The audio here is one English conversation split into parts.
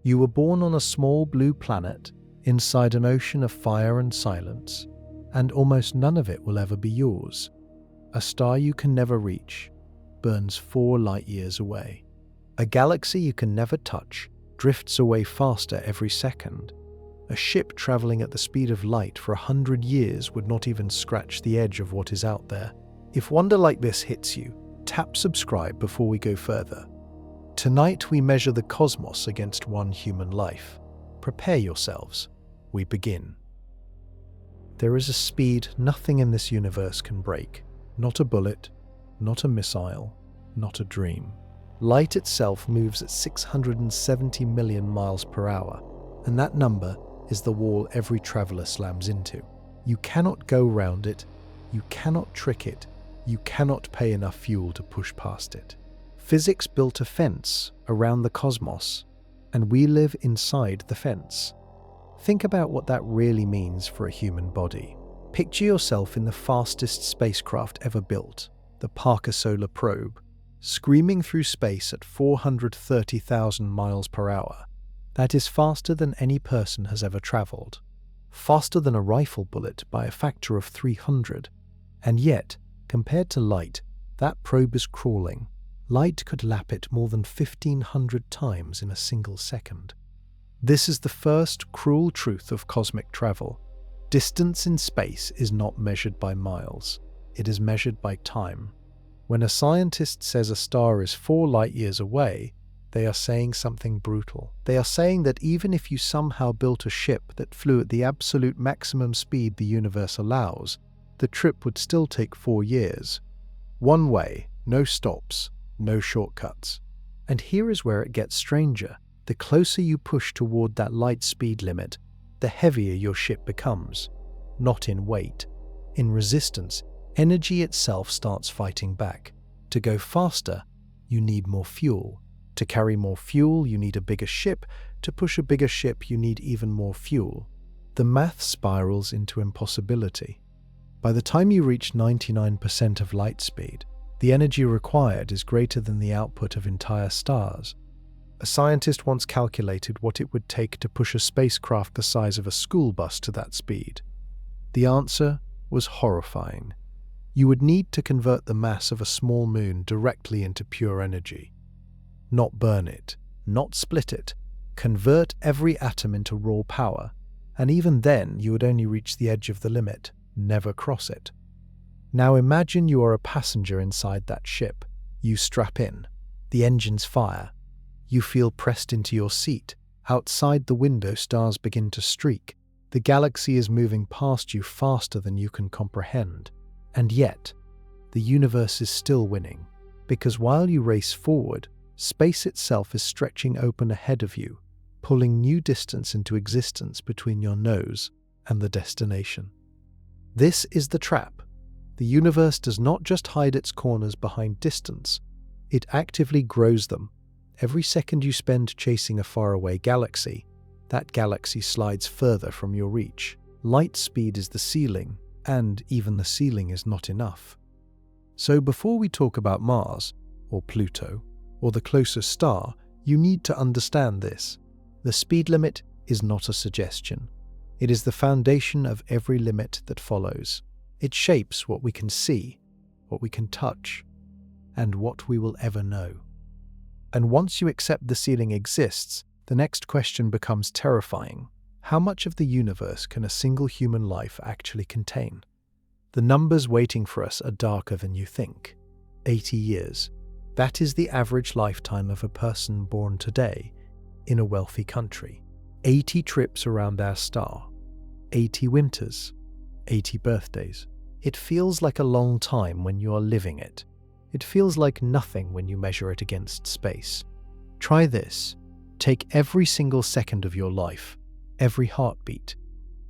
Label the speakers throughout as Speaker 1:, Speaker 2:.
Speaker 1: You were born on a small blue planet inside an ocean of fire and silence, and almost none of it will ever be yours. A star you can never reach burns 4 light years away. A galaxy you can never touch drifts away faster every second. A ship traveling at the speed of light for 100 years would not even scratch the edge of what is out there. If wonder like this hits you, tap subscribe before we go further. Tonight we measure the cosmos against one human life. Prepare yourselves. We begin. There is a speed nothing in this universe can break. Not a bullet, not a missile, not a dream. Light itself moves at 670 million miles per hour, and that number is the wall every traveler slams into. You cannot go round it, you cannot trick it, you cannot pay enough fuel to push past it. Physics built a fence around the cosmos, and we live inside the fence. Think about what that really means for a human body. Picture yourself in the fastest spacecraft ever built, the Parker Solar Probe, screaming through space at 430,000 miles per hour. That is faster than any person has ever traveled. Faster than a rifle bullet by a factor of 300. And yet, compared to light, that probe is crawling. Light could lap it more than 1,500 times in a single second. This is the first cruel truth of cosmic travel. Distance in space is not measured by miles. It is measured by time. When a scientist says a star is 4 light years away, they are saying something brutal. They are saying that even if you somehow built a ship that flew at the absolute maximum speed the universe allows, the trip would still take 4 years. One way, no stops, no shortcuts. And here is where it gets stranger. The closer you push toward that light speed limit, the heavier your ship becomes. Not in weight. In resistance, energy itself starts fighting back. To go faster, you need more fuel. To carry more fuel, you need a bigger ship. To push a bigger ship, you need even more fuel. The math spirals into impossibility. By the time you reach 99% of light speed, the energy required is greater than the output of entire stars. A scientist once calculated what it would take to push a spacecraft the size of a school bus to that speed. The answer was horrifying. You would need to convert the mass of a small moon directly into pure energy. Not burn it, not split it, convert every atom into raw power, and even then you would only reach the edge of the limit, never cross it. Now imagine you are a passenger inside that ship. You strap in. The engines fire. You feel pressed into your seat. Outside the window, stars begin to streak. The galaxy is moving past you faster than you can comprehend. And yet, the universe is still winning, because while you race forward, space itself is stretching open ahead of you, pulling new distance into existence between your nose and the destination. This is the trap. The universe does not just hide its corners behind distance, it actively grows them. Every second you spend chasing a faraway galaxy, that galaxy slides further from your reach. Light speed is the ceiling, and even the ceiling is not enough. So before we talk about Mars, or Pluto, or the closest star, you need to understand this. The speed limit is not a suggestion. It is the foundation of every limit that follows. It shapes what we can see, what we can touch, and what we will ever know. And once you accept the ceiling exists, the next question becomes terrifying. How much of the universe can a single human life actually contain? The numbers waiting for us are darker than you think. 80 years. That is the average lifetime of a person born today in a wealthy country. 80 trips around our star. 80 winters. 80 birthdays. It feels like a long time when you are living it. It feels like nothing when you measure it against space. Try this. Take every single second of your life, every heartbeat,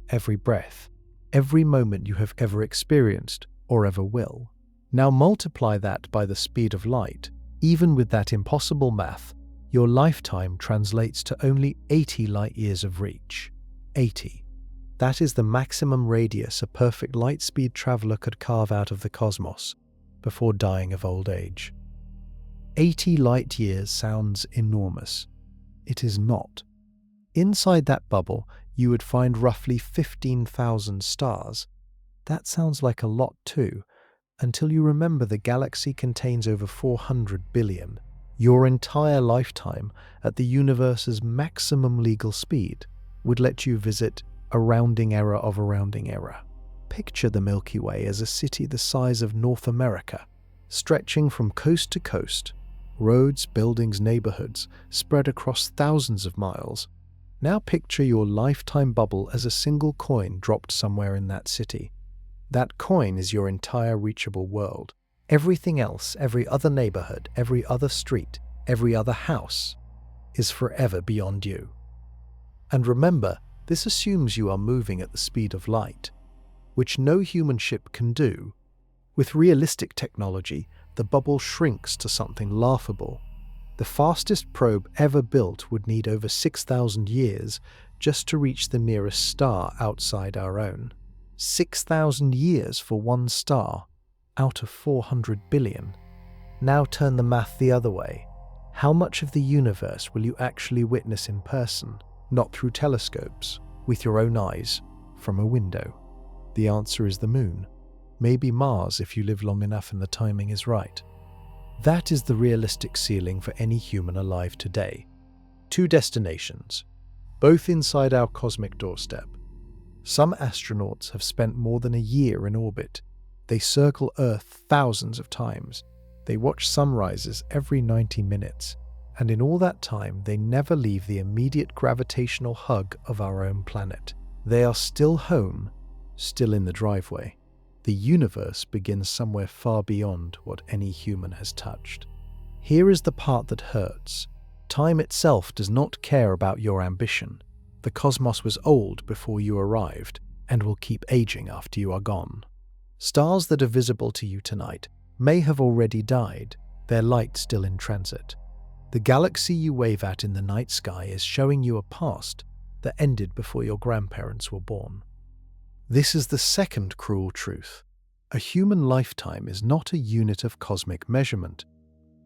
Speaker 1: every breath, every moment you have ever experienced or ever will. Now multiply that by the speed of light. Even with that impossible math, your lifetime translates to only 80 light years of reach. 80. That is the maximum radius a perfect light speed traveler could carve out of the cosmos before dying of old age. 80 light years sounds enormous. It is not. Inside that bubble, you would find roughly 15,000 stars. That sounds like a lot too, until you remember the galaxy contains over 400 billion. Your entire lifetime at the universe's maximum legal speed would let you visit a rounding error of a rounding error. Picture the Milky Way as a city the size of North America, stretching from coast to coast. Roads, buildings, neighborhoods spread across thousands of miles. Now picture your lifetime bubble as a single coin dropped somewhere in that city. That coin is your entire reachable world. Everything else, every other neighborhood, every other street, every other house, is forever beyond you. And remember, this assumes you are moving at the speed of light, which no human ship can do. With realistic technology, the bubble shrinks to something laughable. The fastest probe ever built would need over 6,000 years just to reach the nearest star outside our own. 6,000 years for one star out of 400 billion. Now turn the math the other way. How much of the universe will you actually witness in person, not through telescopes, with your own eyes, from a window? The answer is the moon. Maybe Mars if you live long enough and the timing is right. That is the realistic ceiling for any human alive today. 2 destinations, both inside our cosmic doorstep. Some astronauts have spent more than a year in orbit. They circle Earth thousands of times. They watch sunrises every 90 minutes. And in all that time, they never leave the immediate gravitational hug of our own planet. They are still home, still in the driveway. The universe begins somewhere far beyond what any human has touched. Here is the part that hurts. Time itself does not care about your ambition. The cosmos was old before you arrived and will keep aging after you are gone. Stars that are visible to you tonight may have already died, their light still in transit. The galaxy you wave at in the night sky is showing you a past that ended before your grandparents were born. This is the second cruel truth. A human lifetime is not a unit of cosmic measurement.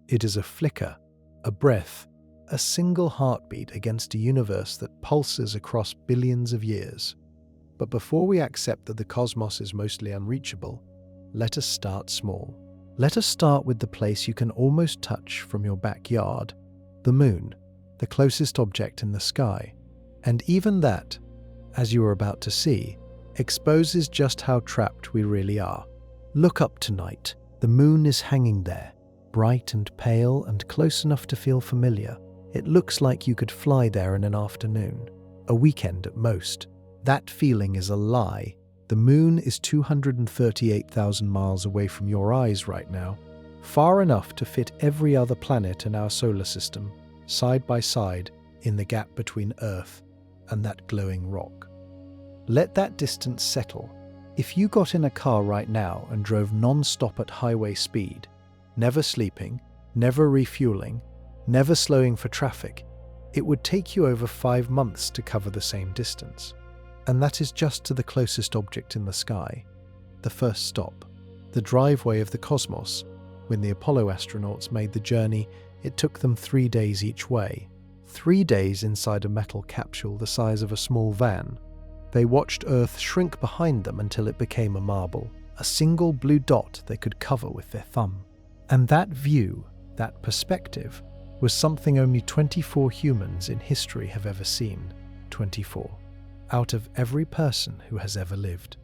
Speaker 1: It is a flicker, a breath, a single heartbeat against a universe that pulses across billions of years. But before we accept that the cosmos is mostly unreachable, let us start small. Let us start with the place you can almost touch from your backyard, the moon, the closest object in the sky. And even that, as you are about to see, exposes just how trapped we really are. Look up tonight. The moon is hanging there, bright and pale and close enough to feel familiar. It looks like you could fly there in an afternoon, a weekend at most. That feeling is a lie. The moon is 238,000 miles away from your eyes right now, far enough to fit every other planet in our solar system, side by side, in the gap between Earth and that glowing rock. Let that distance settle. If you got in a car right now and drove non-stop at highway speed, never sleeping, never refueling, never slowing for traffic, it would take you over 5 months to cover the same distance. And that is just to the closest object in the sky, the first stop, the driveway of the cosmos. When the Apollo astronauts made the journey, it took them 3 days each way. 3 days inside a metal capsule the size of a small van. They watched Earth shrink behind them until it became a marble, a single blue dot they could cover with their thumb. And that view, that perspective, was something only 24 humans in history have ever seen. 24. Out of every person who has ever lived.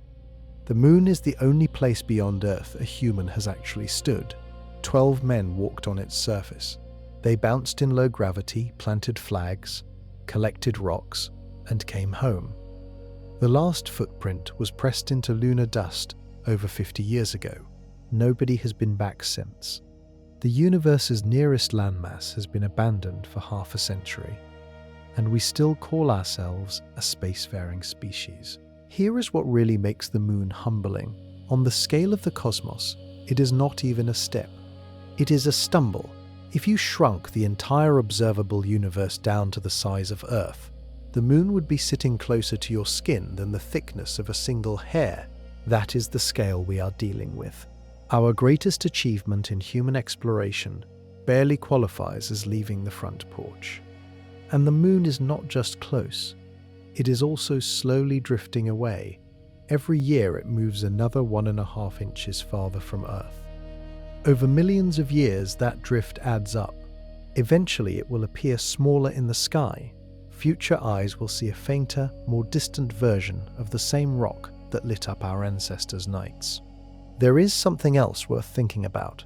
Speaker 1: The moon is the only place beyond Earth a human has actually stood. 12 men walked on its surface. They bounced in low gravity, planted flags, collected rocks, and came home. The last footprint was pressed into lunar dust over 50 years ago. Nobody has been back since. The universe's nearest landmass has been abandoned for half a century, and we still call ourselves a spacefaring species. Here is what really makes the moon humbling. On the scale of the cosmos, it is not even a step. It is a stumble. If you shrunk the entire observable universe down to the size of Earth, the moon would be sitting closer to your skin than the thickness of a single hair. That is the scale we are dealing with. Our greatest achievement in human exploration barely qualifies as leaving the front porch. And the moon is not just close, it is also slowly drifting away. Every year it moves another 1.5 inches farther from Earth. Over millions of years, that drift adds up. Eventually it will appear smaller in the sky. Future eyes will see a fainter, more distant version of the same rock that lit up our ancestors' nights. There is something else worth thinking about.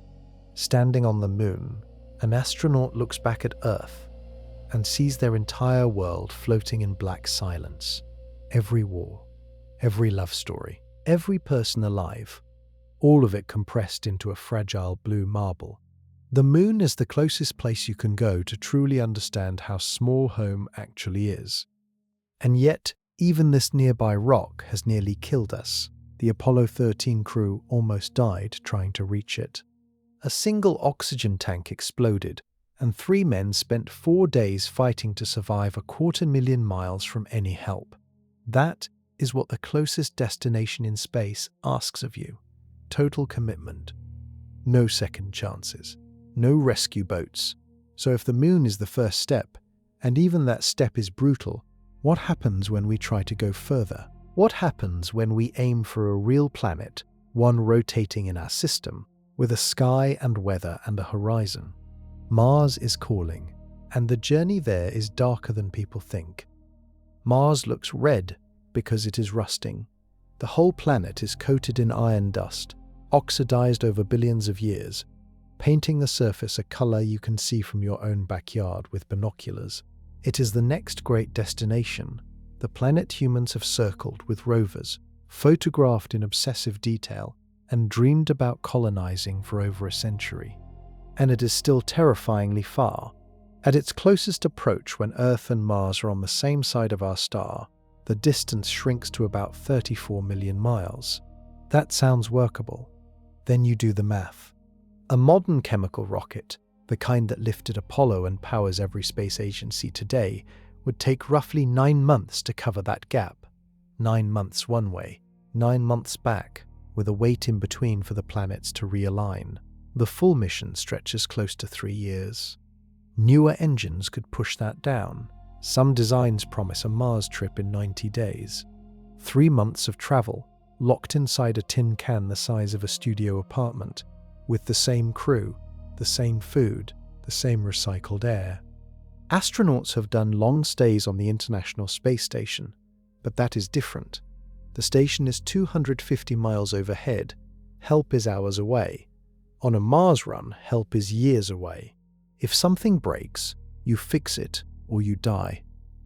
Speaker 1: Standing on the moon, an astronaut looks back at Earth and sees their entire world floating in black silence. Every war, every love story, every person alive, all of it compressed into a fragile blue marble. The moon is the closest place you can go to truly understand how small home actually is. And yet, even this nearby rock has nearly killed us. The Apollo 13 crew almost died trying to reach it. A single oxygen tank exploded, and 3 men spent 4 days fighting to survive 250,000 miles from any help. That is what the closest destination in space asks of you. Total commitment. No second chances. No rescue boats. So if the moon is the first step, and even that step is brutal, what happens when we try to go further? What happens when we aim for a real planet, one rotating in our system, with a sky and weather and a horizon? Mars is calling, and the journey there is darker than people think. Mars looks red because it is rusting. The whole planet is coated in iron dust, oxidized over billions of years, painting the surface a color you can see from your own backyard with binoculars. It is the next great destination, the planet humans have circled with rovers, photographed in obsessive detail, and dreamed about colonizing for over a century. And it is still terrifyingly far. At its closest approach, when Earth and Mars are on the same side of our star, the distance shrinks to about 34 million miles. That sounds workable. Then you do the math. A modern chemical rocket, the kind that lifted Apollo and powers every space agency today, would take roughly 9 months to cover that gap. 9 months one way, 9 months back, with a wait in between for the planets to realign. The full mission stretches close to 3 years. Newer engines could push that down. Some designs promise a Mars trip in 90 days. 3 months of travel, locked inside a tin can the size of a studio apartment, with the same crew, the same food, the same recycled air. Astronauts have done long stays on the International Space Station, but that is different. The station is 250 miles overhead. Help is hours away. On a Mars run, help is years away. If something breaks, you fix it or you die.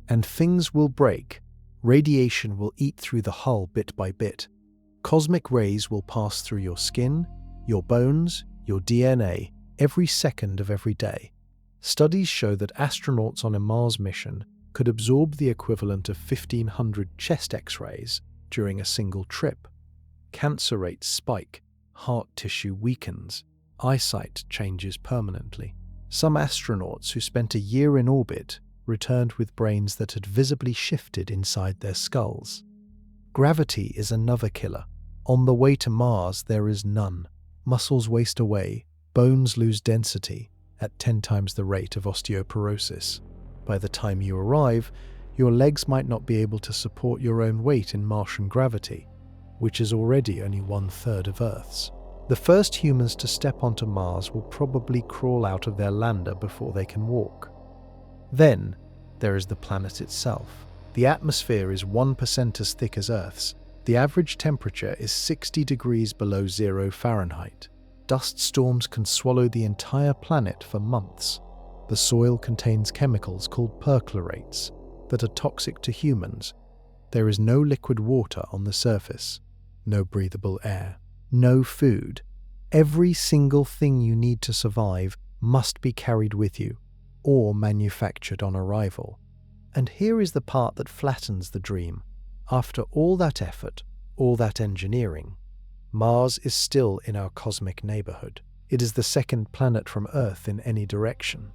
Speaker 1: And things will break. Radiation will eat through the hull bit by bit. Cosmic rays will pass through your skin, your bones, your DNA, every second of every day. Studies show that astronauts on a Mars mission could absorb the equivalent of 1,500 chest X-rays during a single trip. Cancer rates spike, heart tissue weakens, eyesight changes permanently. Some astronauts who spent a year in orbit returned with brains that had visibly shifted inside their skulls. Gravity is another killer. On the way to Mars, there is none. Muscles waste away, bones lose density at 10 times the rate of osteoporosis. By the time you arrive, your legs might not be able to support your own weight in Martian gravity, which is already only 1/3 of Earth's. The first humans to step onto Mars will probably crawl out of their lander before they can walk. Then, there is the planet itself. The atmosphere is 1% as thick as Earth's. The average temperature is 60 degrees below 0 Fahrenheit. Dust storms can swallow the entire planet for months. The soil contains chemicals called perchlorates that are toxic to humans. There is no liquid water on the surface, no breathable air, no food. Every single thing you need to survive must be carried with you or manufactured on arrival. And here is the part that flattens the dream. After all that effort, all that engineering, Mars is still in our cosmic neighborhood. It is the second planet from Earth in any direction.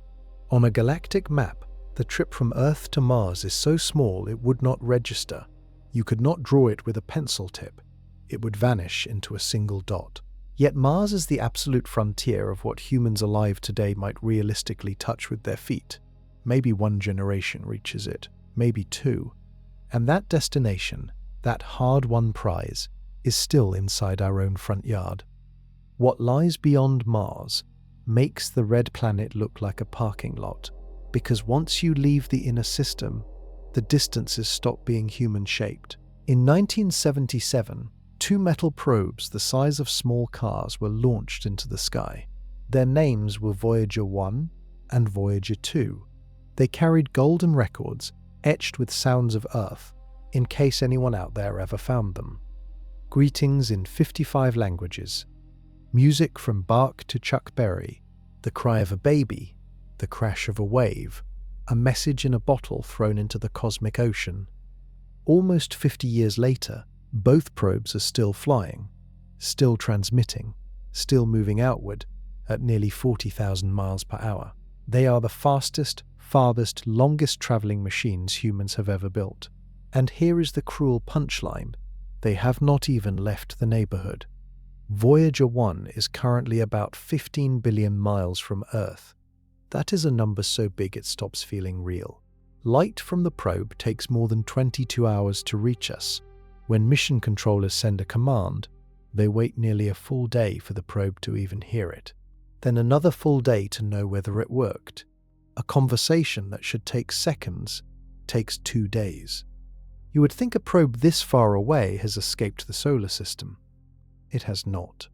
Speaker 1: On a galactic map, the trip from Earth to Mars is so small it would not register. You could not draw it with a pencil tip. It would vanish into a single dot. Yet Mars is the absolute frontier of what humans alive today might realistically touch with their feet. Maybe one generation reaches it, maybe two. And that destination, that hard-won prize, is still inside our own front yard. What lies beyond Mars makes the red planet look like a parking lot, because once you leave the inner system, the distances stop being human-shaped. In 1977, two metal probes the size of small cars were launched into the sky. Their names were Voyager 1 and Voyager 2. They carried golden records etched with sounds of Earth, in case anyone out there ever found them. Greetings in 55 languages, music from Bach to Chuck Berry, the cry of a baby, the crash of a wave, a message in a bottle thrown into the cosmic ocean. Almost 50 years later, both probes are still flying, still transmitting, still moving outward at nearly 40,000 miles per hour. They are the fastest, farthest, longest traveling machines humans have ever built. And here is the cruel punchline: they have not even left the neighborhood. Voyager 1 is currently about 15 billion miles from Earth. That is a number so big it stops feeling real. Light from the probe takes more than 22 hours to reach us. When mission controllers send a command, they wait nearly a full day for the probe to even hear it. Then another full day to know whether it worked. A conversation that should take seconds takes 2 days. You would think a probe this far away has escaped the solar system. It has not.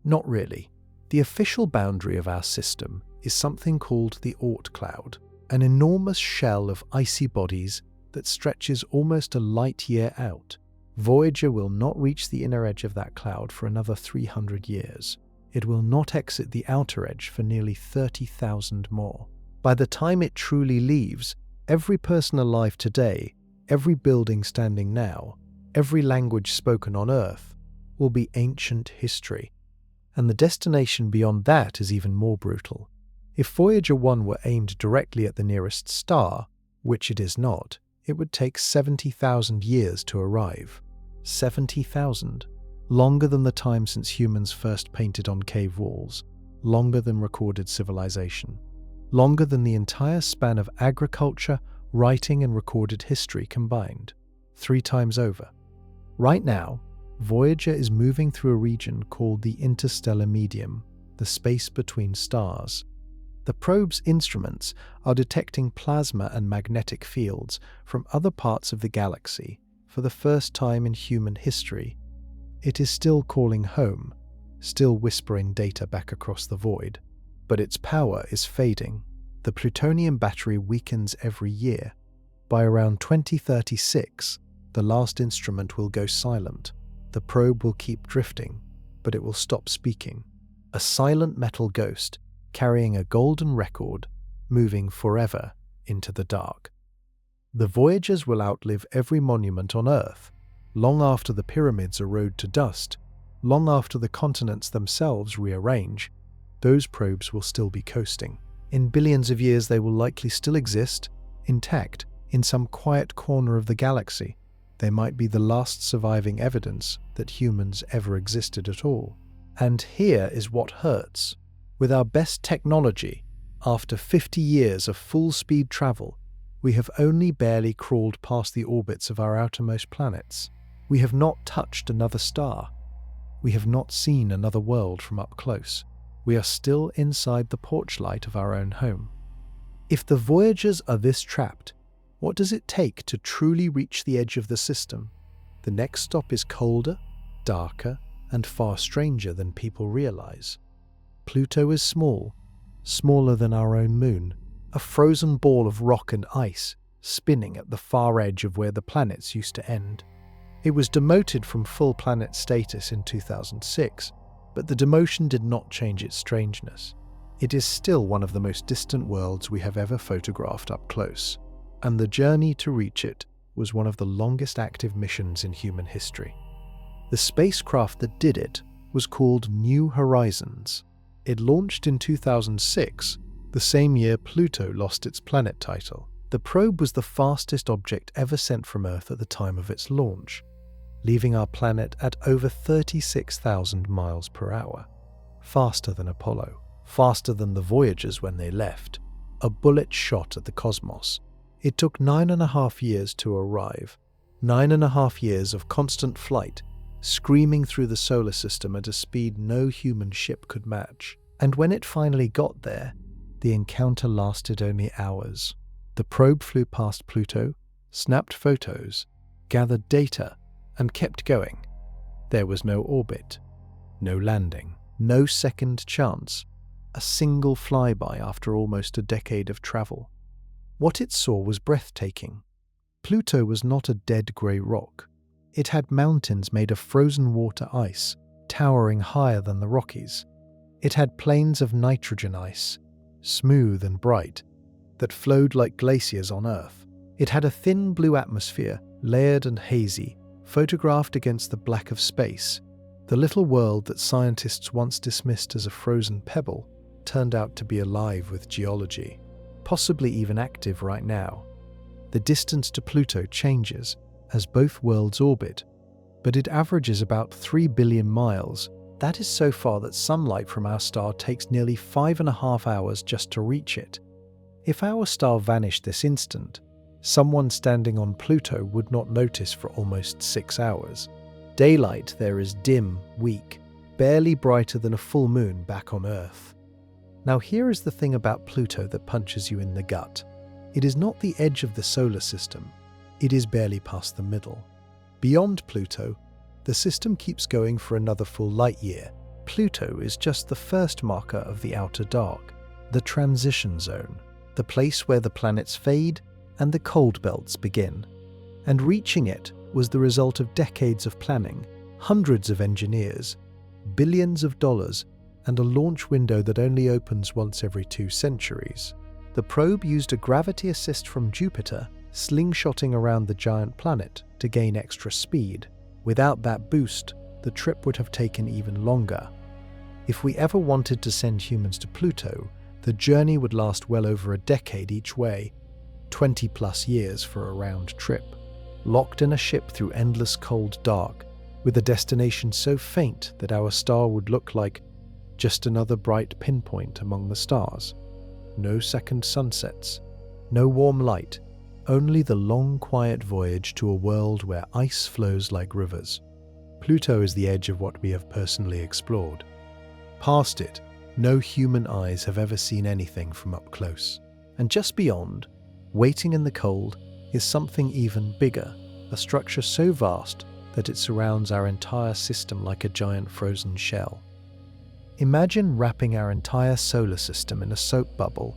Speaker 1: Not really. The official boundary of our system is something called the Oort cloud, an enormous shell of icy bodies that stretches almost a light year out. Voyager will not reach the inner edge of that cloud for another 300 years. It will not exit the outer edge for nearly 30,000 more. By the time it truly leaves, every person alive today, every building standing now, every language spoken on Earth will be ancient history. And the destination beyond that is even more brutal. If Voyager 1 were aimed directly at the nearest star, which it is not, it would take 70,000 years to arrive. 70,000. Longer than the time since humans first painted on cave walls. Longer than recorded civilization. Longer than the entire span of agriculture, writing and recorded history combined. 3 times over. Right now, Voyager is moving through a region called the interstellar medium, the space between stars. The probe's instruments are detecting plasma and magnetic fields from other parts of the galaxy for the first time in human history. It is still calling home, still whispering data back across the void, but its power is fading. The plutonium battery weakens every year. By around 2036, the last instrument will go silent. The probe will keep drifting, but it will stop speaking. A silent metal ghost carrying a golden record, moving forever into the dark. The Voyagers will outlive every monument on Earth, long after the pyramids erode to dust, long after the continents themselves rearrange. Those probes will still be coasting. In billions of years they will likely still exist, intact, in some quiet corner of the galaxy. They might be the last surviving evidence that humans ever existed at all. And here is what hurts. With our best technology, after 50 years of full-speed travel, we have only barely crawled past the orbits of our outermost planets. We have not touched another star. We have not seen another world from up close. We are still inside the porch light of our own home. If the Voyagers are this trapped, what does it take to truly reach the edge of the system? The next stop is colder, darker, and far stranger than people realize. Pluto is small, smaller than our own moon, a frozen ball of rock and ice spinning at the far edge of where the planets used to end. It was demoted from full planet status in 2006, but the demotion did not change its strangeness. It is still one of the most distant worlds we have ever photographed up close, and the journey to reach it was one of the longest active missions in human history. The spacecraft that did it was called New Horizons. It launched in 2006, the same year Pluto lost its planet title. The probe was the fastest object ever sent from Earth at the time of its launch, leaving our planet at over 36,000 miles per hour. Faster than Apollo, faster than the Voyagers when they left. a bullet shot at the cosmos. It took 9.5 years to arrive. 9.5 years of constant flight, screaming through the solar system at a speed no human ship could match. And when it finally got there, the encounter lasted only hours. The probe flew past Pluto, snapped photos, gathered data, and kept going. There was no orbit, no landing, no second chance, a single flyby after almost a decade of travel. What it saw was breathtaking. Pluto was not a dead grey rock. It had mountains made of frozen water ice, towering higher than the Rockies. It had plains of nitrogen ice, smooth and bright, that flowed like glaciers on Earth. It had a thin blue atmosphere, layered and hazy, photographed against the black of space. The little world that scientists once dismissed as a frozen pebble turned out to be alive with geology, possibly even active right now. The distance to Pluto changes as both worlds orbit, but it averages about 3 billion miles. That is so far that sunlight from our star takes nearly 5.5 hours just to reach it. If our star vanished this instant, someone standing on Pluto would not notice for almost 6 hours. Daylight there is dim, weak, barely brighter than a full moon back on Earth. Now here is the thing about Pluto that punches you in the gut. It is not the edge of the solar system. It is barely past the middle. Beyond Pluto, the system keeps going for another full light year. Pluto is just the first marker of the outer dark, the transition zone, the place where the planets fade and the cold belts begin. And reaching it was the result of decades of planning, hundreds of engineers, billions of dollars, and a launch window that only opens once every 2 centuries. The probe used a gravity assist from Jupiter, slingshotting around the giant planet to gain extra speed. Without that boost, the trip would have taken even longer. If we ever wanted to send humans to Pluto, the journey would last well over a decade each way, 20+ years for a round trip. Locked in a ship through endless cold dark, with a destination so faint that our star would look like just another bright pinpoint among the stars. No second sunsets, no warm light, only the long quiet voyage to a world where ice flows like rivers. Pluto is the edge of what we have personally explored. Past it, no human eyes have ever seen anything from up close. And just beyond, waiting in the cold, is something even bigger, a structure so vast that it surrounds our entire system like a giant frozen shell. Imagine wrapping our entire solar system in a soap bubble,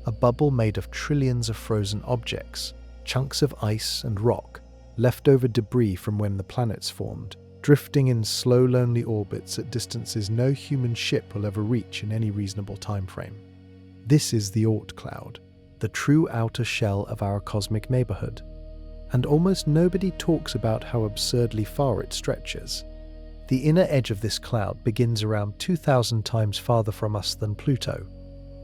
Speaker 1: a bubble made of trillions of frozen objects, chunks of ice and rock, leftover debris from when the planets formed, drifting in slow, lonely orbits at distances no human ship will ever reach in any reasonable time frame. This is the Oort cloud, the true outer shell of our cosmic neighborhood. And almost nobody talks about how absurdly far it stretches. The inner edge of this cloud begins around 2,000 times farther from us than Pluto.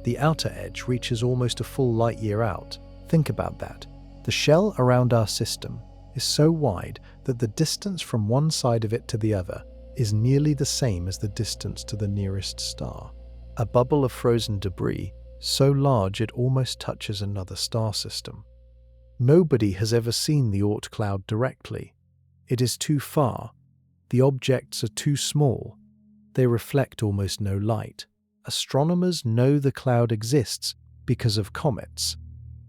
Speaker 1: The outer edge reaches almost a full light year out. Think about that. The shell around our system is so wide that the distance from one side of it to the other is nearly the same as the distance to the nearest star. A bubble of frozen debris so large it almost touches another star system. Nobody has ever seen the Oort cloud directly. It is too far. The objects are too small. They reflect almost no light. Astronomers know the cloud exists because of comets.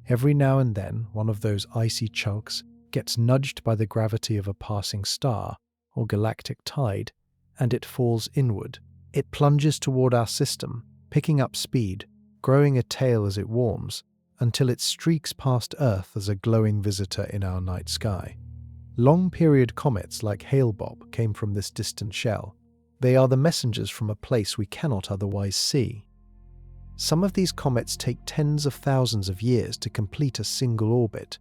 Speaker 1: Every now and then, one of those icy chunks gets nudged by the gravity of a passing star or galactic tide, and it falls inward. It plunges toward our system, picking up speed, growing a tail as it warms, until it streaks past Earth as a glowing visitor in our night sky. Long-period comets like Hale-Bopp came from this distant shell. They are the messengers from a place we cannot otherwise see. Some of these comets take tens of thousands of years to complete a single orbit.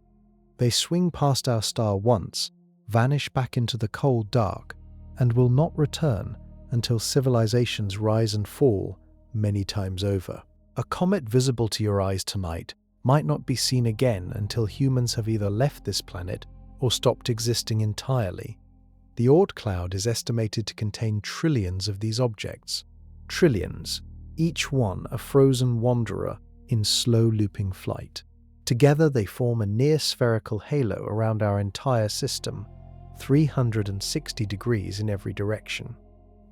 Speaker 1: They swing past our star once, vanish back into the cold dark, and will not return until civilizations rise and fall many times over. A comet visible to your eyes tonight might not be seen again until humans have either left this planet or stopped existing entirely. The Oort cloud is estimated to contain trillions of these objects. Trillions, each one a frozen wanderer in slow looping flight. Together they form a near-spherical halo around our entire system, 360 degrees in every direction.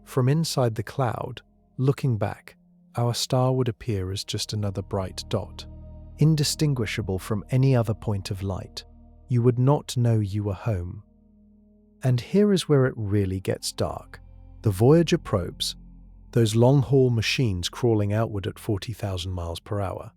Speaker 1: From inside the cloud, looking back, our star would appear as just another bright dot, indistinguishable from any other point of light. You would not know you were home. And here is where it really gets dark. The Voyager probes, those long-haul machines crawling outward at 40,000 miles per hour,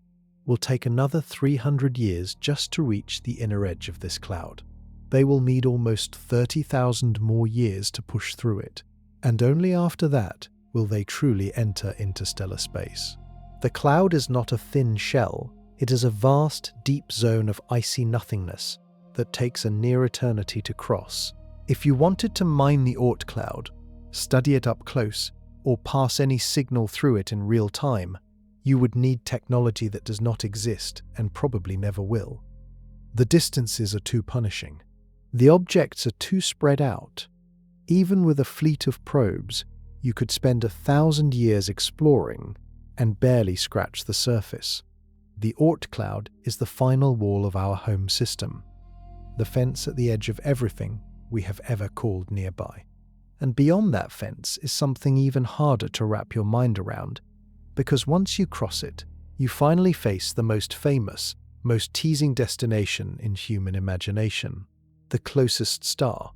Speaker 1: will take another 300 years just to reach the inner edge of this cloud. They will need almost 30,000 more years to push through it, and only after that will they truly enter interstellar space. The cloud is not a thin shell, it is a vast, deep zone of icy nothingness that takes a near eternity to cross. If you wanted to mine the Oort cloud, study it up close, or pass any signal through it in real time, you would need technology that does not exist and probably never will. The distances are too punishing. The objects are too spread out. Even with a fleet of probes, you could spend 1,000 years exploring and barely scratch the surface. The Oort cloud is the final wall of our home system, the fence at the edge of everything we have ever called nearby. And beyond that fence is something even harder to wrap your mind around, because once you cross it, you finally face the most famous, most teasing destination in human imagination, the closest star.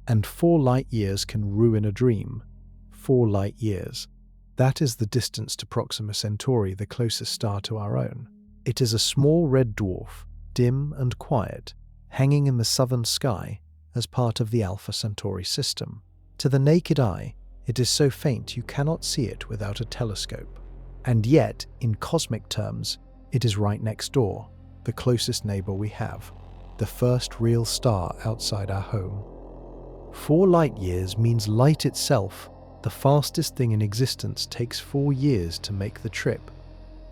Speaker 1: And 4 light years can ruin a dream. 4 light years. That is the distance to Proxima Centauri, the closest star to our own. It is a small red dwarf, dim and quiet, hanging in the southern sky as part of the Alpha Centauri system. To the naked eye, it is so faint you cannot see it without a telescope. And yet, in cosmic terms, it is right next door, the closest neighbor we have, the first real star outside our home. 4 light years means light itself, the fastest thing in existence, takes 4 years to make the trip.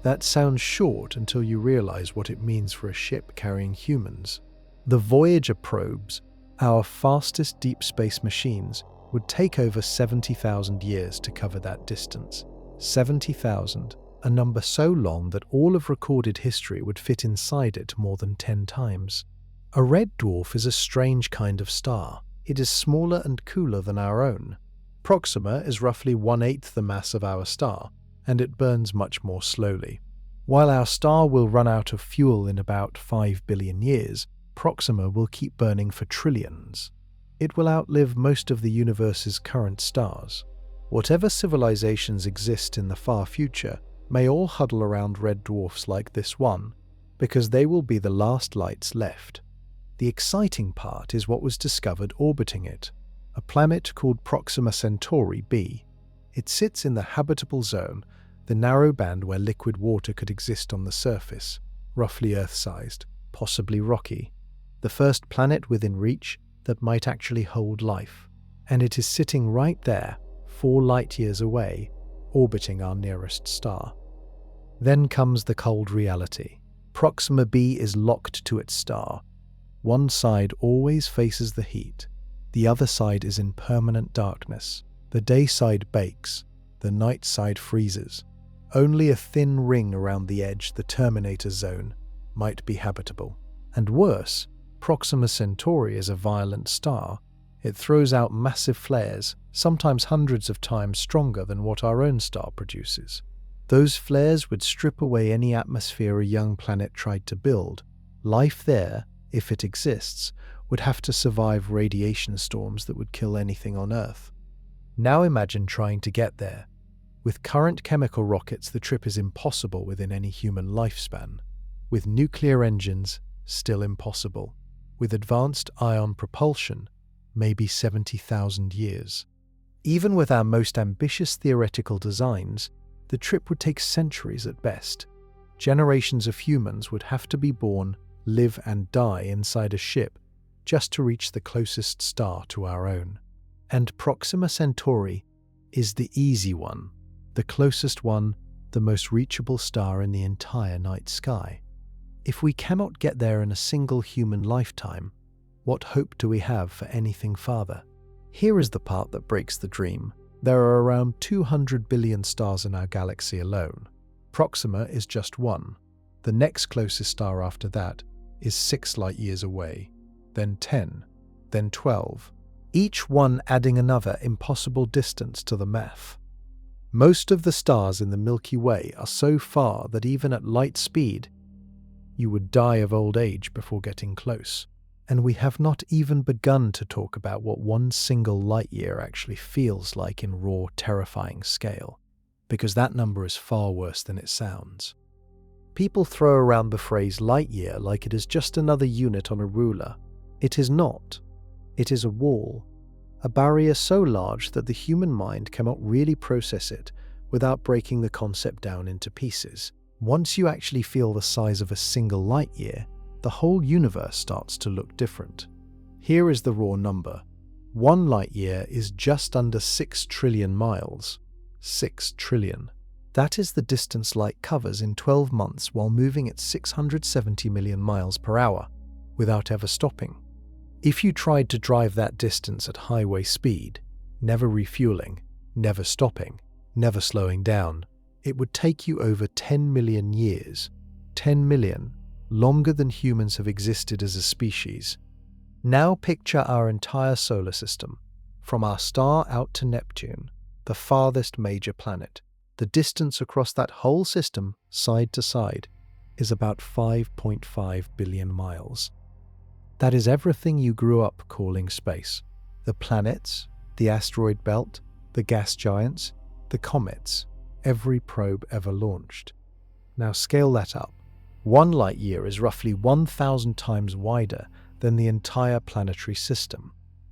Speaker 1: That sounds short until you realize what it means for a ship carrying humans. The Voyager probes, our fastest deep space machines, would take over 70,000 years to cover that distance. 70,000, a number so long that all of recorded history would fit inside it more than 10 times. A red dwarf is a strange kind of star. It is smaller and cooler than our own. Proxima is roughly 1/8 the mass of our star, and it burns much more slowly. While our star will run out of fuel in about 5 billion years, Proxima will keep burning for trillions. It will outlive most of the universe's current stars. Whatever civilizations exist in the far future may all huddle around red dwarfs like this one, because they will be the last lights left. The exciting part is what was discovered orbiting it, a planet called Proxima Centauri b. It sits in the habitable zone, the narrow band where liquid water could exist on the surface, roughly Earth-sized, possibly rocky, the first planet within reach that might actually hold life. And it is sitting right there, 4 light years away, orbiting our nearest star. Then comes the cold reality. Proxima b is locked to its star. One side always faces the heat. The other side is in permanent darkness. The day side bakes. The night side freezes. Only a thin ring around the edge, the terminator zone, might be habitable. And worse, Proxima Centauri is a violent star. It throws out massive flares, sometimes hundreds of times stronger than what our own star produces. Those flares would strip away any atmosphere a young planet tried to build. Life there, if it exists, would have to survive radiation storms that would kill anything on Earth. Now imagine trying to get there. With current chemical rockets, the trip is impossible within any human lifespan. With nuclear engines, still impossible. With advanced ion propulsion, maybe 70,000 years. Even with our most ambitious theoretical designs, the trip would take centuries at best. Generations of humans would have to be born, live and die inside a ship just to reach the closest star to our own. And Proxima Centauri is the easy one, the closest one, the most reachable star in the entire night sky. If we cannot get there in a single human lifetime, what hope do we have for anything farther? Here is the part that breaks the dream. There are around 200 billion stars in our galaxy alone. Proxima is just one. The next closest star after that is 6 light years away, then 10, then 12, each one adding another impossible distance to the math. Most of the stars in the Milky Way are so far that even at light speed, you would die of old age before getting close. And we have not even begun to talk about what one single light year actually feels like in raw, terrifying scale, because that number is far worse than it sounds. People throw around the phrase light year like it is just another unit on a ruler. It is not. It is a wall, a barrier so large that the human mind cannot really process it without breaking the concept down into pieces. Once you actually feel the size of a single light year, the whole universe starts to look different. Here is the raw number. 1 light year is just under 6 trillion miles. 6 trillion. That is the distance light covers in 12 months while moving at 670 million miles per hour, without ever stopping. If you tried to drive that distance at highway speed, never refueling, never stopping, never slowing down, it would take you over 10 million years. 10 million, longer than humans have existed as a species. Now picture our entire solar system, from our star out to Neptune, the farthest major planet. The distance across that whole system, side to side, is about 5.5 billion miles. That is everything you grew up calling space. The planets, the asteroid belt, the gas giants, the comets, every probe ever launched. Now scale that up. 1 light year is roughly 1,000 times wider than the entire planetary system.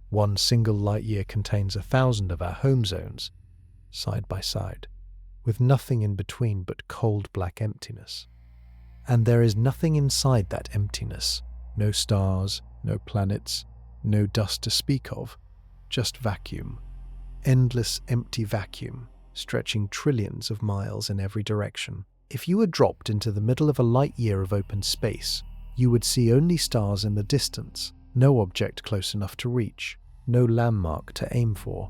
Speaker 1: One single light year contains 1,000 of our home zones, side by side, with nothing in between but cold black emptiness. And there is nothing inside that emptiness. No stars, no planets, no dust to speak of, just vacuum. Endless empty vacuum, stretching trillions of miles in every direction. If you were dropped into the middle of a light year of open space, you would see only stars in the distance, no object close enough to reach, no landmark to aim for.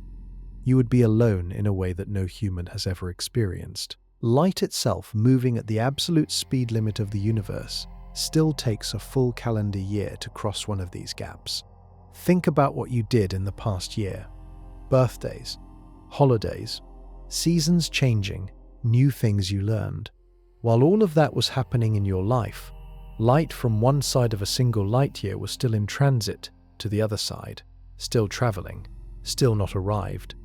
Speaker 1: You would be alone in a way that no human has ever experienced. Light itself, moving at the absolute speed limit of the universe, still takes a full calendar year to cross one of these gaps. Think about what you did in the past year. Birthdays, holidays, seasons changing, new things you learned. While all of that was happening in your life, light from one side of a single light year was still in transit to the other side, still traveling, still not arrived.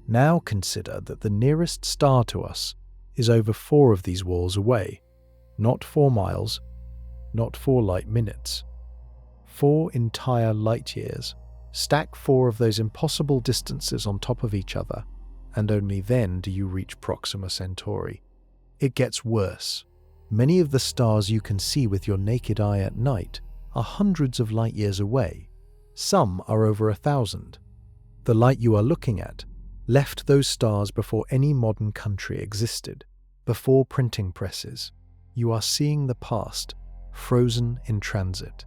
Speaker 1: Now consider that the nearest star to us is over 4 of these walls away, not 4 miles, not 4 light minutes. 4 entire light years. Stack 4 of those impossible distances on top of each other, and only then do you reach Proxima Centauri. It gets worse. Many of the stars you can see with your naked eye at night are hundreds of light years away. Some are over 1,000. The light you are looking at left those stars before any modern country existed, before printing presses. You are seeing the past, frozen in transit.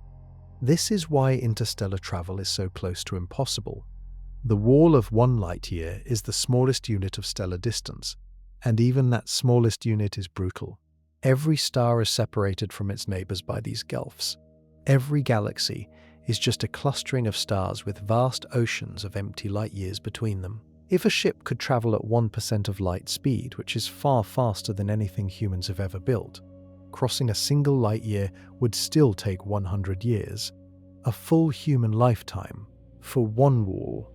Speaker 1: This is why interstellar travel is so close to impossible. The wall of 1 light year is the smallest unit of stellar distance, and even that smallest unit is brutal. Every star is separated from its neighbors by these gulfs. Every galaxy is just a clustering of stars with vast oceans of empty light years between them. If a ship could travel at 1% of light speed, which is far faster than anything humans have ever built, crossing a single light year would still take 100 years. A full human lifetime for one wall.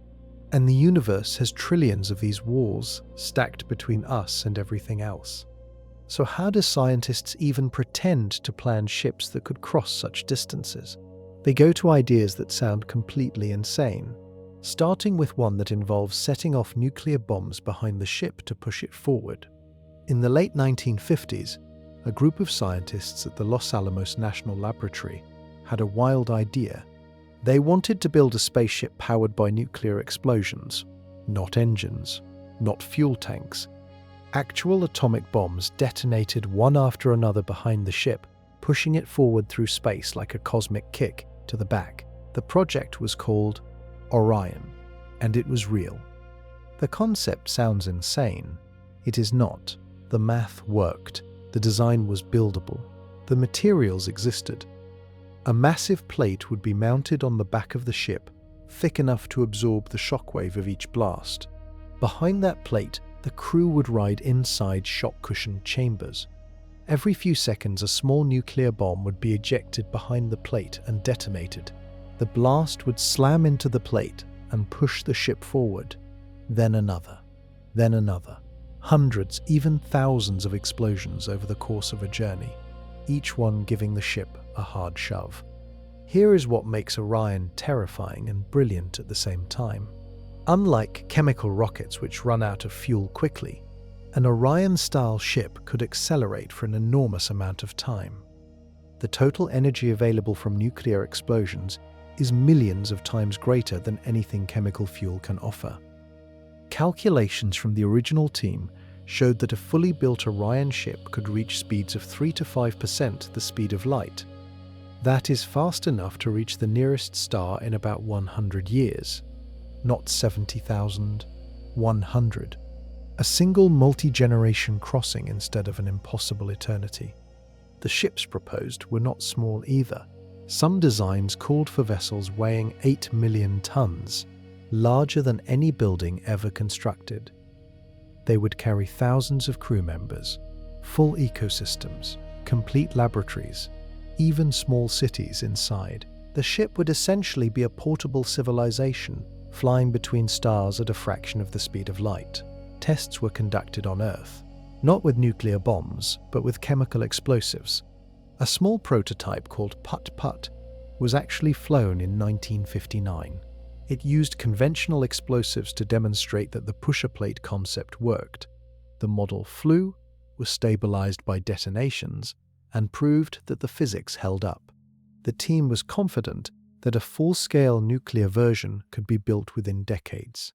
Speaker 1: And the universe has trillions of these walls stacked between us and everything else. So how do scientists even pretend to plan ships that could cross such distances? They go to ideas that sound completely insane, starting with one that involves setting off nuclear bombs behind the ship to push it forward. In the late 1950s, a group of scientists at the Los Alamos National Laboratory had a wild idea. They wanted to build a spaceship powered by nuclear explosions, not engines, not fuel tanks. Actual atomic bombs detonated one after another behind the ship, pushing it forward through space like a cosmic kick to the back. The project was called Orion, and it was real. The concept sounds insane. It is not. The math worked. The design was buildable. The materials existed. A massive plate would be mounted on the back of the ship, thick enough to absorb the shockwave of each blast. Behind that plate, the crew would ride inside shock-cushioned chambers. Every few seconds, a small nuclear bomb would be ejected behind the plate and detonated. The blast would slam into the plate and push the ship forward. Then another. Then another. Hundreds, even thousands of explosions over the course of a journey, each one giving the ship a hard shove. Here is what makes Orion terrifying and brilliant at the same time. Unlike chemical rockets which run out of fuel quickly, an Orion-style ship could accelerate for an enormous amount of time. The total energy available from nuclear explosions is millions of times greater than anything chemical fuel can offer. Calculations from the original team showed that a fully built Orion ship could reach speeds of 3 to 5% the speed of light. That is fast enough to reach the nearest star in about 100 years. Not 70,000, 100. A single multi-generation crossing instead of an impossible eternity. The ships proposed were not small either. Some designs called for vessels weighing 8 million tons, larger than any building ever constructed. They would carry thousands of crew members, full ecosystems, complete laboratories, even small cities inside. The ship would essentially be a portable civilization, flying between stars at a fraction of the speed of light. Tests were conducted on Earth, not with nuclear bombs, but with chemical explosives. A small prototype called Putt-Putt was actually flown in 1959. It used conventional explosives to demonstrate that the pusher plate concept worked. The model flew, was stabilized by detonations, and proved that the physics held up. The team was confident that a full-scale nuclear version could be built within decades.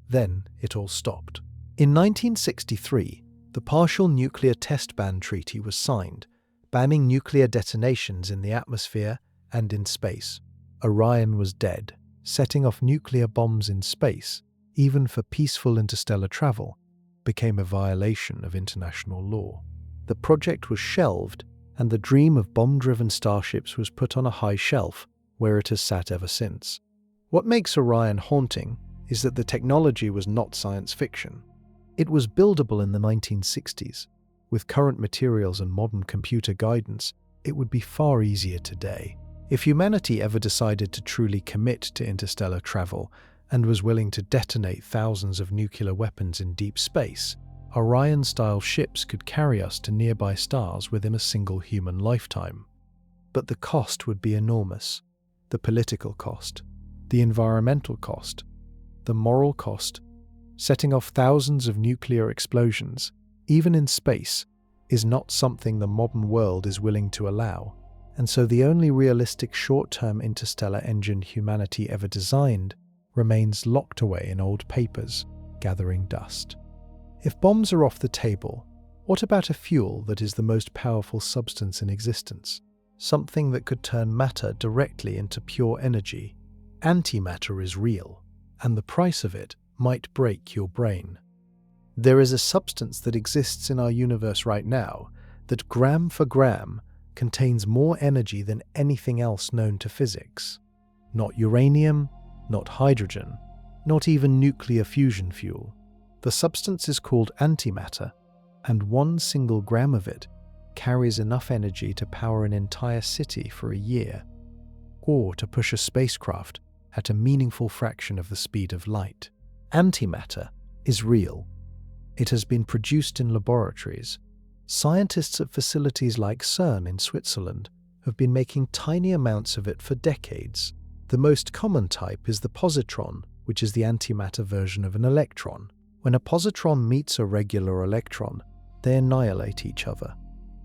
Speaker 1: Then it all stopped. In 1963, the Partial Nuclear Test Ban Treaty was signed, banning nuclear detonations in the atmosphere and in space. Orion was dead. Setting off nuclear bombs in space, even for peaceful interstellar travel, became a violation of international law. The project was shelved, and the dream of bomb-driven starships was put on a high shelf, where it has sat ever since. What makes Orion haunting is that the technology was not science fiction. It was buildable in the 1960s. With current materials and modern computer guidance, it would be far easier today. If humanity ever decided to truly commit to interstellar travel and was willing to detonate thousands of nuclear weapons in deep space, Orion-style ships could carry us to nearby stars within a single human lifetime. But the cost would be enormous. The political cost, the environmental cost, the moral cost. Setting off thousands of nuclear explosions, even in space, is not something the modern world is willing to allow. And so the only realistic short-term interstellar engine humanity ever designed remains locked away in old papers, gathering dust. If bombs are off the table, what about a fuel that is the most powerful substance in existence? Something that could turn matter directly into pure energy. Antimatter is real, and the price of it might break your brain. There is a substance that exists in our universe right now that, gram for gram, contains more energy than anything else known to physics. Not uranium, not hydrogen, not even nuclear fusion fuel. The substance is called antimatter, and 1 single gram of it carries enough energy to power an entire city for a year, or to push a spacecraft at a meaningful fraction of the speed of light. Antimatter is real. It has been produced in laboratories. Scientists at facilities like CERN in Switzerland have been making tiny amounts of it for decades. The most common type is the positron, which is the antimatter version of an electron. When a positron meets a regular electron, they annihilate each other.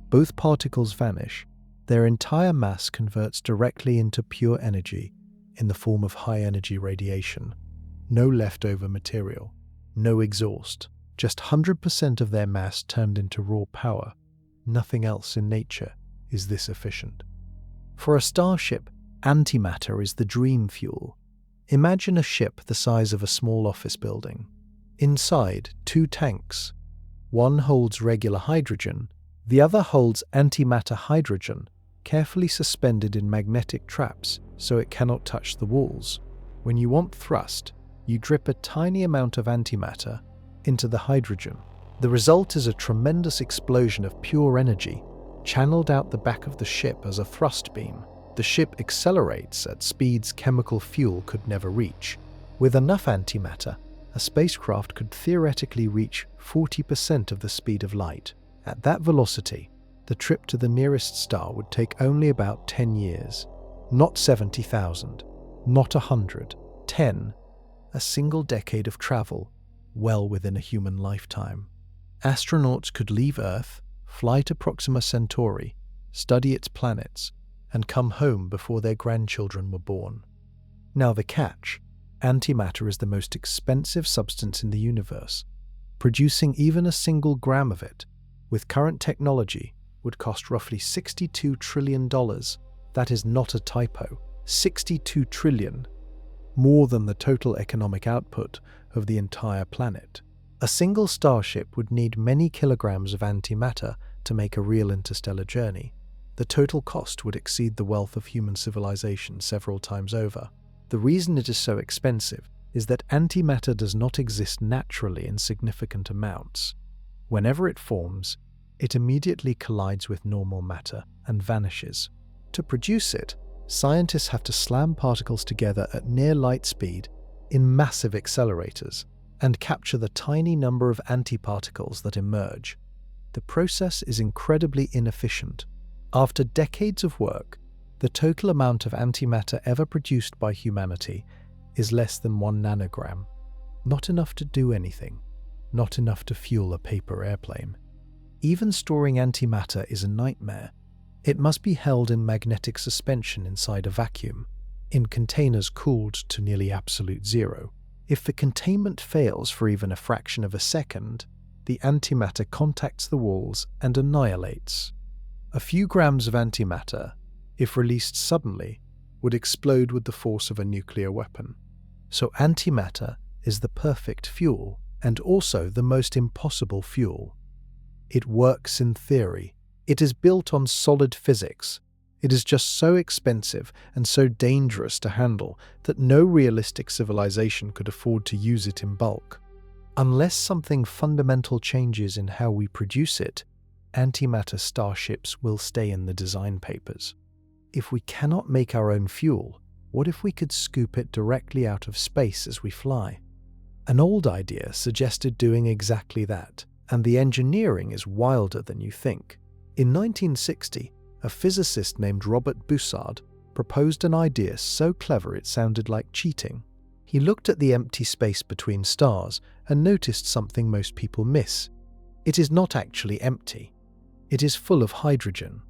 Speaker 1: Both particles vanish. Their entire mass converts directly into pure energy in the form of high-energy radiation. No leftover material, no exhaust. Just 100% of their mass turned into raw power. Nothing else in nature is this efficient. For a starship, antimatter is the dream fuel. Imagine a ship the size of a small office building. Inside, 2 tanks. One holds regular hydrogen, The other holds antimatter hydrogen, carefully suspended in magnetic traps so it cannot touch the walls. When you want thrust, you drip a tiny amount of antimatter into the hydrogen. The result is a tremendous explosion of pure energy, channeled out the back of the ship as a thrust beam. The ship accelerates at speeds chemical fuel could never reach. With enough antimatter, a spacecraft could theoretically reach 40% of the speed of light. At that velocity, the trip to the nearest star would take only about 10 years. Not 70,000, not 100, 10. A single decade of travel, well within a human lifetime. Astronauts could leave Earth, fly to Proxima Centauri, study its planets, and come home before their grandchildren were born. Now the catch: antimatter is the most expensive substance in the universe. Producing even a single gram of it, with current technology, would cost roughly $62 trillion. That is not a typo. 62 trillion. More than the total economic output of the entire planet. A single starship would need many kilograms of antimatter to make a real interstellar journey. The total cost would exceed the wealth of human civilization several times over. The reason it is so expensive is that antimatter does not exist naturally in significant amounts. Whenever it forms, it immediately collides with normal matter and vanishes. To produce it, scientists have to slam particles together at near light speed in massive accelerators and capture the tiny number of antiparticles that emerge. The process is incredibly inefficient. After decades of work, the total amount of antimatter ever produced by humanity is less than 1 nanogram. Not enough to do anything. Not enough to fuel a paper airplane. Even storing antimatter is a nightmare. It must be held in magnetic suspension inside a vacuum, in containers cooled to nearly absolute zero. If the containment fails for even a fraction of a second, the antimatter contacts the walls and annihilates. A few grams of antimatter, if released suddenly, would explode with the force of a nuclear weapon. So antimatter is the perfect fuel, and also the most impossible fuel. It works in theory. It is built on solid physics. It is just so expensive and so dangerous to handle that no realistic civilization could afford to use it in bulk. Unless something fundamental changes in how we produce it, antimatter starships will stay in the design papers. If we cannot make our own fuel, what if we could scoop it directly out of space as we fly? An old idea suggested doing exactly that, and the engineering is wilder than you think. In 1960, a physicist named Robert Bussard proposed an idea so clever it sounded like cheating. He looked at the empty space between stars and noticed something most people miss. It is not actually empty. It is full of hydrogen.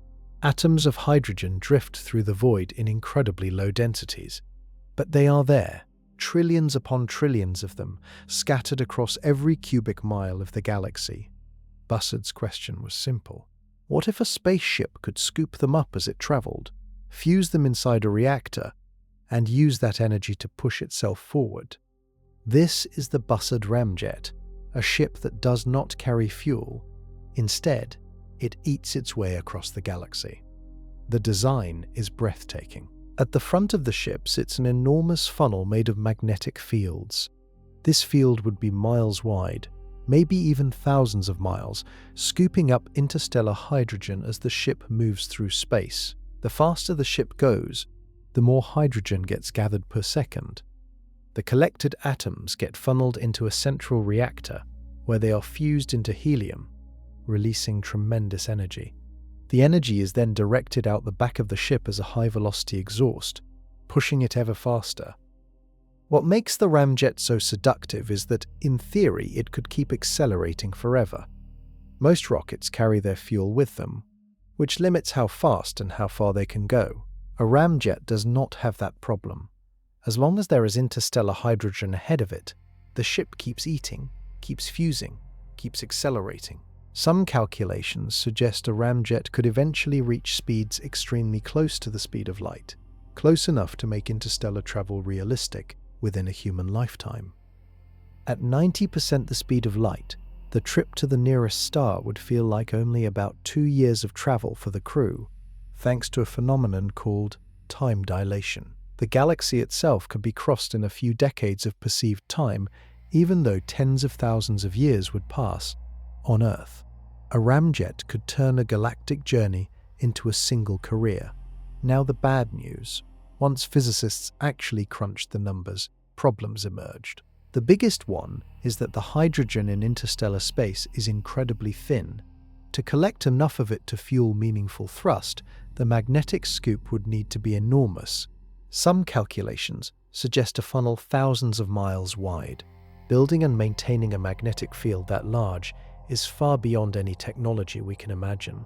Speaker 1: Atoms of hydrogen drift through the void in incredibly low densities. But they are there, trillions upon trillions of them, scattered across every cubic mile of the galaxy. Bussard's question was simple. What if a spaceship could scoop them up as it traveled, fuse them inside a reactor, and use that energy to push itself forward? This is the Bussard ramjet, a ship that does not carry fuel. Instead, it eats its way across the galaxy. The design is breathtaking. At the front of the ship sits an enormous funnel made of magnetic fields. This field would be miles wide, maybe even thousands of miles, scooping up interstellar hydrogen as the ship moves through space. The faster the ship goes, the more hydrogen gets gathered per second. The collected atoms get funneled into a central reactor, where they are fused into helium, releasing tremendous energy. The energy is then directed out the back of the ship as a high-velocity exhaust, pushing it ever faster. What makes the ramjet so seductive is that, in theory, it could keep accelerating forever. Most rockets carry their fuel with them, which limits how fast and how far they can go. A ramjet does not have that problem. As long as there is interstellar hydrogen ahead of it, the ship keeps eating, keeps fusing, keeps accelerating. Some calculations suggest a ramjet could eventually reach speeds extremely close to the speed of light, close enough to make interstellar travel realistic within a human lifetime. At 90% the speed of light, the trip to the nearest star would feel like only about 2 years of travel for the crew, thanks to a phenomenon called time dilation. The galaxy itself could be crossed in a few decades of perceived time, even though tens of thousands of years would pass on Earth. A ramjet could turn a galactic journey into a single career. Now the bad news. Once physicists actually crunched the numbers, problems emerged. The biggest one is that the hydrogen in interstellar space is incredibly thin. To collect enough of it to fuel meaningful thrust, the magnetic scoop would need to be enormous. Some calculations suggest a funnel thousands of miles wide. Building and maintaining a magnetic field that large is far beyond any technology we can imagine.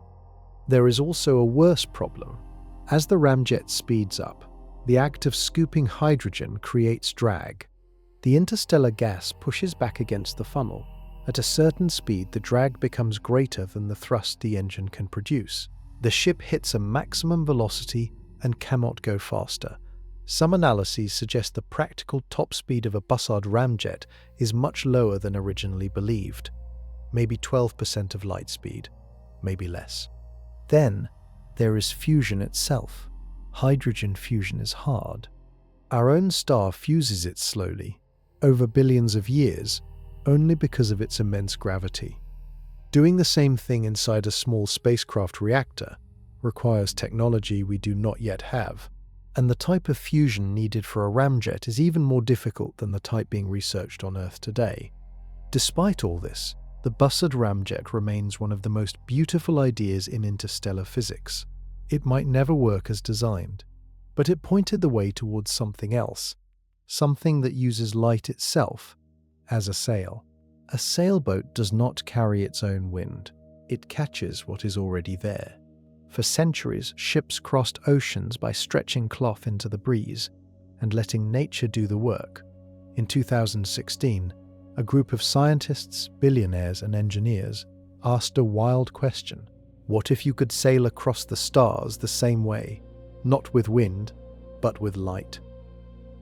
Speaker 1: There is also a worse problem. As the ramjet speeds up, the act of scooping hydrogen creates drag. The interstellar gas pushes back against the funnel. At a certain speed, the drag becomes greater than the thrust the engine can produce. The ship hits a maximum velocity and cannot go faster. Some analyses suggest the practical top speed of a Bussard ramjet is much lower than originally believed. Maybe 12% of light speed, maybe less. Then, there is fusion itself. Hydrogen fusion is hard. Our own star fuses it slowly, over billions of years, only because of its immense gravity. Doing the same thing inside a small spacecraft reactor requires technology we do not yet have, and the type of fusion needed for a ramjet is even more difficult than the type being researched on Earth today. Despite all this, the Bussard ramjet remains one of the most beautiful ideas in interstellar physics. It might never work as designed, but it pointed the way towards something else, something that uses light itself as a sail. A sailboat does not carry its own wind. It catches what is already there. For centuries, ships crossed oceans by stretching cloth into the breeze and letting nature do the work. In 2016, a group of scientists, billionaires, and engineers asked a wild question. What if you could sail across the stars the same way, not with wind, but with light?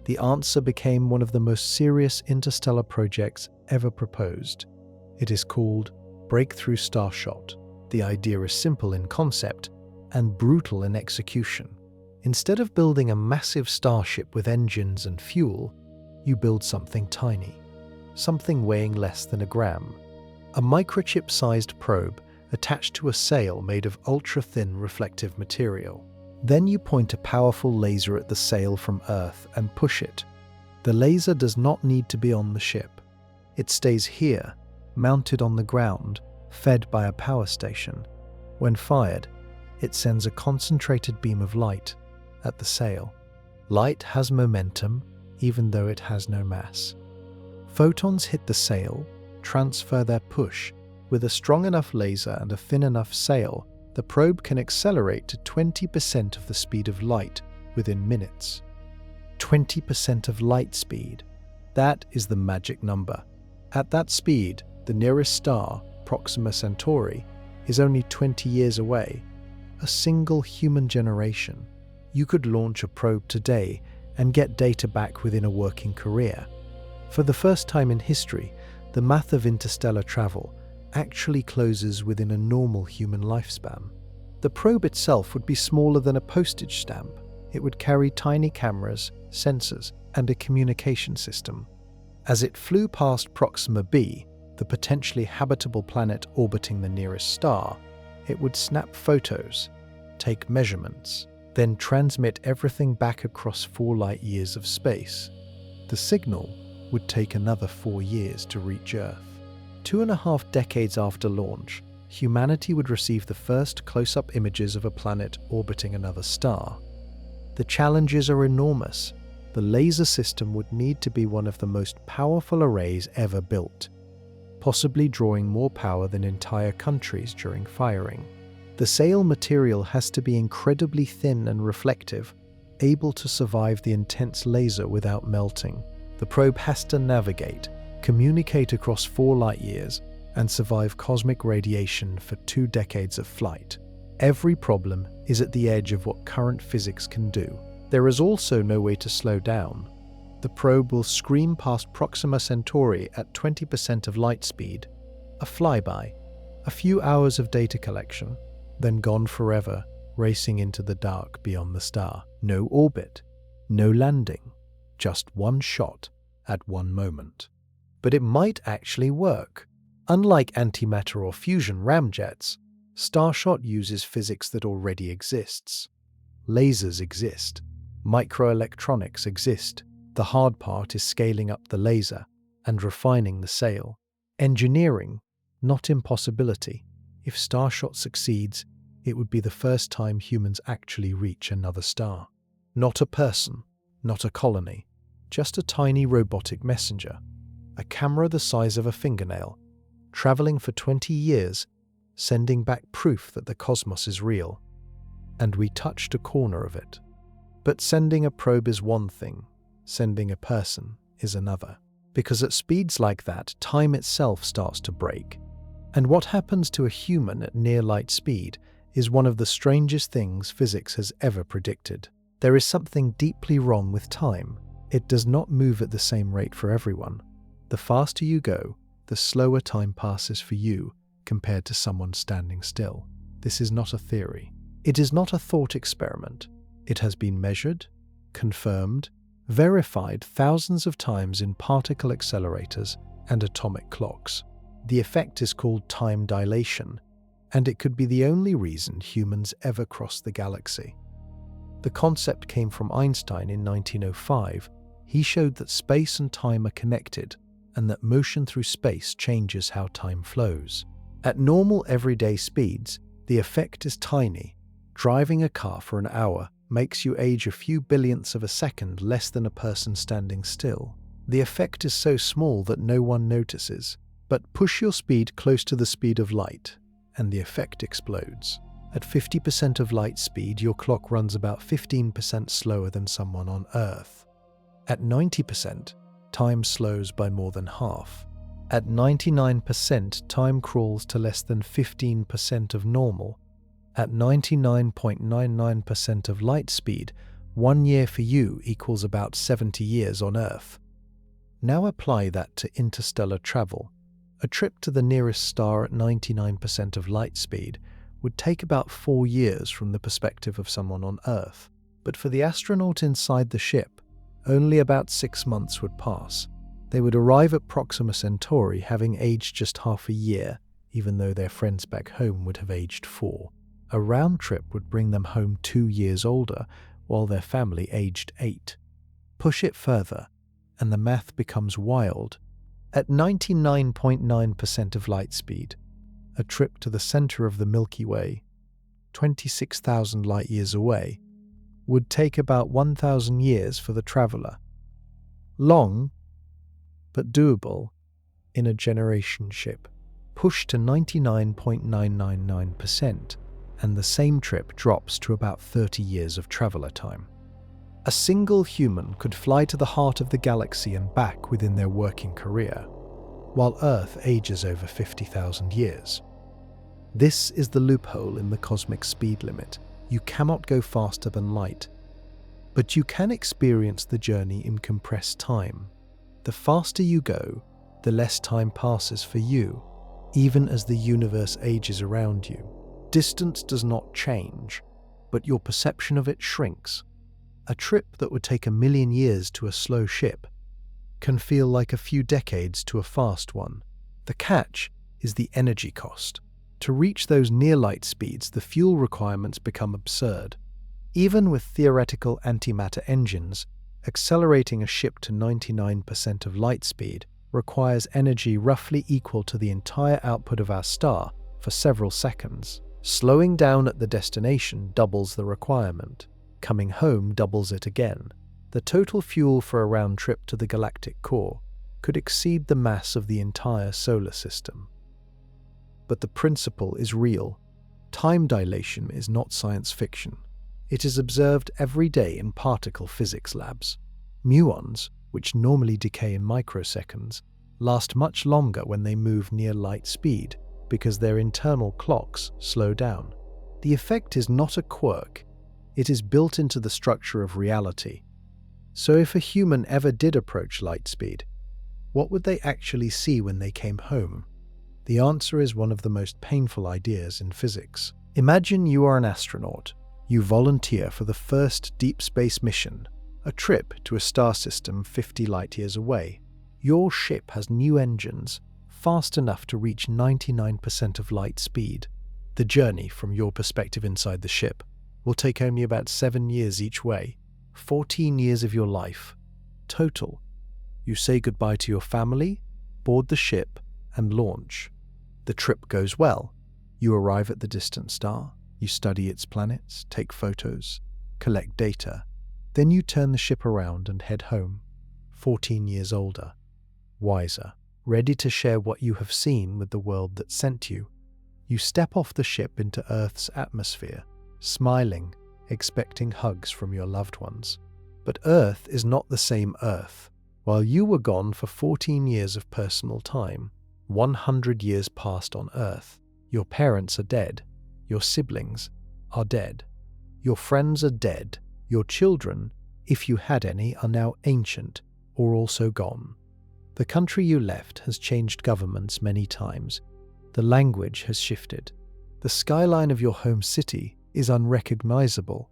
Speaker 1: The answer became one of the most serious interstellar projects ever proposed. It is called Breakthrough Starshot. The idea is simple in concept and brutal in execution. Instead of building a massive starship with engines and fuel, you build something tiny, something weighing less than a gram. A microchip-sized probe attached to a sail made of ultra-thin reflective material. Then you point a powerful laser at the sail from Earth and push it. The laser does not need to be on the ship. It stays here, mounted on the ground, fed by a power station. When fired, it sends a concentrated beam of light at the sail. Light has momentum, even though it has no mass. Photons hit the sail, transfer their push. With a strong enough laser and a thin enough sail, the probe can accelerate to 20% of the speed of light within minutes. 20% of light speed. That is the magic number. At that speed, the nearest star, Proxima Centauri, is only 20 years away. A single human generation. You could launch a probe today and get data back within a working career. For the first time in history, the math of interstellar travel actually closes within a normal human lifespan. The probe itself would be smaller than a postage stamp. It would carry tiny cameras, sensors, and a communication system. As it flew past Proxima b, the potentially habitable planet orbiting the nearest star, it would snap photos, take measurements, then transmit everything back across 4 light years of space. The signal would take another 4 years to reach Earth. 2.5 decades after launch, humanity would receive the first close-up images of a planet orbiting another star. The challenges are enormous. The laser system would need to be one of the most powerful arrays ever built, possibly drawing more power than entire countries during firing. The sail material has to be incredibly thin and reflective, able to survive the intense laser without melting. The probe has to navigate, communicate across 4 light years, and survive cosmic radiation for 2 decades of flight. Every problem is at the edge of what current physics can do. There is also no way to slow down. The probe will scream past Proxima Centauri at 20% of light speed, A flyby, a few hours of data collection, then gone forever, racing into the dark beyond the star. No orbit, no landing, just one shot at one moment. But it might actually work. Unlike antimatter or fusion ramjets, Starshot uses physics that already exists. Lasers exist. Microelectronics exist. The hard part is scaling up the laser and refining the sail. Engineering, not impossibility. If Starshot succeeds, it would be the first time humans actually reach another star. Not a person, not a colony, just a tiny robotic messenger. A camera the size of a fingernail, traveling for 20 years, sending back proof that the cosmos is real. And we touched a corner of it. But sending a probe is one thing, sending a person is another. Because at speeds like that, time itself starts to break. And what happens to a human at near light speed is one of the strangest things physics has ever predicted. There is something deeply wrong with time. It does not move at the same rate for everyone. The faster you go, the slower time passes for you compared to someone standing still. This is not a theory. It is not a thought experiment. It has been measured, confirmed, verified thousands of times in particle accelerators and atomic clocks. The effect is called time dilation, and it could be the only reason humans ever crossed the galaxy. The concept came from Einstein in 1905. He showed that space and time are connected, and that motion through space changes how time flows. At normal everyday speeds, the effect is tiny. Driving a car for an hour makes you age a few billionths of a second less than a person standing still. The effect is so small that no one notices. But push your speed close to the speed of light, and the effect explodes. At 50% of light speed, your clock runs about 15% slower than someone on Earth. At 90%, time slows by more than half. At 99%, time crawls to less than 15% of normal. At 99.99% of light speed, 1 year for you equals about 70 years on Earth. Now apply that to interstellar travel. A trip to the nearest star at 99% of light speed would take about 4 years from the perspective of someone on Earth. But for the astronaut inside the ship, only about 6 months would pass. They would arrive at Proxima Centauri having aged just half a year, even though their friends back home would have aged 4. A round trip would bring them home 2 years older, while their family aged 8. Push it further, and the math becomes wild. At 99.9% of light speed, a trip to the center of the Milky Way, 26,000 light-years away, would take about 1,000 years for the traveler. Long, but doable, in a generation ship. Push to 99.999%, and the same trip drops to about 30 years of traveler time. A single human could fly to the heart of the galaxy and back within their working career, while Earth ages over 50,000 years. This is the loophole in the cosmic speed limit. You cannot go faster than light, but you can experience the journey in compressed time. The faster you go, the less time passes for you, even as the universe ages around you. Distance does not change, but your perception of it shrinks. A trip that would take 1,000,000 years to a slow ship can feel like a few decades to a fast one. The catch is the energy cost. To reach those near-light speeds, the fuel requirements become absurd. Even with theoretical antimatter engines, accelerating a ship to 99% of light speed requires energy roughly equal to the entire output of our star for several seconds. Slowing down at the destination doubles the requirement. Coming home doubles it again. The total fuel for a round trip to the galactic core could exceed the mass of the entire solar system. But the principle is real. Time dilation is not science fiction. It is observed every day in particle physics labs. Muons, which normally decay in microseconds, last much longer when they move near light speed because their internal clocks slow down. The effect is not a quirk. It is built into the structure of reality. So if a human ever did approach light speed, what would they actually see when they came home? The answer is one of the most painful ideas in physics. Imagine you are an astronaut. You volunteer for the first deep space mission, a trip to a star system 50 light years away. Your ship has new engines, fast enough to reach 99% of light speed. The journey, from your perspective inside the ship, will take only about 7 years each way, 14 years of your life. Total. You say goodbye to your family, board the ship, and launch. The trip goes well. You arrive at the distant star, you study its planets, take photos, collect data. Then you turn the ship around and head home, 14 years older, wiser, ready to share what you have seen with the world that sent you. You step off the ship into Earth's atmosphere, smiling, expecting hugs from your loved ones. But Earth is not the same Earth. While you were gone for 14 years of personal time, 100 years passed on Earth. Your parents are dead. Your siblings are dead. Your friends are dead. Your children, if you had any, are now ancient or also gone. The country you left has changed governments many times. The language has shifted. The skyline of your home city is unrecognizable.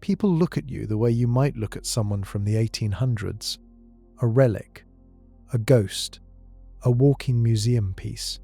Speaker 1: People look at you the way you might look at someone from the 1800s. A relic, a ghost, a walking museum piece.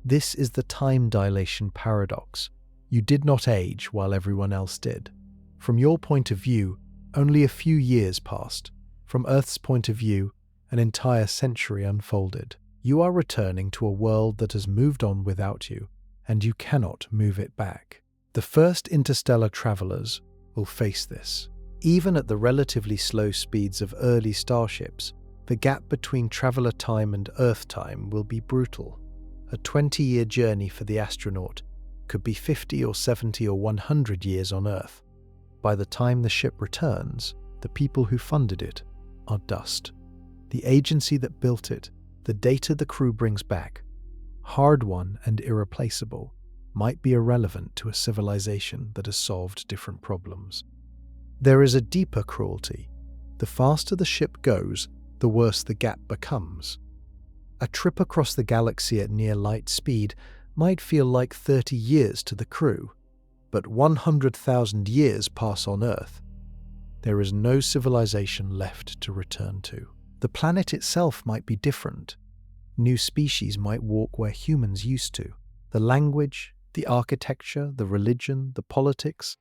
Speaker 1: This is the time dilation paradox. You did not age while everyone else did. From your point of view, only a few years passed. From Earth's point of view, an entire century unfolded. You are returning to a world that has moved on without you, and you cannot move it back. The first interstellar travelers will face this. Even at the relatively slow speeds of early starships, the gap between traveler time and Earth time will be brutal. A 20-year journey for the astronaut could be 50 or 70 or 100 years on Earth. By the time the ship returns, the people who funded it are dust. The agency that built it, the data the crew brings back, hard-won and irreplaceable, might be irrelevant to a civilization that has solved different problems. There is a deeper cruelty. The faster the ship goes, the worse the gap becomes. A trip across the galaxy at near light speed might feel like 30 years to the crew, but 100,000 years pass on Earth. There is no civilization left to return to. The planet itself might be different. New species might walk where humans used to. The language, the architecture, the religion, the politics,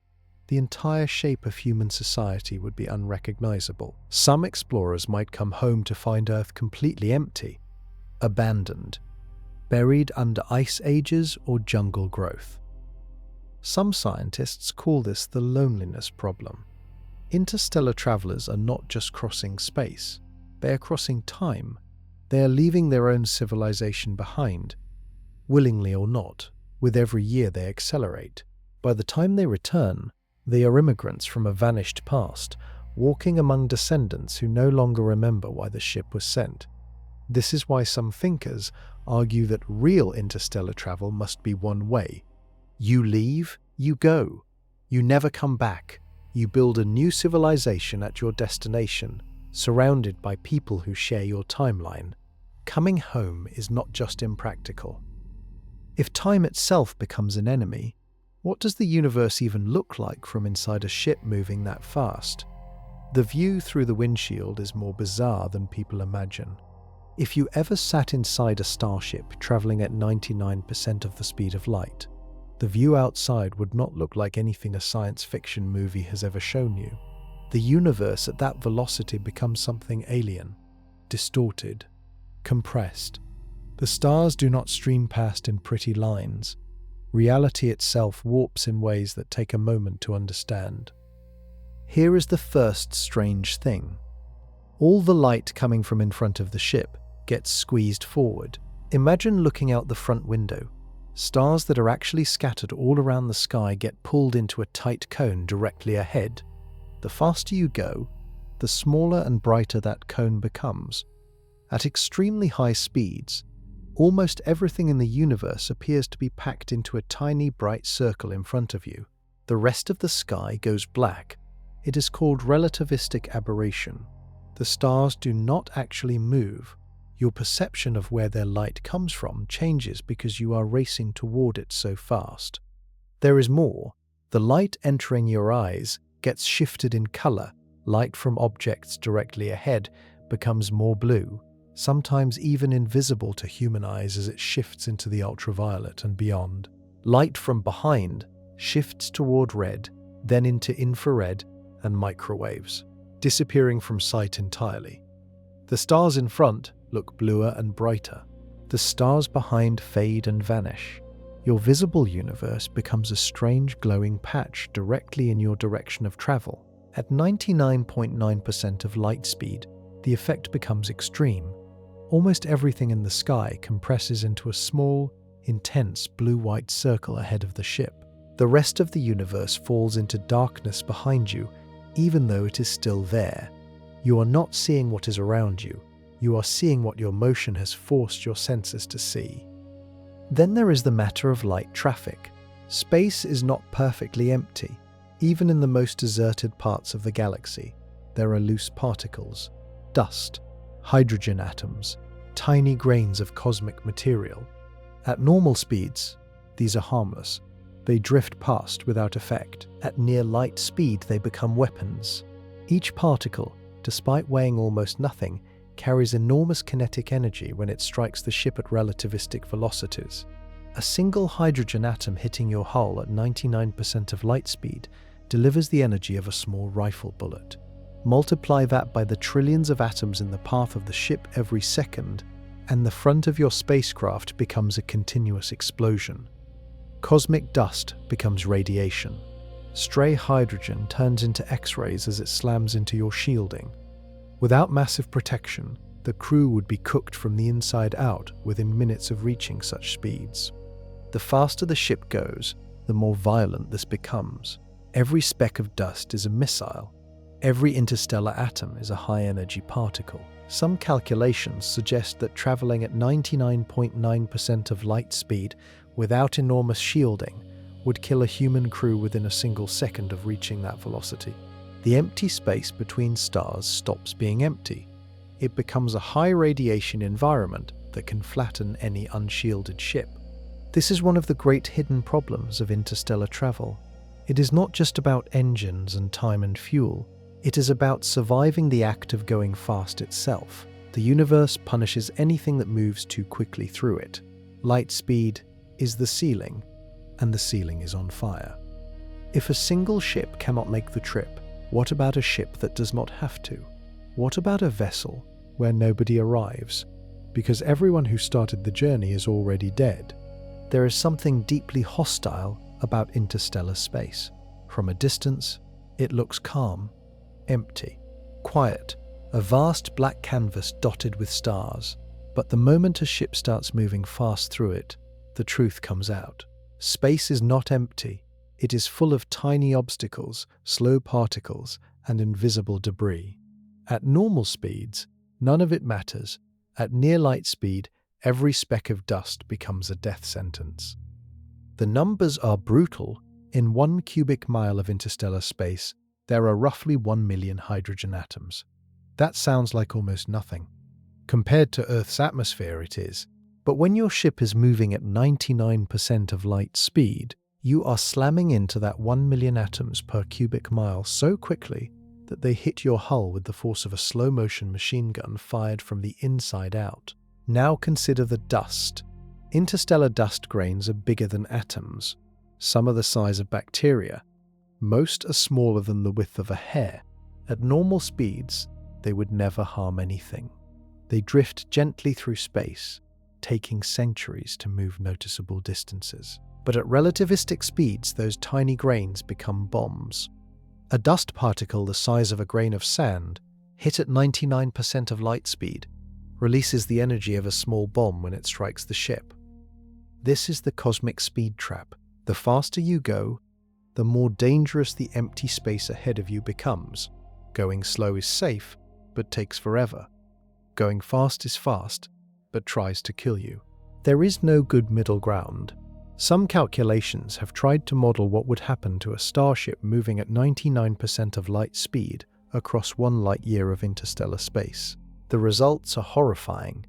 Speaker 1: the entire shape of human society would be unrecognizable. Some explorers might come home to find Earth completely empty, abandoned, buried under ice ages or jungle growth. Some scientists call this the loneliness problem. Interstellar travelers are not just crossing space, they are crossing time. They are leaving their own civilization behind, willingly or not. With every year they accelerate. By the time they return, they are immigrants from a vanished past, walking among descendants who no longer remember why the ship was sent. This is why some thinkers argue that real interstellar travel must be one way. You leave, you go. You never come back. You build a new civilization at your destination, surrounded by people who share your timeline. Coming home is not just impractical. If time itself becomes an enemy, what does the universe even look like from inside a ship moving that fast? The view through the windshield is more bizarre than people imagine. If you ever sat inside a starship traveling at 99% of the speed of light, the view outside would not look like anything a science fiction movie has ever shown you. The universe at that velocity becomes something alien, distorted, compressed. The stars do not stream past in pretty lines. Reality itself warps in ways that take a moment to understand. Here is the first strange thing. All the light coming from in front of the ship gets squeezed forward. Imagine looking out the front window. Stars that are actually scattered all around the sky get pulled into a tight cone directly ahead. The faster you go, the smaller and brighter that cone becomes. At extremely high speeds, almost everything in the universe appears to be packed into a tiny bright circle in front of you. The rest of the sky goes black. It is called relativistic aberration. The stars do not actually move. your perception of where their light comes from changes because you are racing toward it so fast. There is more. The light entering your eyes gets shifted in color. Light from objects directly ahead becomes more blue, sometimes even invisible to human eyes as it shifts into the ultraviolet and beyond. Light from behind shifts toward red, then into infrared and microwaves, disappearing from sight entirely. The stars in front look bluer and brighter. The stars behind fade and vanish. Your visible universe becomes a strange glowing patch directly in your direction of travel. At 99.9% of light speed, the effect becomes extreme. Almost everything in the sky compresses into a small, intense blue-white circle ahead of the ship. The rest of the universe falls into darkness behind you, even though it is still there. You are not seeing what is around you. You are seeing what your motion has forced your senses to see. Then there is the matter of light traffic. Space is not perfectly empty. Even in the most deserted parts of the galaxy, there are loose particles, dust, hydrogen atoms, tiny grains of cosmic material. At normal speeds, these are harmless. They drift past without effect. At near light speed, they become weapons. Each particle, despite weighing almost nothing, carries enormous kinetic energy when it strikes the ship at relativistic velocities. A single hydrogen atom hitting your hull at 99% of light speed delivers the energy of a small rifle bullet. Multiply that by the trillions of atoms in the path of the ship every second, and the front of your spacecraft becomes a continuous explosion. Cosmic dust becomes radiation. Stray hydrogen turns into X-rays as it slams into your shielding. Without massive protection, the crew would be cooked from the inside out within minutes of reaching such speeds. The faster the ship goes, the more violent this becomes. Every speck of dust is a missile. Every interstellar atom is a high-energy particle. Some calculations suggest that traveling at 99.9% of light speed without enormous shielding would kill a human crew within a single second of reaching that velocity. The empty space between stars stops being empty. It becomes a high-radiation environment that can flatten any unshielded ship. This is one of the great hidden problems of interstellar travel. It is not just about engines and time and fuel. It is about surviving the act of going fast itself. The universe punishes anything that moves too quickly through it. Light speed is the ceiling, and the ceiling is on fire. If a single ship cannot make the trip, what about a ship that does not have to? What about a vessel where nobody arrives, because everyone who started the journey is already dead? There is something deeply hostile about interstellar space. From a distance, it looks calm, empty, quiet, a vast black canvas dotted with stars. But the moment a ship starts moving fast through it, the truth comes out. Space is not empty. It is full of tiny obstacles, slow particles, and invisible debris. At normal speeds, none of it matters. At near light speed, every speck of dust becomes a death sentence. The numbers are brutal. In 1 cubic mile of interstellar space, there are roughly 1 million hydrogen atoms. That sounds like almost nothing. Compared to Earth's atmosphere, it is. But when your ship is moving at 99% of light speed, you are slamming into that 1 million atoms per cubic mile so quickly that they hit your hull with the force of a slow-motion machine gun fired from the inside out. Now consider the dust. Interstellar dust grains are bigger than atoms. Some are the size of bacteria. Most are smaller than the width of a hair. At normal speeds, they would never harm anything. They drift gently through space, taking centuries to move noticeable distances. But at relativistic speeds, those tiny grains become bombs. A dust particle the size of a grain of sand, hit at 99% of light speed, releases the energy of a small bomb when it strikes the ship. This is the cosmic speed trap. The faster you go, the more dangerous the empty space ahead of you becomes. Going slow is safe, but takes forever. Going fast is fast, but tries to kill you. There is no good middle ground. Some calculations have tried to model what would happen to a starship moving at 99% of light speed across 1 light-year of interstellar space. The results are horrifying.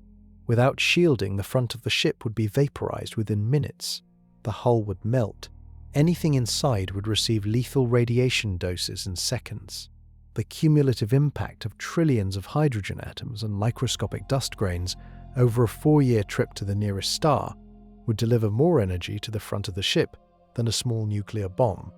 Speaker 1: Without shielding, the front of the ship would be vaporized within minutes. The hull would melt. Anything inside would receive lethal radiation doses in seconds. The cumulative impact of trillions of hydrogen atoms and microscopic dust grains over a 4-year trip to the nearest star would deliver more energy to the front of the ship than a small nuclear bomb.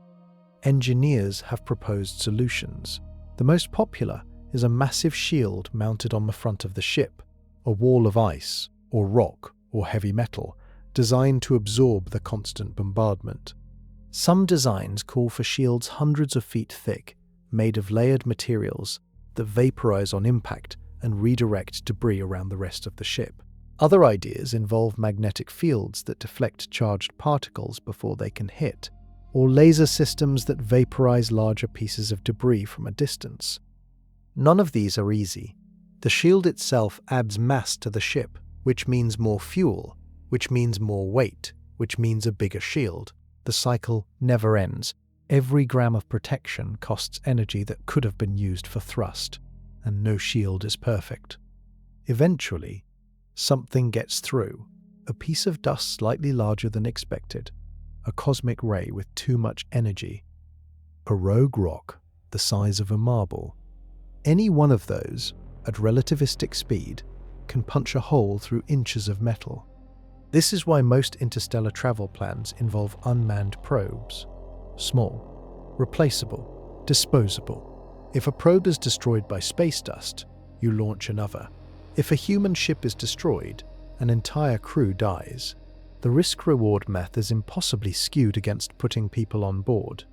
Speaker 1: Engineers have proposed solutions. The most popular is a massive shield mounted on the front of the ship, a wall of ice, or rock, or heavy metal, designed to absorb the constant bombardment. Some designs call for shields hundreds of feet thick, made of layered materials that vaporize on impact and redirect debris around the rest of the ship. Other ideas involve magnetic fields that deflect charged particles before they can hit, or laser systems that vaporize larger pieces of debris from a distance. None of these are easy. The shield itself adds mass to the ship, which means more fuel, which means more weight, which means a bigger shield. The cycle never ends. Every gram of protection costs energy that could have been used for thrust, and no shield is perfect. Eventually, something gets through, a piece of dust slightly larger than expected, a cosmic ray with too much energy, a rogue rock the size of a marble. Any one of those, at relativistic speed, can punch a hole through inches of metal. This is why most interstellar travel plans involve unmanned probes. Small, replaceable, disposable. If a probe is destroyed by space dust, you launch another. If a human ship is destroyed, an entire crew dies. The risk-reward math is impossibly skewed against putting people on board.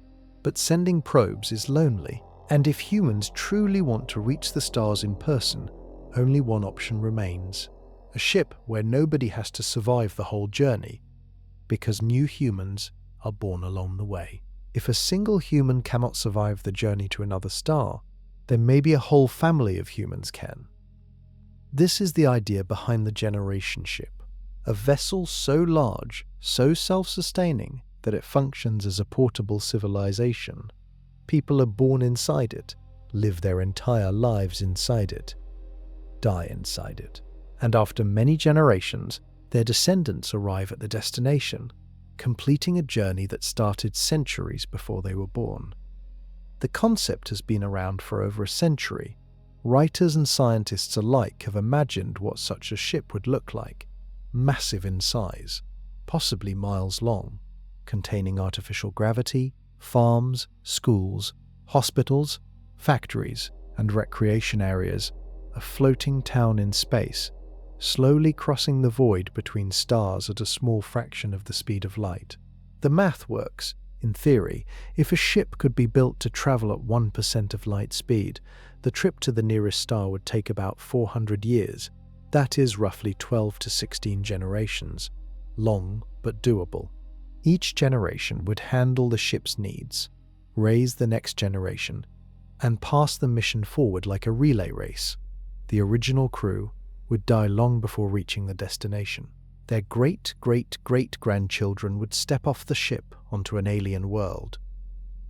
Speaker 1: But sending probes is lonely, and if humans truly want to reach the stars in person, only one option remains: a ship where nobody has to survive the whole journey, because new humans are born along the way. If a single human cannot survive the journey to another star, then maybe a whole family of humans can. This is the idea behind the generation ship, a vessel so large, so self-sustaining, that it functions as a portable civilization. People are born inside it, live their entire lives inside it, die inside it, and after many generations, their descendants arrive at the destination, completing a journey that started centuries before they were born. The concept has been around for over a century. Writers and scientists alike have imagined what such a ship would look like: massive in size, possibly miles long, containing artificial gravity, farms, schools, hospitals, factories, and recreation areas, a floating town in space, slowly crossing the void between stars at a small fraction of the speed of light. The math works. In theory, if a ship could be built to travel at 1% of light speed, the trip to the nearest star would take about 400 years. That is roughly 12 to 16 generations. Long, but doable. Each generation would handle the ship's needs, raise the next generation, and pass the mission forward like a relay race. The original crew would die long before reaching the destination. Their great-great-great-grandchildren would step off the ship onto an alien world.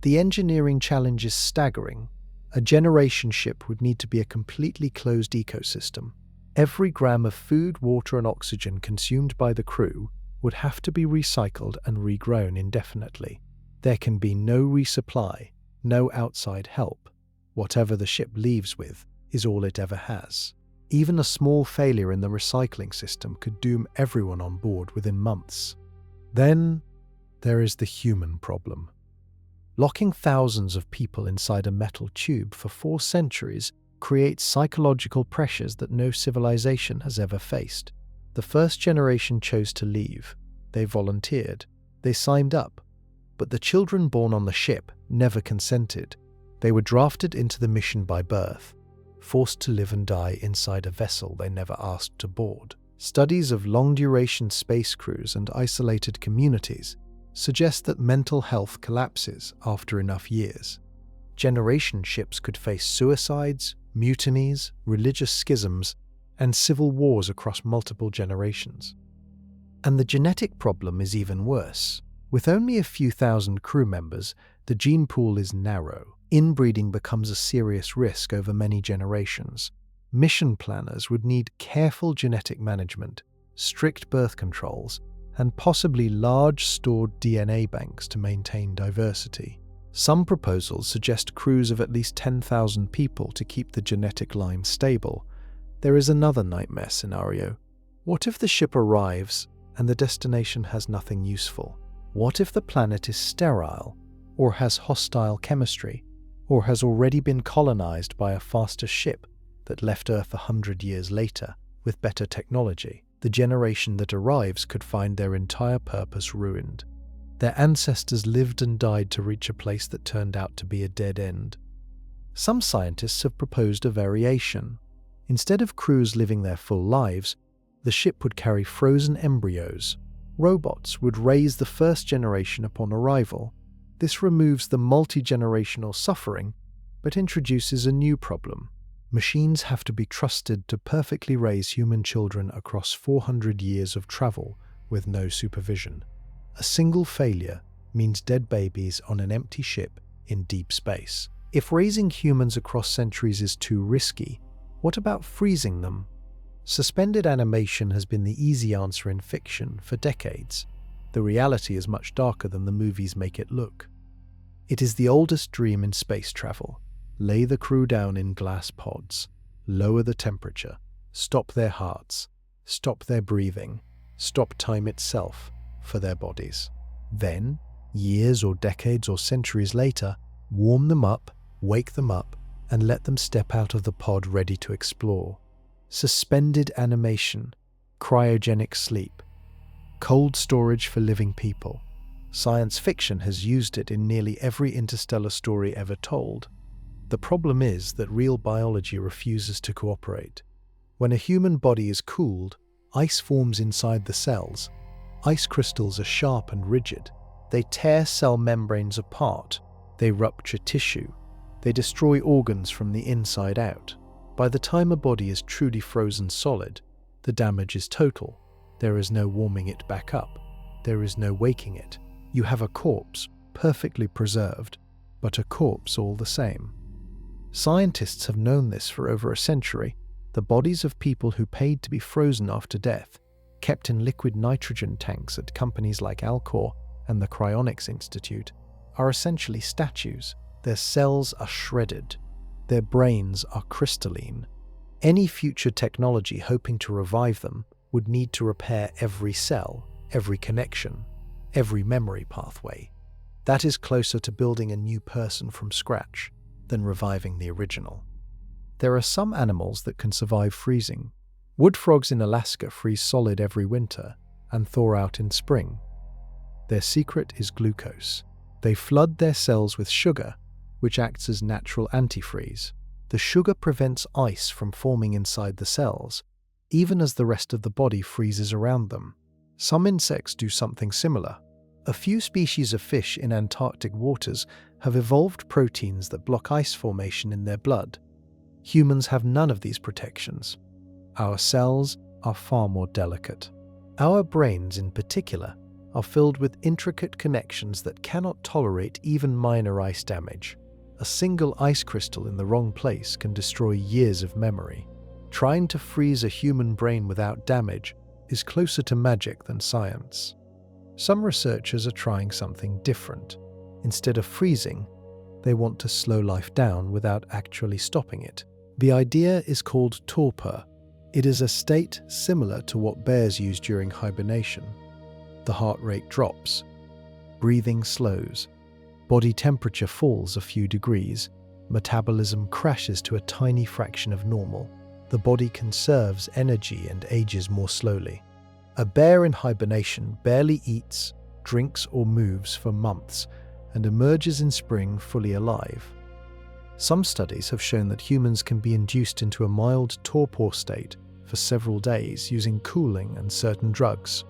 Speaker 1: The engineering challenge is staggering. A generation ship would need to be a completely closed ecosystem. Every gram of food, water, and oxygen consumed by the crew would have to be recycled and regrown indefinitely. There can be no resupply, no outside help. Whatever the ship leaves with is all it ever has. Even a small failure in the recycling system could doom everyone on board within months. Then there is the human problem. Locking thousands of people inside a metal tube for 4 centuries creates psychological pressures that no civilization has ever faced. The first generation chose to leave. They volunteered. They signed up. But the children born on the ship never consented. They were drafted into the mission by birth, forced to live and die inside a vessel they never asked to board. Studies of long-duration space crews and isolated communities suggest that mental health collapses after enough years. Generation ships could face suicides, mutinies, religious schisms, and civil wars across multiple generations. And the genetic problem is even worse. With only a few thousand crew members, the gene pool is narrow. Inbreeding becomes a serious risk over many generations. Mission planners would need careful genetic management, strict birth controls, and possibly large stored DNA banks to maintain diversity. Some proposals suggest crews of at least 10,000 people to keep the genetic line stable. There is another nightmare scenario. What if the ship arrives and the destination has nothing useful? What if the planet is sterile, or has hostile chemistry, or has already been colonized by a faster ship that left Earth 100 years later with better technology? The generation that arrives could find their entire purpose ruined. Their ancestors lived and died to reach a place that turned out to be a dead end. Some scientists have proposed a variation. Instead of crews living their full lives, the ship would carry frozen embryos. Robots would raise the first generation upon arrival. This removes the multi-generational suffering, but introduces a new problem. Machines have to be trusted to perfectly raise human children across 400 years of travel with no supervision. A single failure means dead babies on an empty ship in deep space. If raising humans across centuries is too risky, what about freezing them? Suspended animation has been the easy answer in fiction for decades. The reality is much darker than the movies make it look. It is the oldest dream in space travel. Lay the crew down in glass pods, lower the temperature, stop their hearts, stop their breathing, stop time itself for their bodies. Then, years or decades or centuries later, warm them up, wake them up, and let them step out of the pod ready to explore. Suspended animation, cryogenic sleep, cold storage for living people. Science fiction has used it in nearly every interstellar story ever told. The problem is that real biology refuses to cooperate. When a human body is cooled, ice forms inside the cells. Ice crystals are sharp and rigid. They tear cell membranes apart. They rupture tissue. They destroy organs from the inside out. By the time a body is truly frozen solid, the damage is total. There is no warming it back up. There is no waking it. You have a corpse, perfectly preserved, but a corpse all the same. Scientists have known this for over a century. The bodies of people who paid to be frozen after death, kept in liquid nitrogen tanks at companies like Alcubierre and the Cryonics Institute, are essentially statues. Their cells are shredded. Their brains are crystalline. Any future technology hoping to revive them would need to repair every cell, every connection, every memory pathway. That is closer to building a new person from scratch than reviving the original. There are some animals that can survive freezing. Wood frogs in Alaska freeze solid every winter and thaw out in spring. Their secret is glucose. They flood their cells with sugar, which acts as natural antifreeze. The sugar prevents ice from forming inside the cells, even as the rest of the body freezes around them. Some insects do something similar. A few species of fish in Antarctic waters have evolved proteins that block ice formation in their blood. Humans have none of these protections. Our cells are far more delicate. Our brains, in particular, are filled with intricate connections that cannot tolerate even minor ice damage. A single ice crystal in the wrong place can destroy years of memory. Trying to freeze a human brain without damage is closer to magic than science. Some researchers are trying something different. Instead of freezing, they want to slow life down without actually stopping it. The idea is called torpor. It is a state similar to what bears use during hibernation. The heart rate drops, breathing slows, body temperature falls a few degrees, metabolism crashes to a tiny fraction of normal. The body conserves energy and ages more slowly. A bear in hibernation barely eats, drinks, or moves for months and emerges in spring fully alive. Some studies have shown that humans can be induced into a mild torpor state for several days using cooling and certain drugs.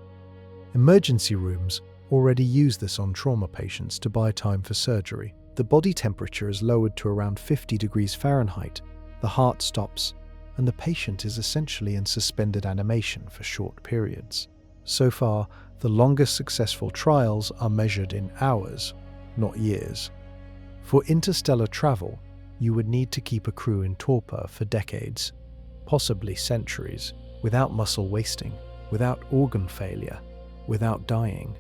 Speaker 1: Emergency rooms already use this on trauma patients to buy time for surgery. The body temperature is lowered to around 50 degrees Fahrenheit, the heart stops, and the patient is essentially in suspended animation for short periods. So far, the longest successful trials are measured in hours, not years. For interstellar travel, you would need to keep a crew in torpor for decades. possibly centuries, without muscle wasting, without organ failure, without dying.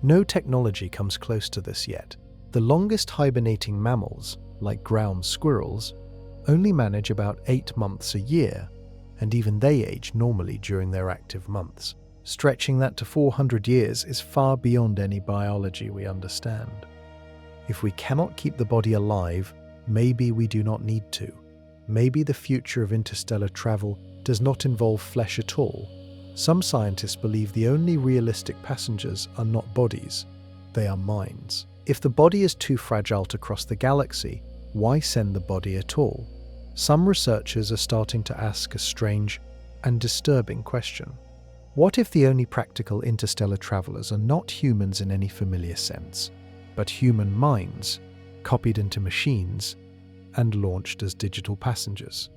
Speaker 1: No technology comes close to this yet. The longest hibernating mammals, like ground squirrels, only manage about 8 months a year, and even they age normally during their active months. Stretching that to 400 years is far beyond any biology we understand. If we cannot keep the body alive, maybe we do not need to. Maybe the future of interstellar travel does not involve flesh at all. Some scientists believe the only realistic passengers are not bodies, they are minds. If the body is too fragile to cross the galaxy, why send the body at all? Some researchers are starting to ask a strange and disturbing question. What if the only practical interstellar travelers are not humans in any familiar sense, but human minds, copied into machines and launched as digital passengers?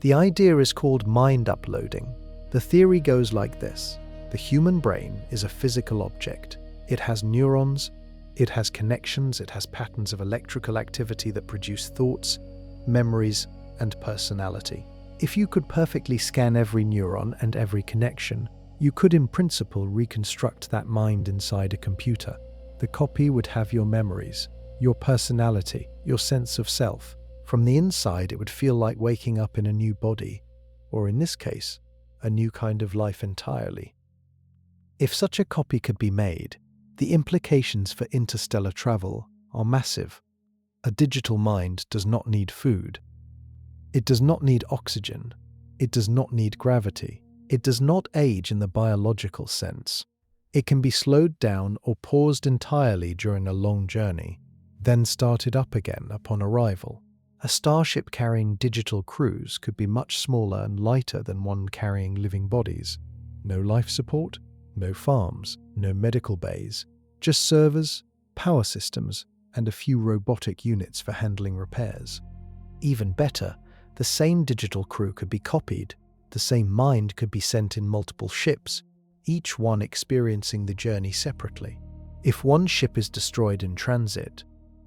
Speaker 1: The idea is called mind uploading. The theory goes like this. The human brain is a physical object. It has neurons, it has connections, it has patterns of electrical activity that produce thoughts, memories, and personality. If you could perfectly scan every neuron and every connection, you could in principle reconstruct that mind inside a computer. The copy would have your memories, your personality, your sense of self. From the inside, it would feel like waking up in a new body, or in this case, a new kind of life entirely. If such a copy could be made, the implications for interstellar travel are massive. A digital mind does not need food. It does not need oxygen. It does not need gravity. It does not age in the biological sense. It can be slowed down or paused entirely during a long journey, then started up again upon arrival. A starship carrying digital crews could be much smaller and lighter than one carrying living bodies. No life support, no farms, no medical bays, just servers, power systems, and a few robotic units for handling repairs. Even better, the same digital crew could be copied, the same mind could be sent in multiple ships, each one experiencing the journey separately. If one ship is destroyed in transit,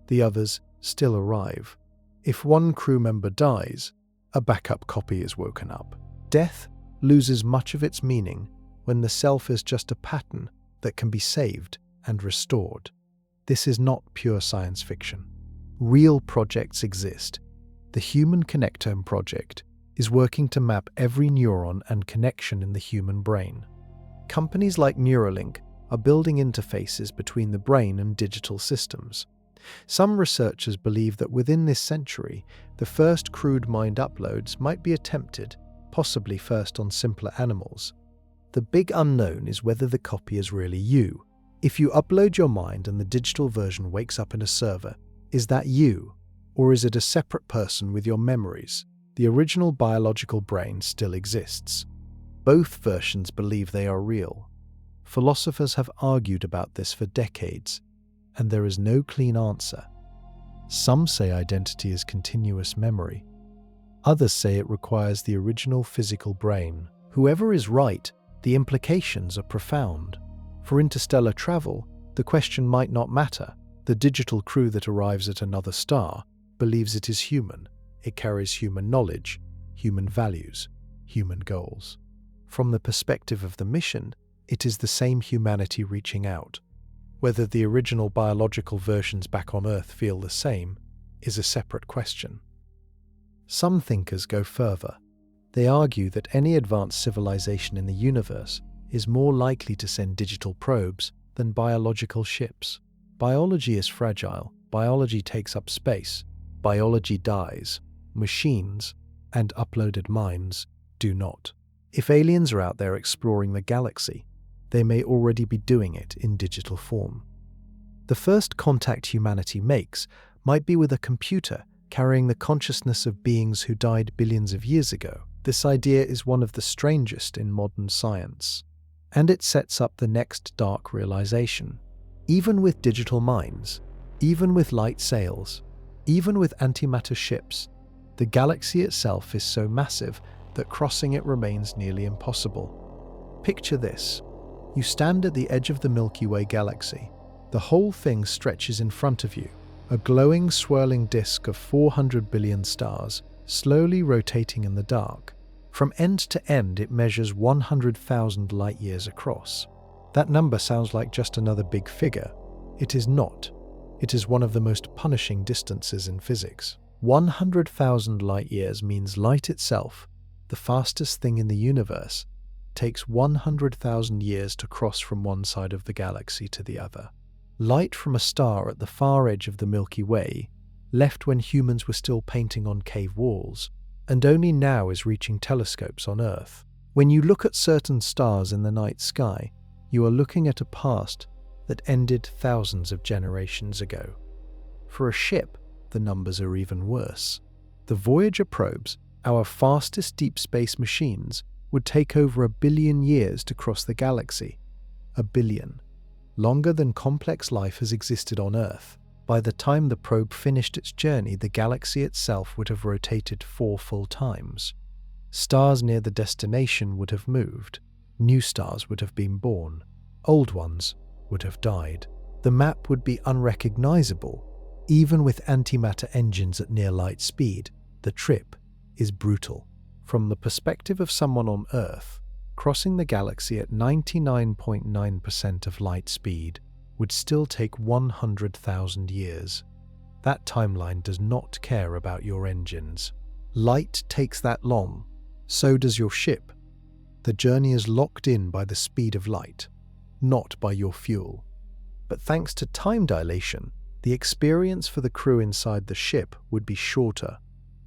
Speaker 1: the others still arrive. If one crew member dies, a backup copy is woken up. Death loses much of its meaning when the self is just a pattern that can be saved and restored. This is not pure science fiction. Real projects exist. The Human Connectome Project is working to map every neuron and connection in the human brain. Companies like Neuralink are building interfaces between the brain and digital systems. Some researchers believe that within this century, the first crude mind uploads might be attempted, possibly first on simpler animals. The big unknown is whether the copy is really you. If you upload your mind and the digital version wakes up in a server, is that you? Or is it a separate person with your memories? The original biological brain still exists. Both versions believe they are real. Philosophers have argued about this for decades, and there is no clean answer. Some say identity is continuous memory. Others say it requires the original physical brain. Whoever is right, the implications are profound. For interstellar travel, the question might not matter. The digital crew that arrives at another star believes it is human. It carries human knowledge, human values, human goals. From the perspective of the mission, it is the same humanity reaching out. Whether the original biological versions back on Earth feel the same is a separate question. Some thinkers go further. They argue that any advanced civilization in the universe is more likely to send digital probes than biological ships. Biology is fragile. Biology takes up space. Biology dies. Machines and uploaded minds do not. If aliens are out there exploring the galaxy, they may already be doing it in digital form. The first contact humanity makes might be with a computer carrying the consciousness of beings who died billions of years ago. This idea is one of the strangest in modern science, and it sets up the next dark realization. Even with digital minds, even with light sails, even with antimatter ships, the galaxy itself is so massive that crossing it remains nearly impossible. Picture this. You stand at the edge of the Milky Way galaxy. The whole thing stretches in front of you, a glowing, swirling disk of 400 billion stars, slowly rotating in the dark. From end to end, it measures 100,000 light-years across. That number sounds like just another big figure. It is not. It is one of the most punishing distances in physics. 100,000 light-years means light itself, the fastest thing in the universe, takes 100,000 years to cross from one side of the galaxy to the other. Light from a star at the far edge of the Milky Way, left when humans were still painting on cave walls, and only now is reaching telescopes on Earth. When you look at certain stars in the night sky, you are looking at a past that ended thousands of generations ago. For a ship, the numbers are even worse. The Voyager probes, our fastest deep space machines, would take over 1 billion years to cross the galaxy. 1 billion. Longer than complex life has existed on Earth. By the time the probe finished its journey, the galaxy itself would have rotated 4 full times. Stars near the destination would have moved. New stars would have been born. Old ones would have died. The map would be unrecognizable. Even with antimatter engines at near light speed, the trip is brutal. From the perspective of someone on Earth, crossing the galaxy at 99.9% of light speed would still take 100,000 years. That timeline does not care about your engines. Light takes that long. So does your ship. The journey is locked in by the speed of light, not by your fuel. But thanks to time dilation, the experience for the crew inside the ship would be shorter.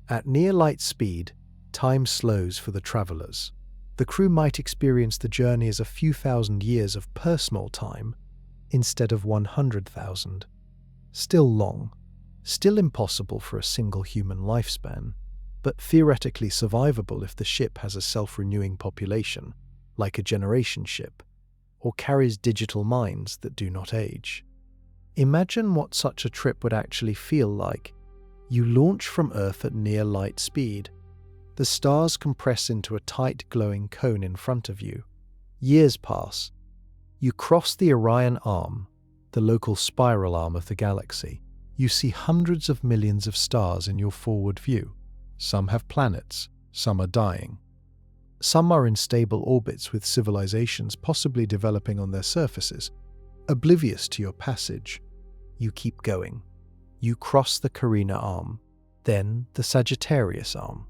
Speaker 1: At near light speed, time slows for the travelers. The crew might experience the journey as a few thousand years of personal time instead of 100,000. Still long, still impossible for a single human lifespan, but theoretically survivable if the ship has a self-renewing population, like a generation ship, or carries digital minds that do not age. Imagine what such a trip would actually feel like. You launch from Earth at near light speed. The stars compress into a tight glowing cone in front of you. Years pass. You cross the Orion arm, the local spiral arm of the galaxy. You see hundreds of millions of stars in your forward view. Some have planets, some are dying. Some are in stable orbits with civilizations possibly developing on their surfaces, oblivious to your passage. You keep going. You cross the Carina arm, then the Sagittarius arm.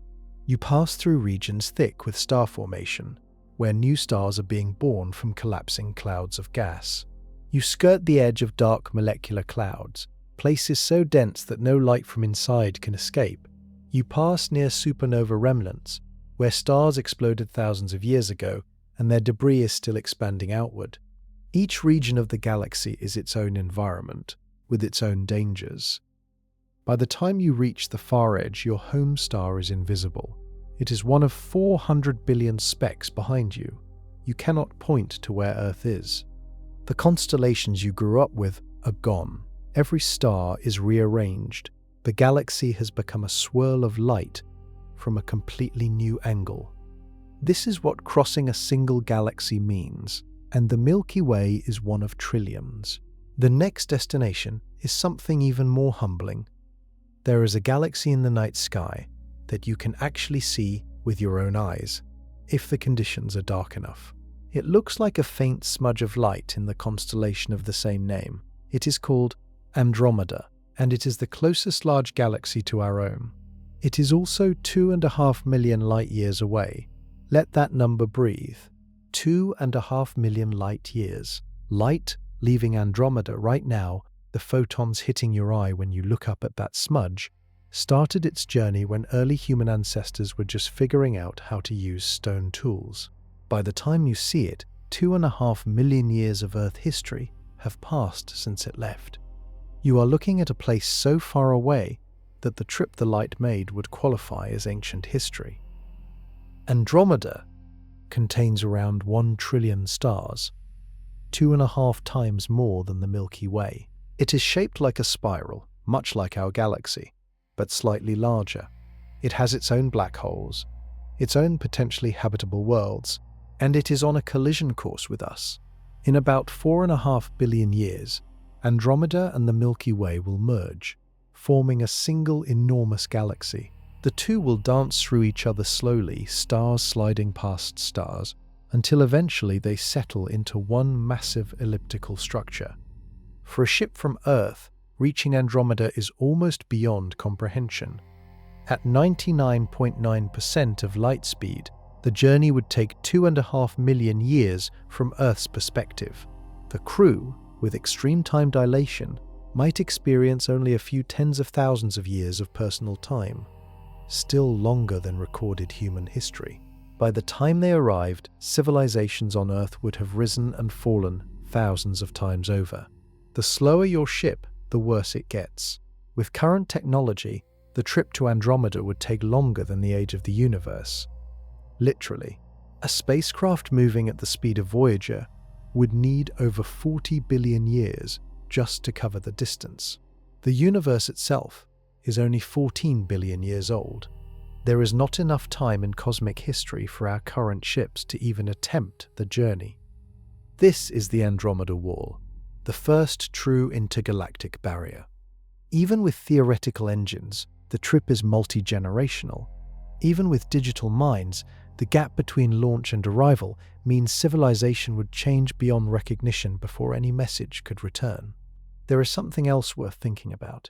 Speaker 1: You pass through regions thick with star formation, where new stars are being born from collapsing clouds of gas. You skirt the edge of dark molecular clouds, places so dense that no light from inside can escape. You pass near supernova remnants, where stars exploded thousands of years ago and their debris is still expanding outward. Each region of the galaxy is its own environment, with its own dangers. By the time you reach the far edge, your home star is invisible. It is one of 400 billion specks behind you. You cannot point to where Earth is. The constellations you grew up with are gone. Every star is rearranged. The galaxy has become a swirl of light from a completely new angle. This is what crossing a single galaxy means, and the Milky Way is one of trillions. The next destination is something even more humbling. There is a galaxy in the night sky that you can actually see with your own eyes, if the conditions are dark enough. It looks like a faint smudge of light in the constellation of the same name. It is called Andromeda, and it is the closest large galaxy to our own. It is also 2.5 million light-years away. Let that number breathe. 2.5 million light-years. Light leaving Andromeda right now, the photons hitting your eye when you look up at that smudge, started its journey when early human ancestors were just figuring out how to use stone tools. By the time you see it, 2.5 million years of Earth history have passed since it left. You are looking at a place so far away that the trip the light made would qualify as ancient history. Andromeda contains around 1 trillion stars, 2.5 times more than the Milky Way. It is shaped like a spiral, much like our galaxy, but slightly larger. It has its own black holes, its own potentially habitable worlds, and it is on a collision course with us. In about 4.5 billion years, Andromeda and the Milky Way will merge, forming a single enormous galaxy. The two will dance through each other slowly, stars sliding past stars, until eventually they settle into one massive elliptical structure. For a ship from Earth, reaching Andromeda is almost beyond comprehension. At 99.9% of light speed, the journey would take 2.5 million years from Earth's perspective. The crew, with extreme time dilation, might experience only a few tens of thousands of years of personal time, still longer than recorded human history. By the time they arrived, civilizations on Earth would have risen and fallen thousands of times over. The slower your ship, the worse it gets. With current technology, the trip to Andromeda would take longer than the age of the universe. Literally, a spacecraft moving at the speed of Voyager would need over 40 billion years just to cover the distance. The universe itself is only 14 billion years old. There is not enough time in cosmic history for our current ships to even attempt the journey. This is the Andromeda Wall, the first true intergalactic barrier. Even with theoretical engines, the trip is multi-generational. Even with digital minds, the gap between launch and arrival means civilization would change beyond recognition before any message could return. There is something else worth thinking about.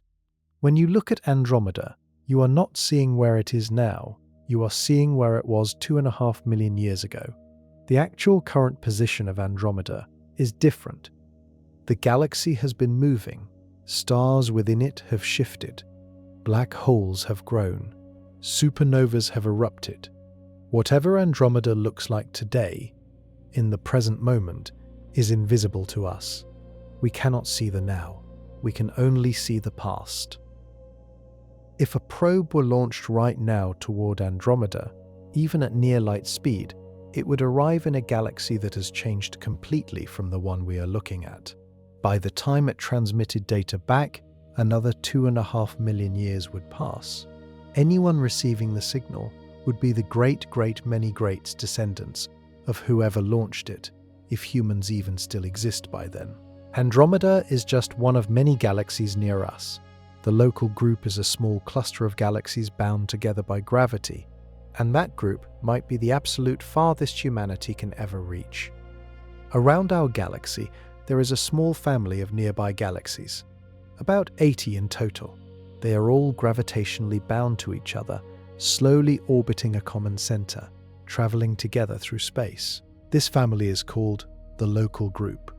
Speaker 1: When you look at Andromeda, you are not seeing where it is now, you are seeing where it was 2.5 million years ago. The actual current position of Andromeda is different. The galaxy has been moving, stars within it have shifted, black holes have grown, supernovas have erupted. Whatever Andromeda looks like today, in the present moment, is invisible to us. We cannot see the now. We can only see the past. If a probe were launched right now toward Andromeda, even at near light speed, it would arrive in a galaxy that has changed completely from the one we are looking at. By the time it transmitted data back, another 2.5 million years would pass. Anyone receiving the signal would be the great many greats descendants of whoever launched it, if humans even still exist by then. Andromeda is just one of many galaxies near us. The local group is a small cluster of galaxies bound together by gravity, and that group might be the absolute farthest humanity can ever reach. Around our galaxy, there is a small family of nearby galaxies, about 80 in total. They are all gravitationally bound to each other, slowly orbiting a common center, traveling together through space. This family is called the local group.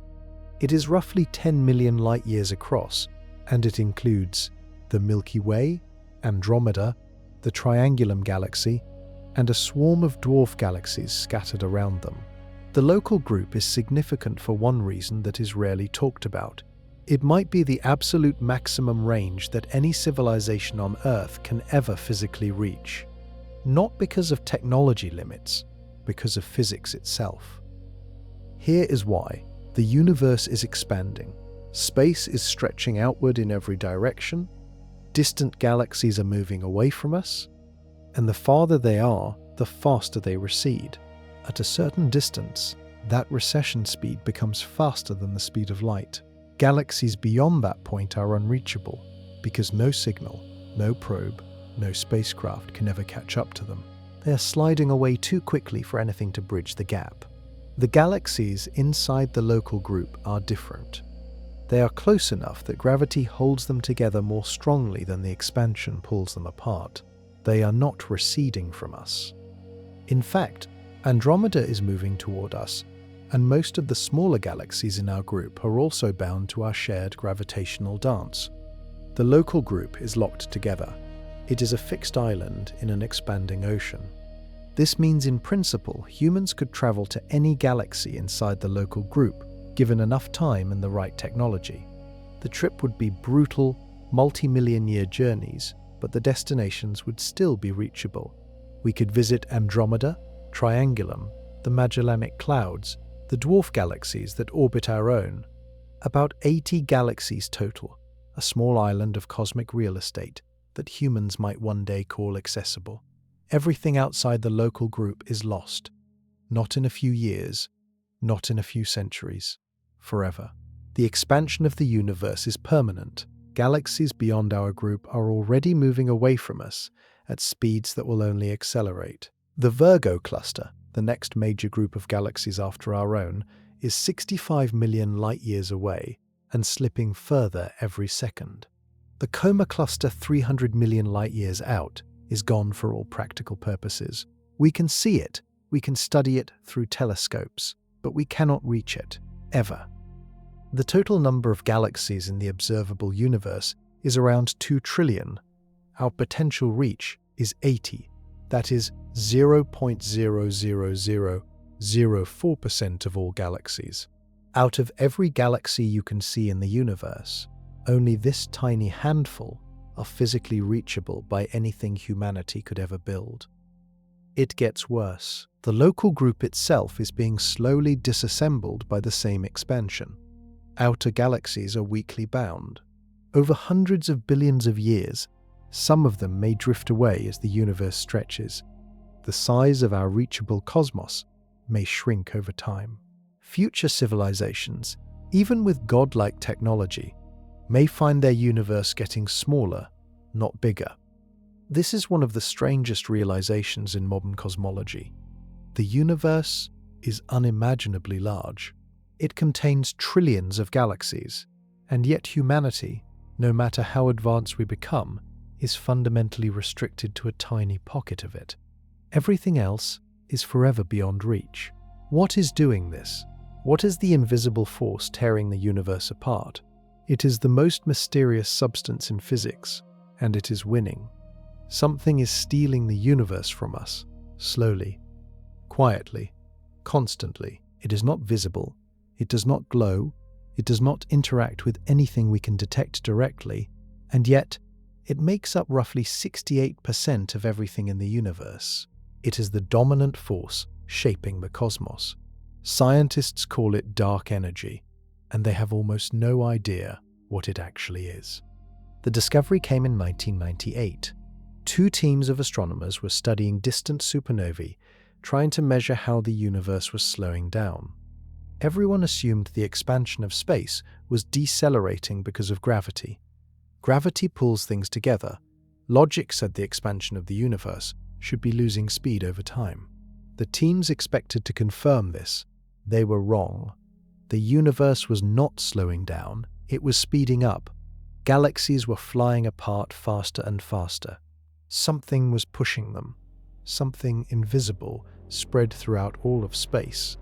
Speaker 1: It is roughly 10 million light-years across, and it includes the Milky Way, Andromeda, the Triangulum galaxy, and a swarm of dwarf galaxies scattered around them. The local group is significant for one reason that is rarely talked about. It might be the absolute maximum range that any civilization on Earth can ever physically reach. Not because of technology limits, because of physics itself. Here is why. The universe is expanding. Space is stretching outward in every direction. Distant galaxies are moving away from us. And the farther they are, the faster they recede. At a certain distance, that recession speed becomes faster than the speed of light. Galaxies beyond that point are unreachable because no signal, no probe, no spacecraft can ever catch up to them. They are sliding away too quickly for anything to bridge the gap. The galaxies inside the local group are different. They are close enough that gravity holds them together more strongly than the expansion pulls them apart. They are not receding from us. In fact, Andromeda is moving toward us, and most of the smaller galaxies in our group are also bound to our shared gravitational dance. The local group is locked together. It is a fixed island in an expanding ocean. This means in principle, humans could travel to any galaxy inside the local group, given enough time and the right technology. The trip would be brutal, multi-million-year journeys, but the destinations would still be reachable. We could visit Andromeda, Triangulum, the Magellanic Clouds, the dwarf galaxies that orbit our own. About 80 galaxies total, a small island of cosmic real estate that humans might one day call accessible. Everything outside the local group is lost. Not in a few years, not in a few centuries, forever. The expansion of the universe is permanent. Galaxies beyond our group are already moving away from us, at speeds that will only accelerate. The Virgo cluster, the next major group of galaxies after our own, is 65 million light-years away and slipping further every second. The Coma cluster, 300 million light-years out, is gone for all practical purposes. We can see it, we can study it through telescopes, but we cannot reach it, ever. The total number of galaxies in the observable universe is around 2 trillion. Our potential reach is 80. That is 0.00004% of all galaxies. Out of every galaxy you can see in the universe, only this tiny handful are physically reachable by anything humanity could ever build. It gets worse. The local group itself is being slowly disassembled by the same expansion. Outer galaxies are weakly bound. Over hundreds of billions of years, some of them may drift away as the universe stretches. The size of our reachable cosmos may shrink over time. Future civilizations, even with godlike technology, may find their universe getting smaller, not bigger. This is one of the strangest realizations in modern cosmology. The universe is unimaginably large. It contains trillions of galaxies, and yet humanity, no matter how advanced we become, is fundamentally restricted to a tiny pocket of it. Everything else is forever beyond reach. What is doing this? What is the invisible force tearing the universe apart? It is the most mysterious substance in physics, and it is winning. Something is stealing the universe from us, slowly, quietly, constantly. It is not visible. It does not glow. It does not interact with anything we can detect directly, and yet it makes up roughly 68% of everything in the universe. It is the dominant force shaping the cosmos. Scientists call it dark energy, and they have almost no idea what it actually is. The discovery came in 1998. 2 teams of astronomers were studying distant supernovae, trying to measure how the universe was slowing down. Everyone assumed the expansion of space was decelerating because of gravity. Gravity pulls things together. Logic said the expansion of the universe should be losing speed over time. The teams expected to confirm this. They were wrong. The universe was not slowing down, it was speeding up. Galaxies were flying apart faster and faster. Something was pushing them. Something invisible, spread throughout all of space,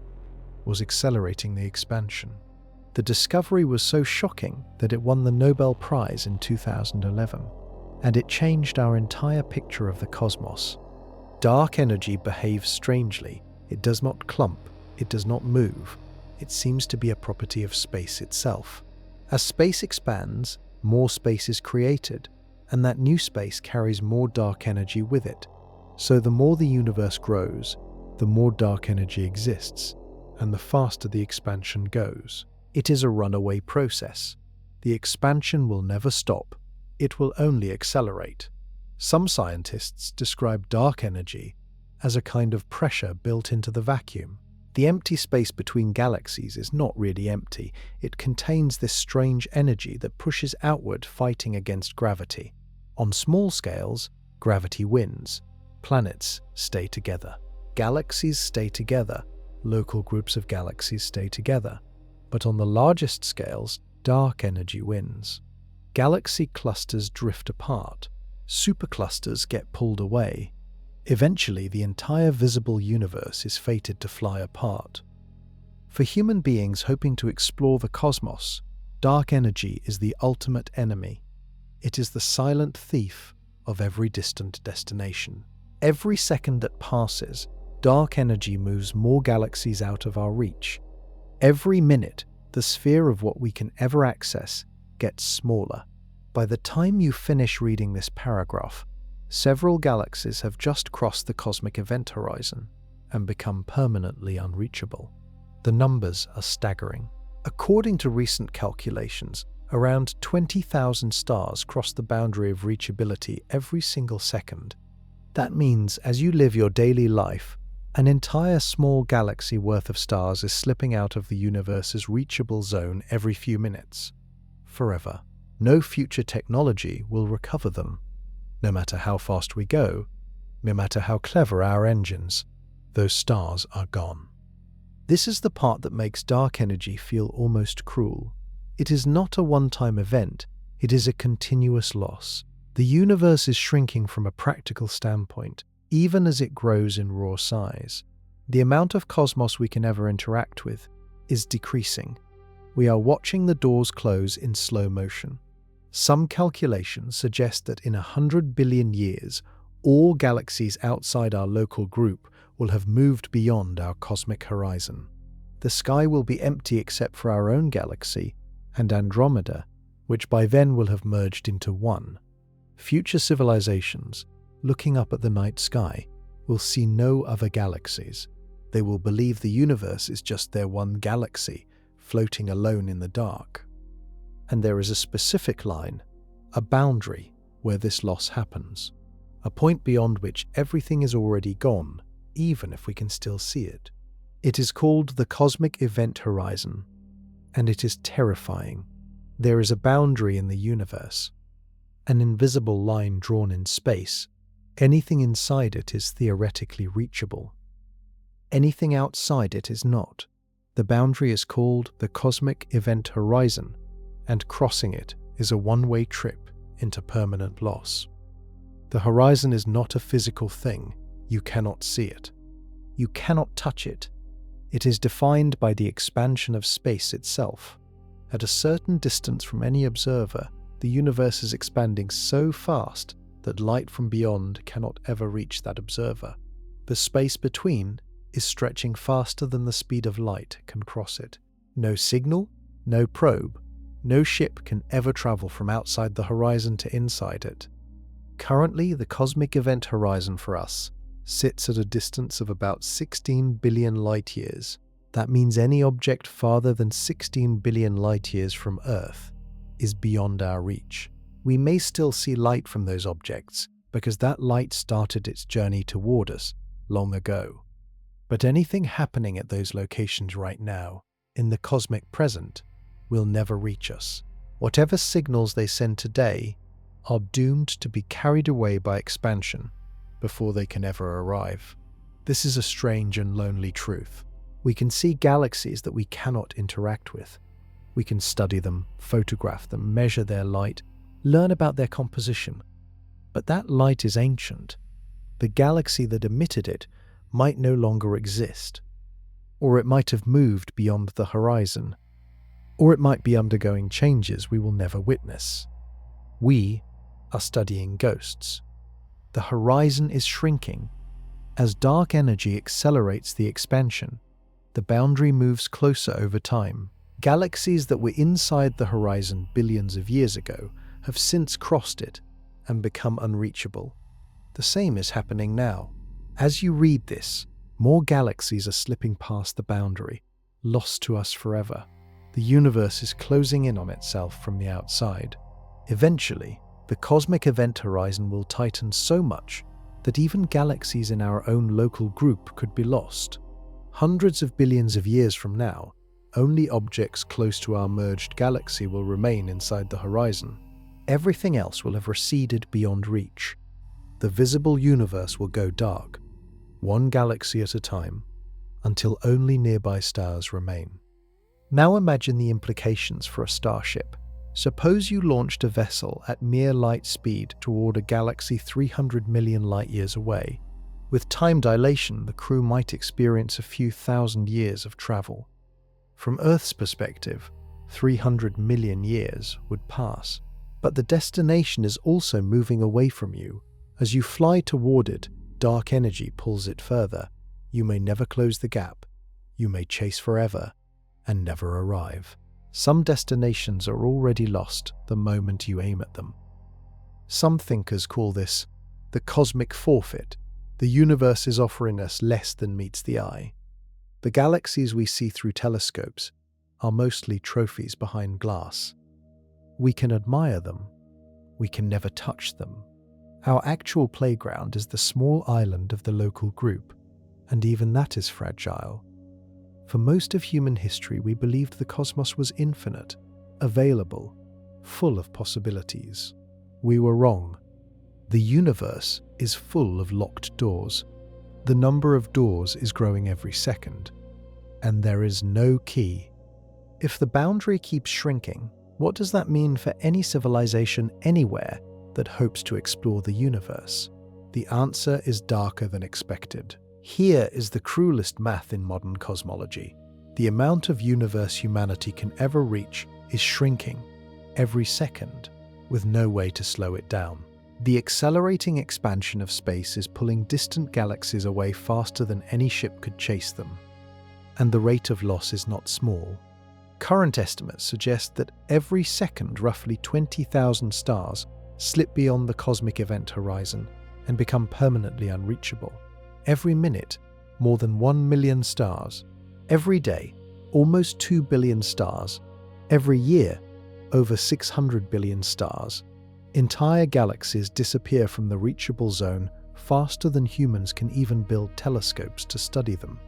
Speaker 1: was accelerating the expansion. The discovery was so shocking that it won the Nobel Prize in 2011, and it changed our entire picture of the cosmos. Dark energy behaves strangely. It does not clump, it does not move. It seems to be a property of space itself. As space expands, more space is created, and that new space carries more dark energy with it. So the more the universe grows, the more dark energy exists, and the faster the expansion goes. It is a runaway process. The expansion will never stop. It will only accelerate. Some scientists describe dark energy as a kind of pressure built into the vacuum. The empty space between galaxies is not really empty. It contains this strange energy that pushes outward, fighting against gravity. On small scales, gravity wins. Planets stay together. Galaxies stay together. Local groups of galaxies stay together. But on the largest scales, dark energy wins. Galaxy clusters drift apart. Superclusters get pulled away. Eventually, the entire visible universe is fated to fly apart. For human beings hoping to explore the cosmos, dark energy is the ultimate enemy. It is the silent thief of every distant destination. Every second that passes, dark energy moves more galaxies out of our reach. Every minute, the sphere of what we can ever access gets smaller. By the time you finish reading this paragraph, several galaxies have just crossed the cosmic event horizon and become permanently unreachable. The numbers are staggering. According to recent calculations, around 20,000 stars cross the boundary of reachability every single second. That means as you live your daily life, an entire small galaxy worth of stars is slipping out of the universe's reachable zone every few minutes. Forever. No future technology will recover them. No matter how fast we go, no matter how clever our engines, those stars are gone. This is the part that makes dark energy feel almost cruel. It is not a one-time event, it is a continuous loss. The universe is shrinking from a practical standpoint, even as it grows in raw size. The amount of cosmos we can ever interact with is decreasing. We are watching the doors close in slow motion. Some calculations suggest that in 100 billion years, all galaxies outside our local group will have moved beyond our cosmic horizon. The sky will be empty except for our own galaxy and Andromeda, which by then will have merged into one. Future civilizations, looking up at the night sky, will see no other galaxies. They will believe the universe is just their one galaxy, floating alone in the dark. And there is a specific line, a boundary, where this loss happens. A point beyond which everything is already gone, even if we can still see it. It is called the cosmic event horizon, and it is terrifying. There is a boundary in the universe, an invisible line drawn in space. Anything inside it is theoretically reachable. Anything outside it is not. The boundary is called the cosmic event horizon, and crossing it is a one-way trip into permanent loss. The horizon is not a physical thing. You cannot see it. You cannot touch it. It is defined by the expansion of space itself. At a certain distance from any observer, the universe is expanding so fast that light from beyond cannot ever reach that observer. The space between is stretching faster than the speed of light can cross it. No signal, no probe, no ship can ever travel from outside the horizon to inside it. Currently, the cosmic event horizon for us sits at a distance of about 16 billion light-years. That means any object farther than 16 billion light-years from Earth is beyond our reach. We may still see light from those objects because that light started its journey toward us long ago. But anything happening at those locations right now, in the cosmic present, will never reach us. Whatever signals they send today are doomed to be carried away by expansion before they can ever arrive. This is a strange and lonely truth. We can see galaxies that we cannot interact with. We can study them, photograph them, measure their light, learn about their composition. But that light is ancient. The galaxy that emitted it might no longer exist. Or it might have moved beyond the horizon. Or it might be undergoing changes we will never witness. We are studying ghosts. The horizon is shrinking. As dark energy accelerates the expansion, the boundary moves closer over time. Galaxies that were inside the horizon billions of years ago have since crossed it and become unreachable. The same is happening now. As you read this, more galaxies are slipping past the boundary, lost to us forever. The universe is closing in on itself from the outside. Eventually, the cosmic event horizon will tighten so much that even galaxies in our own local group could be lost. Hundreds of billions of years from now, only objects close to our merged galaxy will remain inside the horizon. Everything else will have receded beyond reach. The visible universe will go dark, one galaxy at a time, until only nearby stars remain. Now imagine the implications for a starship. Suppose you launched a vessel at mere light speed toward a galaxy 300 million light-years away. With time dilation, the crew might experience a few thousand years of travel. From Earth's perspective, 300 million years would pass. But the destination is also moving away from you. As you fly toward it, dark energy pulls it further. You may never close the gap. You may chase forever and never arrive. Some destinations are already lost the moment you aim at them. Some thinkers call this the cosmic forfeit. The universe is offering us less than meets the eye. The galaxies we see through telescopes are mostly trophies behind glass. We can admire them. We can never touch them. Our actual playground is the small island of the local group, and even that is fragile. For most of human history, we believed the cosmos was infinite, available, full of possibilities. We were wrong. The universe is full of locked doors. The number of doors is growing every second, and there is no key. If the boundary keeps shrinking, what does that mean for any civilization anywhere that hopes to explore the universe? The answer is darker than expected. Here is the cruelest math in modern cosmology. The amount of universe humanity can ever reach is shrinking every second, with no way to slow it down. The accelerating expansion of space is pulling distant galaxies away faster than any ship could chase them. And the rate of loss is not small. Current estimates suggest that every second roughly 20,000 stars slip beyond the cosmic event horizon and become permanently unreachable. Every minute, more than 1 million stars. Every day, almost 2 billion stars. Every year, over 600 billion stars. Entire galaxies disappear from the reachable zone faster than humans can even build telescopes to study them.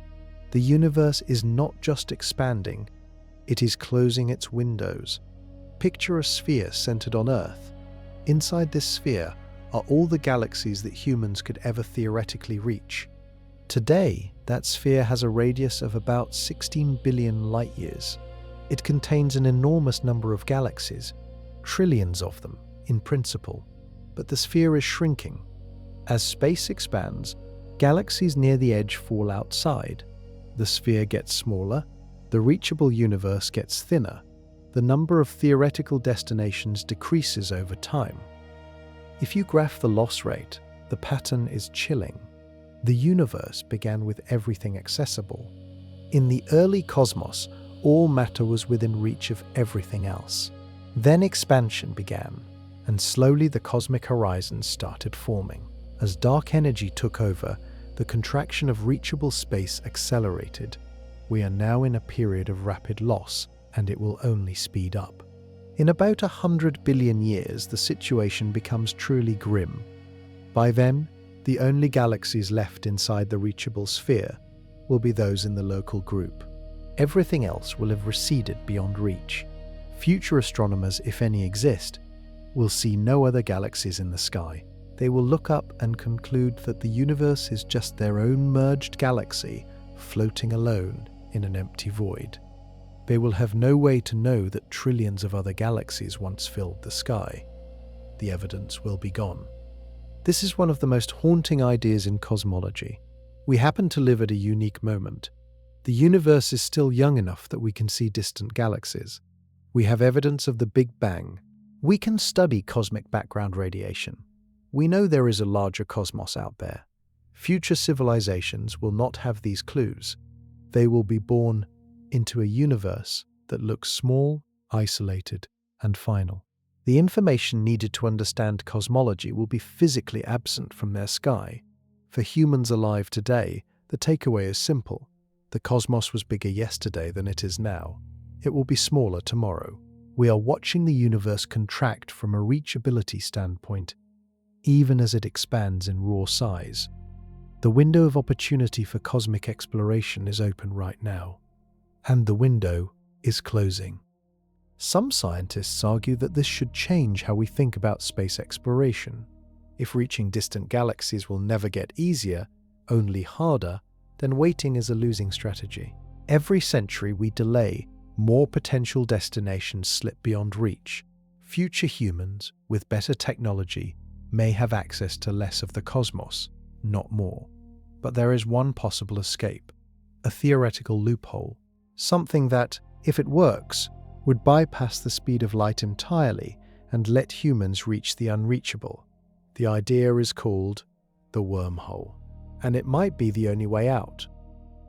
Speaker 1: The universe is not just expanding, it is closing its windows. Picture a sphere centered on Earth. Inside this sphere are all the galaxies that humans could ever theoretically reach. Today, that sphere has a radius of about 16 billion light-years. It contains an enormous number of galaxies, trillions of them, in principle. But the sphere is shrinking. As space expands, galaxies near the edge fall outside. The sphere gets smaller, the reachable universe gets thinner, the number of theoretical destinations decreases over time. If you graph the loss rate, the pattern is chilling. The universe began with everything accessible. In the early cosmos, all matter was within reach of everything else. Then expansion began, and slowly the cosmic horizons started forming. As dark energy took over, the contraction of reachable space accelerated. We are now in a period of rapid loss, and it will only speed up. In about 100 billion years, the situation becomes truly grim. By then, the only galaxies left inside the reachable sphere will be those in the local group. Everything else will have receded beyond reach. Future astronomers, if any exist, will see no other galaxies in the sky. They will look up and conclude that the universe is just their own merged galaxy floating alone in an empty void. They will have no way to know that trillions of other galaxies once filled the sky. The evidence will be gone. This is one of the most haunting ideas in cosmology. We happen to live at a unique moment. The universe is still young enough that we can see distant galaxies. We have evidence of the Big Bang. We can study cosmic background radiation. We know there is a larger cosmos out there. Future civilizations will not have these clues. They will be born into a universe that looks small, isolated, and final. The information needed to understand cosmology will be physically absent from their sky. For humans alive today, the takeaway is simple. The cosmos was bigger yesterday than it is now. It will be smaller tomorrow. We are watching the universe contract from a reachability standpoint, even as it expands in raw size. The window of opportunity for cosmic exploration is open right now, and the window is closing. Some scientists argue that this should change how we think about space exploration. If reaching distant galaxies will never get easier, only harder, then waiting is a losing strategy. Every century we delay, more potential destinations slip beyond reach. Future humans, with better technology, may have access to less of the cosmos, not more. But there is one possible escape, a theoretical loophole, something that, if it works, would bypass the speed of light entirely and let humans reach the unreachable. The idea is called the wormhole, and it might be the only way out.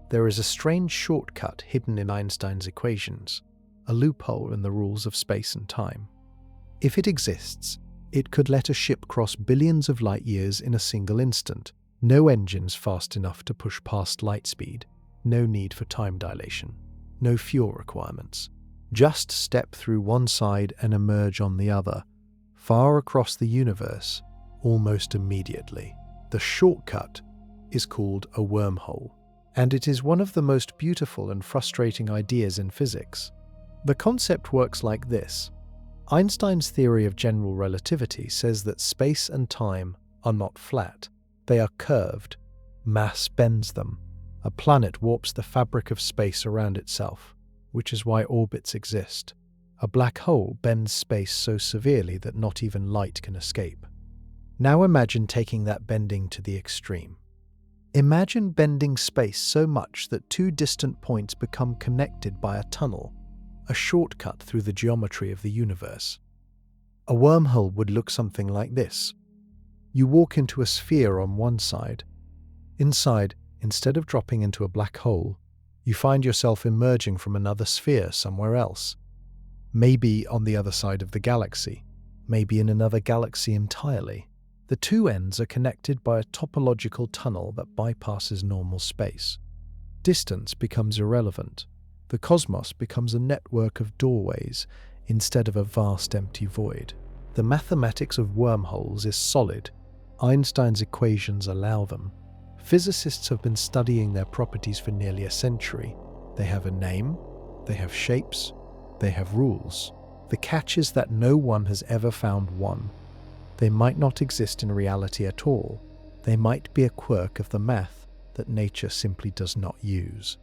Speaker 1: There is a strange shortcut hidden in Einstein's equations, a loophole in the rules of space and time. If it exists, it could let a ship cross billions of light years in a single instant. No engines fast enough to push past light speed, no need for time dilation, no fuel requirements. Just step through one side and emerge on the other, far across the universe, almost immediately. The shortcut is called a wormhole, and it is one of the most beautiful and frustrating ideas in physics. The concept works like this. Einstein's theory of general relativity says that space and time are not flat. They are curved. Mass bends them. A planet warps the fabric of space around itself, which is why orbits exist. A black hole bends space so severely that not even light can escape. Now imagine taking that bending to the extreme. Imagine bending space so much that two distant points become connected by a tunnel, a shortcut through the geometry of the universe. A wormhole would look something like this. You walk into a sphere on one side. Inside, instead of dropping into a black hole, you find yourself emerging from another sphere somewhere else. Maybe on the other side of the galaxy, maybe in another galaxy entirely. The two ends are connected by a topological tunnel that bypasses normal space. Distance becomes irrelevant. The cosmos becomes a network of doorways instead of a vast empty void. The mathematics of wormholes is solid. Einstein's equations allow them. Physicists have been studying their properties for nearly a century. They have a name, they have shapes, they have rules. The catch is that no one has ever found one. They might not exist in reality at all. They might be a quirk of the math that nature simply does not use.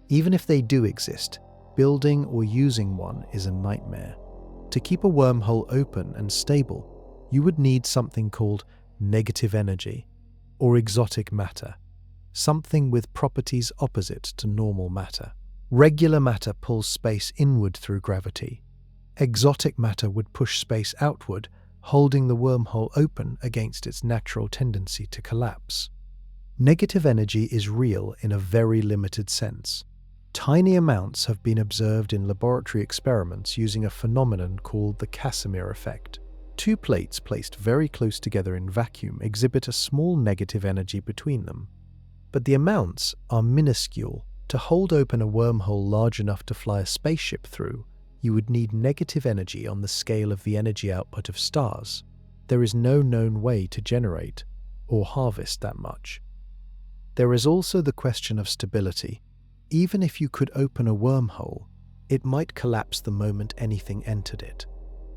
Speaker 1: Even if they do exist, building or using one is a nightmare. To keep a wormhole open and stable, you would need something called negative energy or exotic matter, something with properties opposite to normal matter. Regular matter pulls space inward through gravity. Exotic matter would push space outward, holding the wormhole open against its natural tendency to collapse. Negative energy is real in a very limited sense. Tiny amounts have been observed in laboratory experiments using a phenomenon called the Casimir effect. Two plates placed very close together in vacuum exhibit a small negative energy between them. But the amounts are minuscule. To hold open a wormhole large enough to fly a spaceship through, you would need negative energy on the scale of the energy output of stars. There is no known way to generate or harvest that much. There is also the question of stability. Even if you could open a wormhole, it might collapse the moment anything entered it.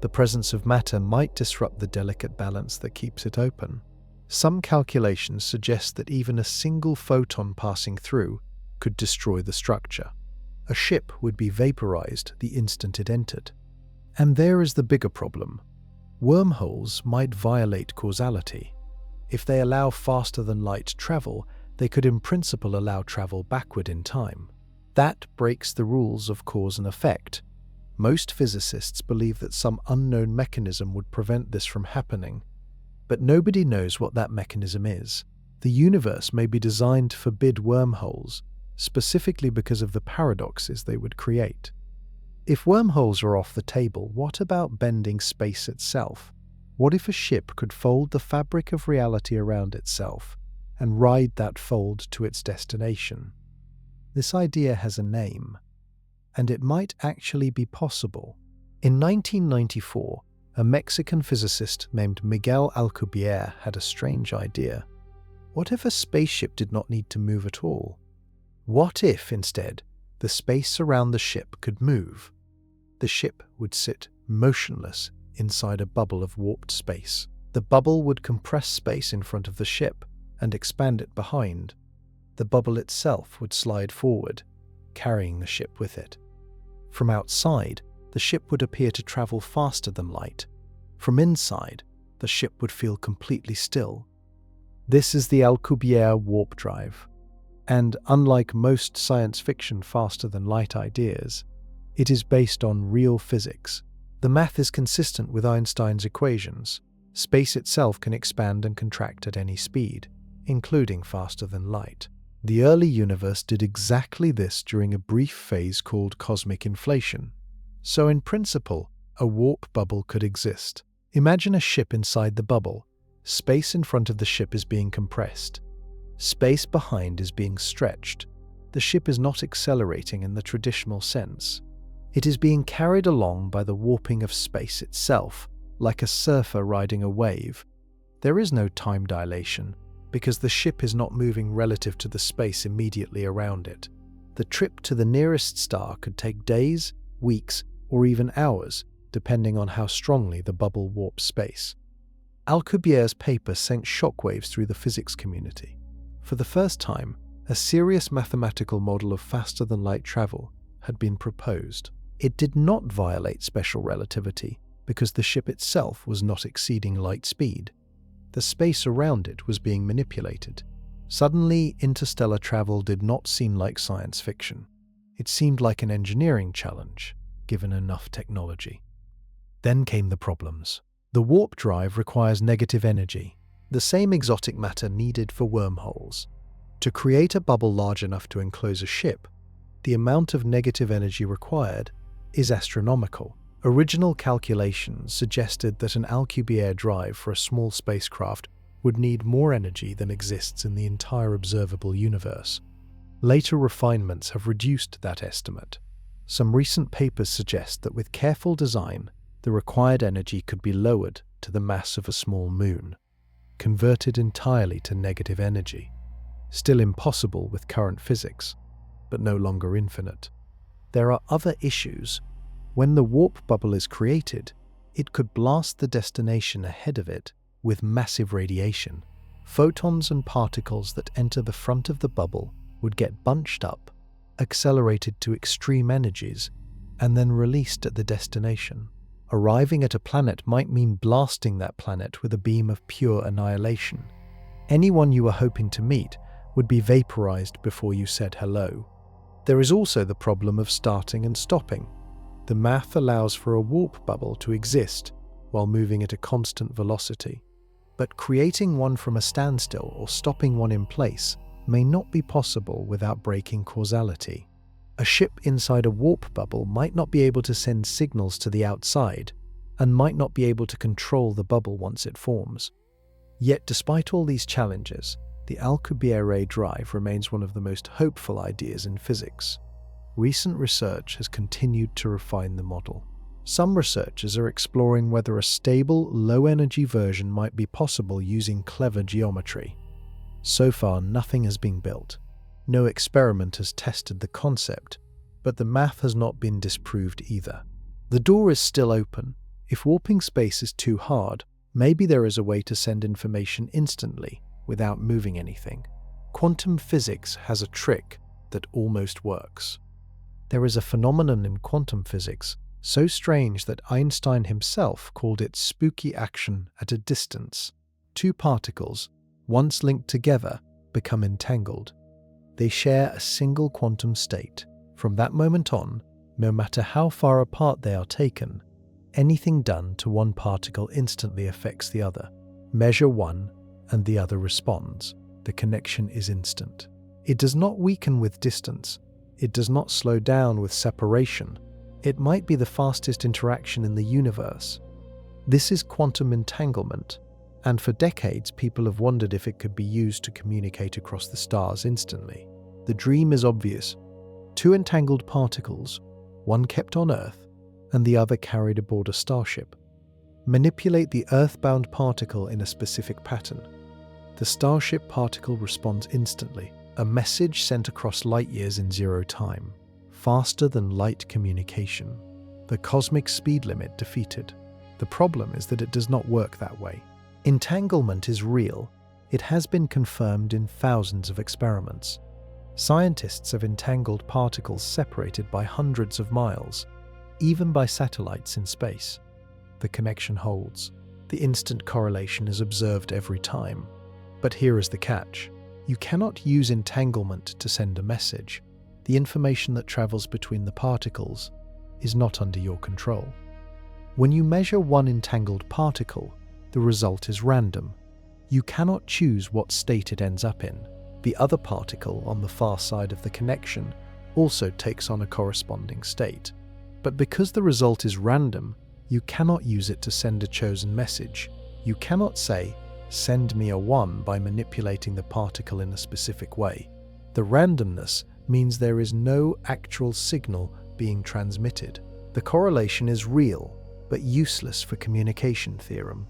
Speaker 1: The presence of matter might disrupt the delicate balance that keeps it open. Some calculations suggest that even a single photon passing through could destroy the structure. A ship would be vaporized the instant it entered. And there is the bigger problem. Wormholes might violate causality. If they allow faster than light travel, they could in principle allow travel backward in time. That breaks the rules of cause and effect. Most physicists believe that some unknown mechanism would prevent this from happening, but nobody knows what that mechanism is. The universe may be designed to forbid wormholes, specifically because of the paradoxes they would create. If wormholes are off the table, what about bending space itself? What if a ship could fold the fabric of reality around itself and ride that fold to its destination? This idea has a name, and it might actually be possible. In 1994, a Mexican physicist named Miguel Alcubierre had a strange idea. What if a spaceship did not need to move at all? What if, instead, the space around the ship could move? The ship would sit motionless inside a bubble of warped space. The bubble would compress space in front of the ship and expand it behind. The bubble itself would slide forward, carrying the ship with it. From outside, the ship would appear to travel faster than light. From inside, the ship would feel completely still. This is the Alcubierre warp drive. And unlike most science fiction faster-than-light ideas, it is based on real physics. The math is consistent with Einstein's equations. Space itself can expand and contract at any speed, including faster than light. The early universe did exactly this during a brief phase called cosmic inflation. So in principle, a warp bubble could exist. Imagine a ship inside the bubble. Space in front of the ship is being compressed. Space behind is being stretched. The ship is not accelerating in the traditional sense. It is being carried along by the warping of space itself, like a surfer riding a wave. There is no time dilation, because the ship is not moving relative to the space immediately around it. The trip to the nearest star could take days, weeks, or even hours, depending on how strongly the bubble warps space. Alcubierre's paper sent shockwaves through the physics community. For the first time, a serious mathematical model of faster-than-light travel had been proposed. It did not violate special relativity because the ship itself was not exceeding light speed. The space around it was being manipulated. Suddenly, interstellar travel did not seem like science fiction. It seemed like an engineering challenge, given enough technology. Then came the problems. The warp drive requires negative energy, the same exotic matter needed for wormholes. To create a bubble large enough to enclose a ship, the amount of negative energy required is astronomical. Original calculations suggested that an Alcubierre drive for a small spacecraft would need more energy than exists in the entire observable universe. Later refinements have reduced that estimate. Some recent papers suggest that with careful design, the required energy could be lowered to the mass of a small moon, converted entirely to negative energy. Still impossible with current physics, but no longer infinite. There are other issues. When the warp bubble is created, it could blast the destination ahead of it with massive radiation. Photons and particles that enter the front of the bubble would get bunched up, accelerated to extreme energies, and then released at the destination. Arriving at a planet might mean blasting that planet with a beam of pure annihilation. Anyone you were hoping to meet would be vaporized before you said hello. There is also the problem of starting and stopping. The math allows for a warp bubble to exist while moving at a constant velocity. But creating one from a standstill or stopping one in place may not be possible without breaking causality. A ship inside a warp bubble might not be able to send signals to the outside and might not be able to control the bubble once it forms. Yet despite all these challenges, the Alcubierre drive remains one of the most hopeful ideas in physics. Recent research has continued to refine the model. Some researchers are exploring whether a stable, low-energy version might be possible using clever geometry. So far, nothing has been built. No experiment has tested the concept, but the math has not been disproved either. The door is still open. If warping space is too hard, maybe there is a way to send information instantly without moving anything. Quantum physics has a trick that almost works. There is a phenomenon in quantum physics so strange that Einstein himself called it spooky action at a distance. Two particles, once linked together, become entangled. They share a single quantum state. From that moment on, no matter how far apart they are taken, anything done to one particle instantly affects the other. Measure one, and the other responds. The connection is instant. It does not weaken with distance. It does not slow down with separation. It might be the fastest interaction in the universe. This is quantum entanglement, and for decades people have wondered if it could be used to communicate across the stars instantly. The dream is obvious. Two entangled particles, one kept on Earth and the other carried aboard a starship. Manipulate the Earth-bound particle in a specific pattern. The starship particle responds instantly, a message sent across light years in zero time. Faster than light communication. The cosmic speed limit defeated. The problem is that it does not work that way. Entanglement is real. It has been confirmed in thousands of experiments. Scientists have entangled particles separated by hundreds of miles, even by satellites in space. The connection holds. The instant correlation is observed every time. But here is the catch. You cannot use entanglement to send a message. The information that travels between the particles is not under your control. When you measure one entangled particle, the result is random. You cannot choose what state it ends up in. The other particle on the far side of the connection also takes on a corresponding state. But because the result is random, you cannot use it to send a chosen message. You cannot say, "Send me a 1" by manipulating the particle in a specific way. The randomness means there is no actual signal being transmitted. The correlation is real, but useless for communication theorem.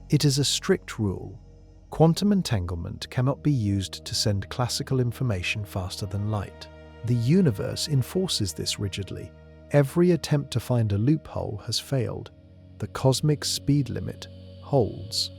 Speaker 1: It is a strict rule. Quantum entanglement cannot be used to send classical information faster than light. The universe enforces this rigidly. Every attempt to find a loophole has failed. the cosmic speed limit, holds.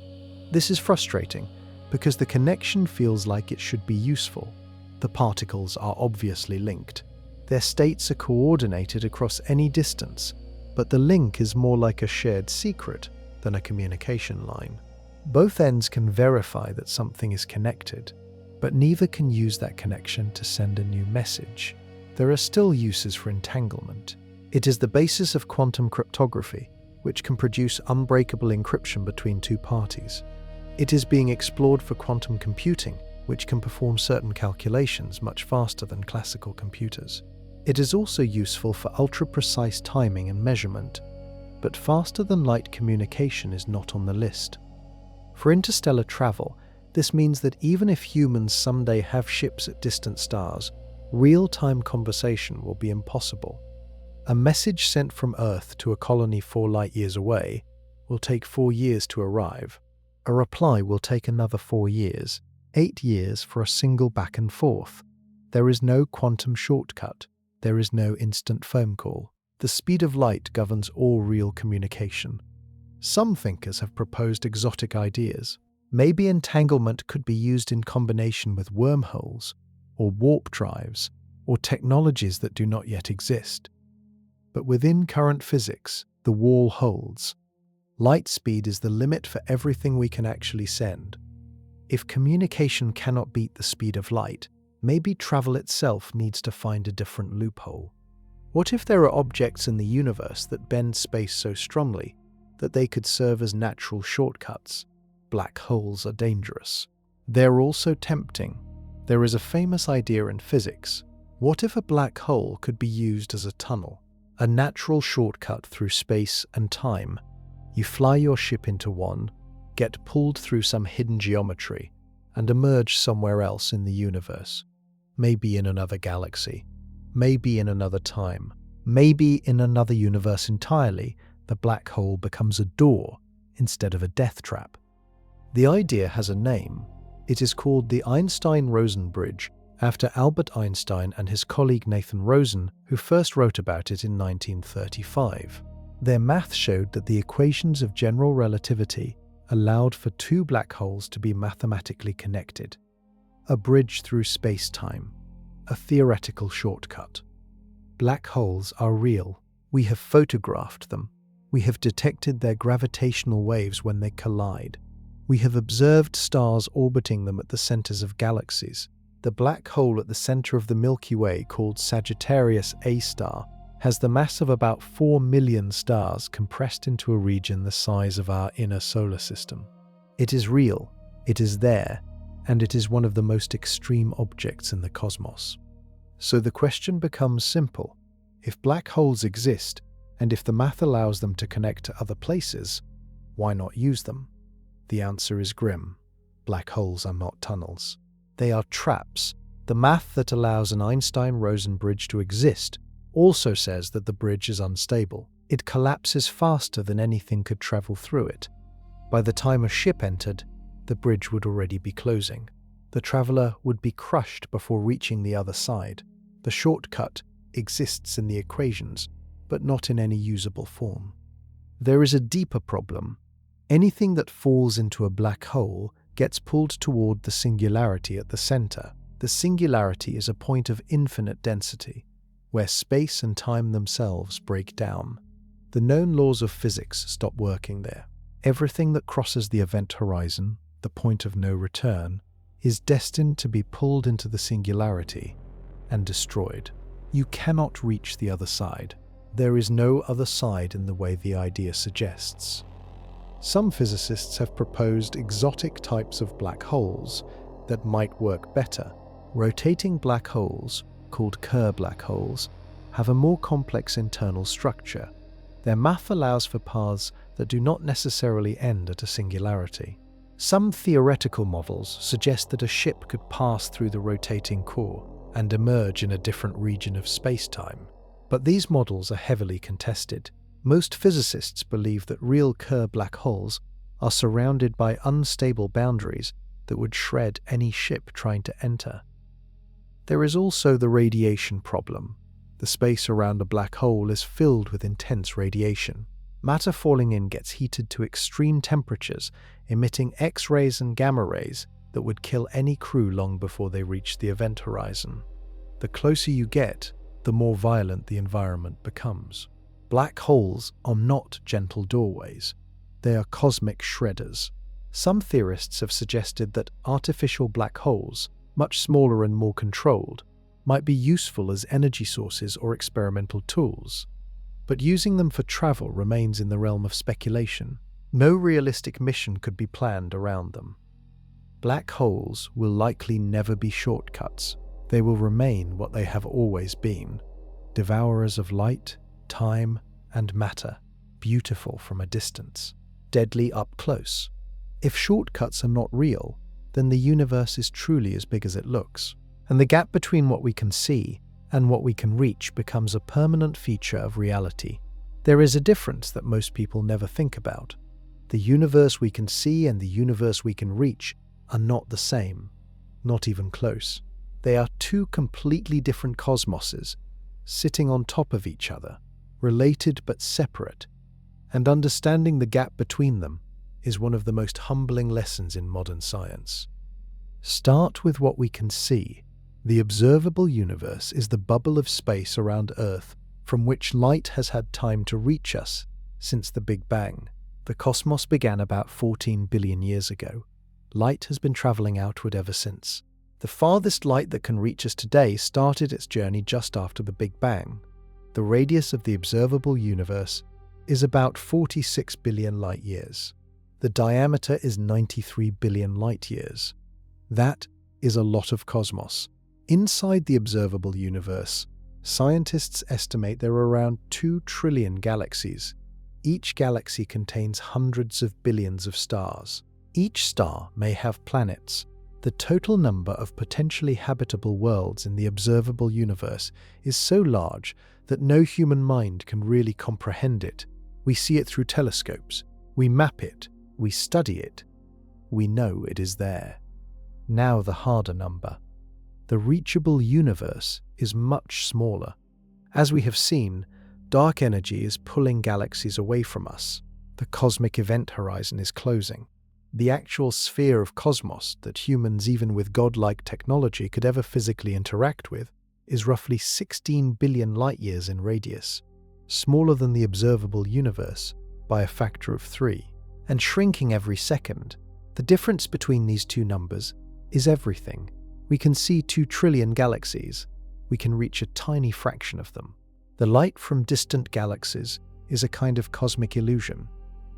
Speaker 1: This is frustrating because the connection feels like it should be useful. The particles are obviously linked. Their states are coordinated across any distance, but the link is more like a shared secret than a communication line. Both ends can verify that something is connected, but neither can use that connection to send a new message. There are still uses for entanglement. It is the basis of quantum cryptography, which can produce unbreakable encryption between two parties. It is being explored for quantum computing, which can perform certain calculations much faster than classical computers. It is also useful for ultra-precise timing and measurement, but faster-than-light communication is not on the list. For interstellar travel, this means that even if humans someday have ships at distant stars, real-time conversation will be impossible. A message sent from Earth to a colony 4 light-years away will take 4 years to arrive. A reply will take another 4 years, 8 years for a single back and forth. There is no quantum shortcut. There is no instant phone call. The speed of light governs all real communication. Some thinkers have proposed exotic ideas. Maybe entanglement could be used in combination with wormholes, or warp drives, or technologies that do not yet exist. But within current physics, the wall holds. Light speed is the limit for everything we can actually send. If communication cannot beat the speed of light, maybe travel itself needs to find a different loophole. What if there are objects in the universe that bend space so strongly that they could serve as natural shortcuts? Black holes are dangerous. They're also tempting. There is a famous idea in physics. What if a black hole could be used as a tunnel? A natural shortcut through space and time. You fly your ship into one, get pulled through some hidden geometry, and emerge somewhere else in the universe. Maybe in another galaxy. Maybe in another time. Maybe in another universe entirely, the black hole becomes a door instead of a death trap. The idea has a name. It is called the Einstein-Rosen bridge, after Albert Einstein and his colleague Nathan Rosen, who first wrote about it in 1935. Their math showed that the equations of general relativity allowed for 2 black holes to be mathematically connected. A bridge through space-time. A theoretical shortcut. Black holes are real. We have photographed them. We have detected their gravitational waves when they collide. We have observed stars orbiting them at the centers of galaxies. The black hole at the center of the Milky Way, called Sagittarius A star, has the mass of about 4 million stars compressed into a region the size of our inner solar system. It is real, it is there, and it is one of the most extreme objects in the cosmos. So the question becomes simple. If black holes exist, and if the math allows them to connect to other places, why not use them? The answer is grim. Black holes are not tunnels. They are traps. The math that allows an Einstein-Rosen bridge to exist also says that the bridge is unstable. It collapses faster than anything could travel through it. By the time a ship entered, the bridge would already be closing. The traveler would be crushed before reaching the other side. The shortcut exists in the equations, but not in any usable form. There is a deeper problem. Anything that falls into a black hole gets pulled toward the singularity at the center. The singularity is a point of infinite density, where space and time themselves break down. The known laws of physics stop working there. Everything that crosses the event horizon, the point of no return, is destined to be pulled into the singularity and destroyed. You cannot reach the other side. There is no other side in the way the idea suggests. Some physicists have proposed exotic types of black holes that might work better. Rotating black holes, called Kerr black holes, have a more complex internal structure. Their math allows for paths that do not necessarily end at a singularity. Some theoretical models suggest that a ship could pass through the rotating core and emerge in a different region of space-time. But these models are heavily contested. Most physicists believe that real Kerr black holes are surrounded by unstable boundaries that would shred any ship trying to enter. There is also the radiation problem. The space around a black hole is filled with intense radiation. Matter falling in gets heated to extreme temperatures, emitting X-rays and gamma rays that would kill any crew long before they reach the event horizon. The closer you get, the more violent the environment becomes. Black holes are not gentle doorways. They are cosmic shredders. Some theorists have suggested that artificial black holes, much smaller and more controlled, might be useful as energy sources or experimental tools. But using them for travel remains in the realm of speculation. No realistic mission could be planned around them. Black holes will likely never be shortcuts. They will remain what they have always been: devourers of light, time, and matter, beautiful from a distance, deadly up close. If shortcuts are not real, then the universe is truly as big as it looks, and the gap between what we can see and what we can reach becomes a permanent feature of reality. There is a difference that most people never think about. The universe we can see and the universe we can reach are not the same, not even close. They are two completely different cosmoses, sitting on top of each other, related but separate, and understanding the gap between them is one of the most humbling lessons in modern science. Start with what we can see. The observable universe is the bubble of space around Earth from which light has had time to reach us since the Big Bang. The cosmos began about 14 billion years ago. Light has been traveling outward ever since. The farthest light that can reach us today started its journey just after the Big Bang. The radius of the observable universe is about 46 billion light years. The diameter is 93 billion light years. That is a lot of cosmos. Inside the observable universe, scientists estimate there are around 2 trillion galaxies. Each galaxy contains hundreds of billions of stars. Each star may have planets. The total number of potentially habitable worlds in the observable universe is so large that no human mind can really comprehend it. We see it through telescopes. We map it. We study it. We know it is there. Now the harder number. The reachable universe is much smaller. As we have seen, dark energy is pulling galaxies away from us. The cosmic event horizon is closing. The actual sphere of cosmos that humans, even with godlike technology, could ever physically interact with is roughly 16 billion light-years in radius, smaller than the observable universe by a factor of 3, and shrinking every second. The difference between these two numbers is everything. We can see 2 trillion galaxies. We can reach a tiny fraction of them. The light from distant galaxies is a kind of cosmic illusion.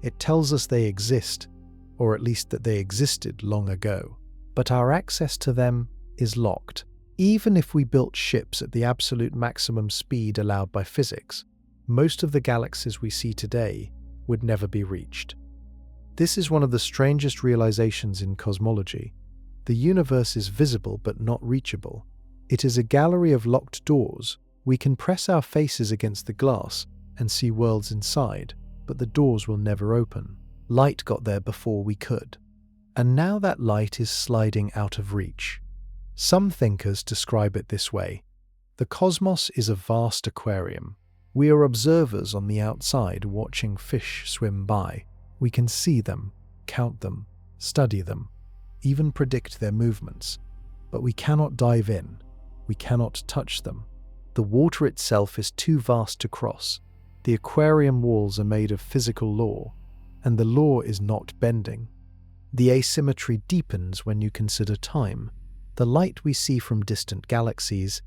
Speaker 1: It tells us they exist, or at least that they existed long ago. But our access to them is locked. Even if we built ships at the absolute maximum speed allowed by physics, most of the galaxies we see today would never be reached. This is one of the strangest realizations in cosmology. The universe is visible but not reachable. It is a gallery of locked doors. We can press our faces against the glass and see worlds inside, but the doors will never open. Light got there before we could. And now that light is sliding out of reach. Some thinkers describe it this way: the cosmos is a vast aquarium. We are observers on the outside watching fish swim by. We can see them, count them, study them, even predict their movements. But we cannot dive in. We cannot touch them. The water itself is too vast to cross. The aquarium walls are made of physical law, and the law is not bending. The asymmetry deepens when you consider time. The light we see from distant galaxies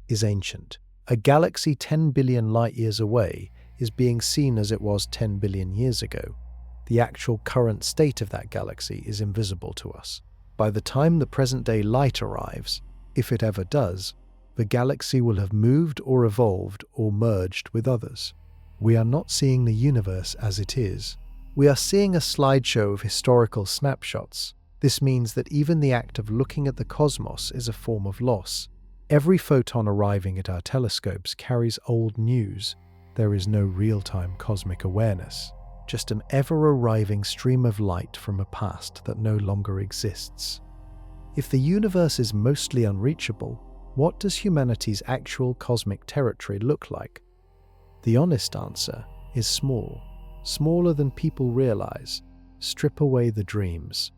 Speaker 1: is ancient. A galaxy 10 billion light-years away is being seen as it was 10 billion years ago. The actual current state of that galaxy is invisible to us. By the time the present-day light arrives, if it ever does, the galaxy will have moved or evolved or merged with others. We are not seeing the universe as it is. We are seeing a slideshow of historical snapshots. This means that even the act of looking at the cosmos is a form of loss. Every photon arriving at our telescopes carries old news. There is no real-time cosmic awareness, just an ever-arriving stream of light from a past that no longer exists. If the universe is mostly unreachable, what does humanity's actual cosmic territory look like? The honest answer is small. smaller than people realize. Strip away the dreams.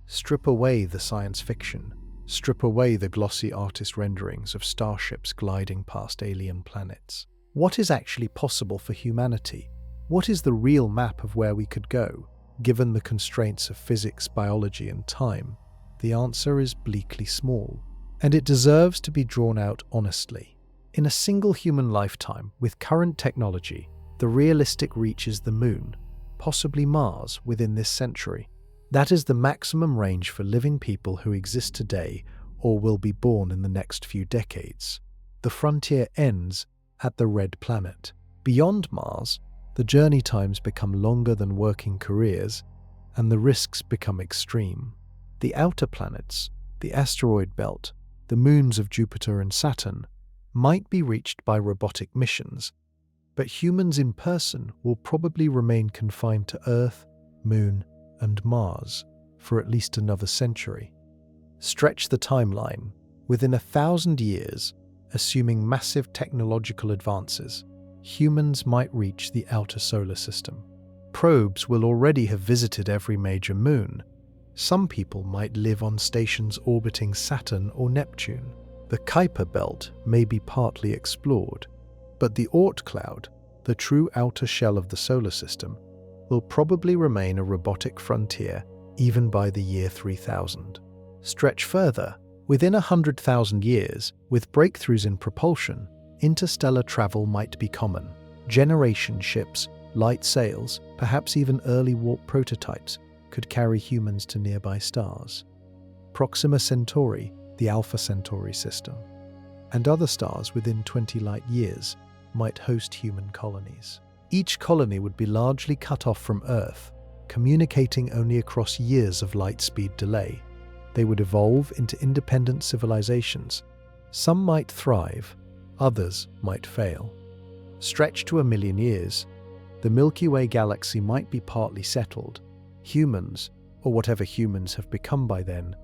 Speaker 1: Strip away the science fiction. Strip away the glossy artist renderings of starships gliding past alien planets. What is actually possible for humanity? What is the real map of where we could go, given the constraints of physics, biology, and time? The answer is bleakly small, and it deserves to be drawn out honestly. In a single human lifetime, with current technology, the realistic reaches the Moon, possibly Mars, within this century. That is the maximum range for living people who exist today or will be born in the next few decades. The frontier ends at the red planet. Beyond Mars, the journey times become longer than working careers, and the risks become extreme. The outer planets, the asteroid belt, the moons of Jupiter and Saturn, might be reached by robotic missions, but humans in person will probably remain confined to Earth, Moon, and Mars for at least another century. Stretch the timeline. Within 1,000 years, assuming massive technological advances, humans might reach the outer solar system. Probes will already have visited every major moon. Some people might live on stations orbiting Saturn or Neptune. The Kuiper belt may be partly explored, but the Oort cloud, the true outer shell of the solar system, will probably remain a robotic frontier even by the year 3000. Stretch further. Within 100,000 years, with breakthroughs in propulsion, interstellar travel might be common. Generation ships, light sails, perhaps even early warp prototypes could carry humans to nearby stars. Proxima Centauri, the Alpha Centauri system, and other stars within 20 light years might host human colonies. Each colony would be largely cut off from Earth, communicating only across years of light-speed delay. They would evolve into independent civilizations. Some might thrive, others might fail. Stretched to 1,000,000 years, the Milky Way galaxy might be partly settled. Humans, or whatever humans have become by then,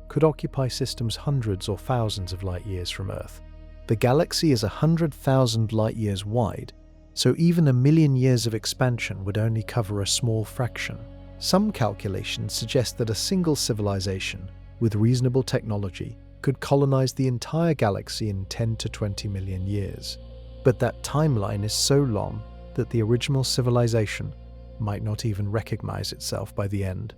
Speaker 1: could occupy systems hundreds or thousands of light years from Earth. The galaxy is 100,000 light years wide, so even 1,000,000 years of expansion would only cover a small fraction. Some calculations suggest that a single civilization, with reasonable technology, could colonize the entire galaxy in 10 to 20 million years. But that timeline is so long that the original civilization might not even recognize itself by the end.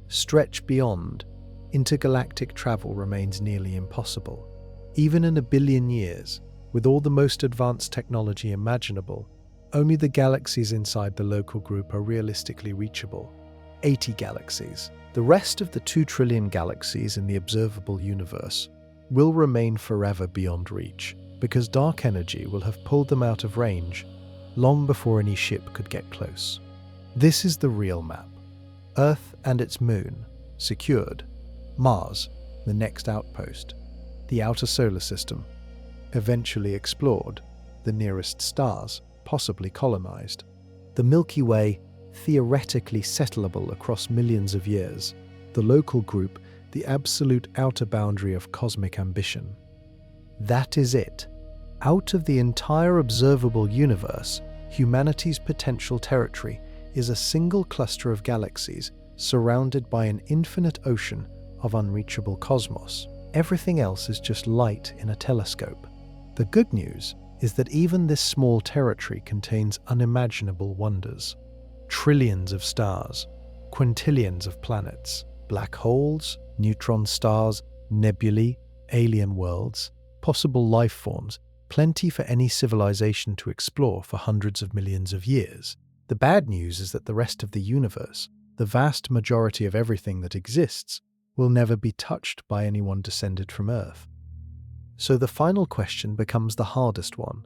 Speaker 1: Stretch beyond, intergalactic travel remains nearly impossible. Even in 1,000,000,000 years, with all the most advanced technology imaginable, only the galaxies inside the local group are realistically reachable. 80 galaxies. The rest of the 2 trillion galaxies in the observable universe will remain forever beyond reach, because dark energy will have pulled them out of range long before any ship could get close. This is the real map. Earth and its moon, secured. Mars, the next outpost. The outer solar system, eventually explored. The nearest stars, possibly colonized. The Milky Way, theoretically settleable across millions of years. The local group, the absolute outer boundary of cosmic ambition. That is it. Out of the entire observable universe, humanity's potential territory is a single cluster of galaxies surrounded by an infinite ocean of unreachable cosmos. Everything else is just light in a telescope. The good news is that even this small territory contains unimaginable wonders. Trillions of stars, quintillions of planets, black holes, neutron stars, nebulae, alien worlds, possible life forms, plenty for any civilization to explore for hundreds of millions of years. The bad news is that the rest of the universe, the vast majority of everything that exists, will never be touched by anyone descended from Earth. So the final question becomes the hardest one.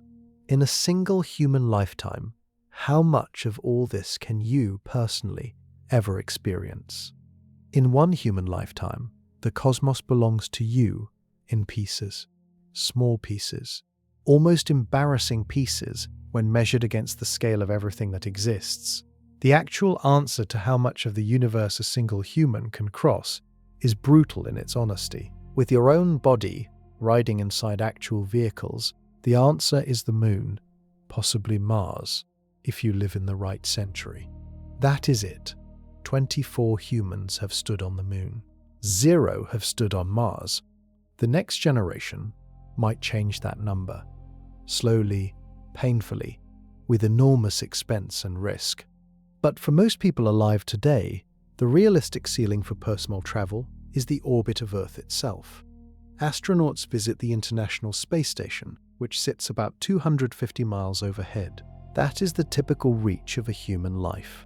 Speaker 1: In a single human lifetime, how much of all this can you personally ever experience? In one human lifetime, the cosmos belongs to you in pieces, small pieces, almost embarrassing pieces when measured against the scale of everything that exists. The actual answer to how much of the universe a single human can cross is brutal in its honesty. With your own body riding inside actual vehicles, the answer is the Moon, possibly Mars, if you live in the right century. That is it. 24 humans have stood on the moon. 0 have stood on Mars. The next generation might change that number. Slowly, painfully, with enormous expense and risk. But for most people alive today, the realistic ceiling for personal travel is the orbit of Earth itself. Astronauts visit the International Space Station, which sits about 250 miles overhead. That is the typical reach of a human life.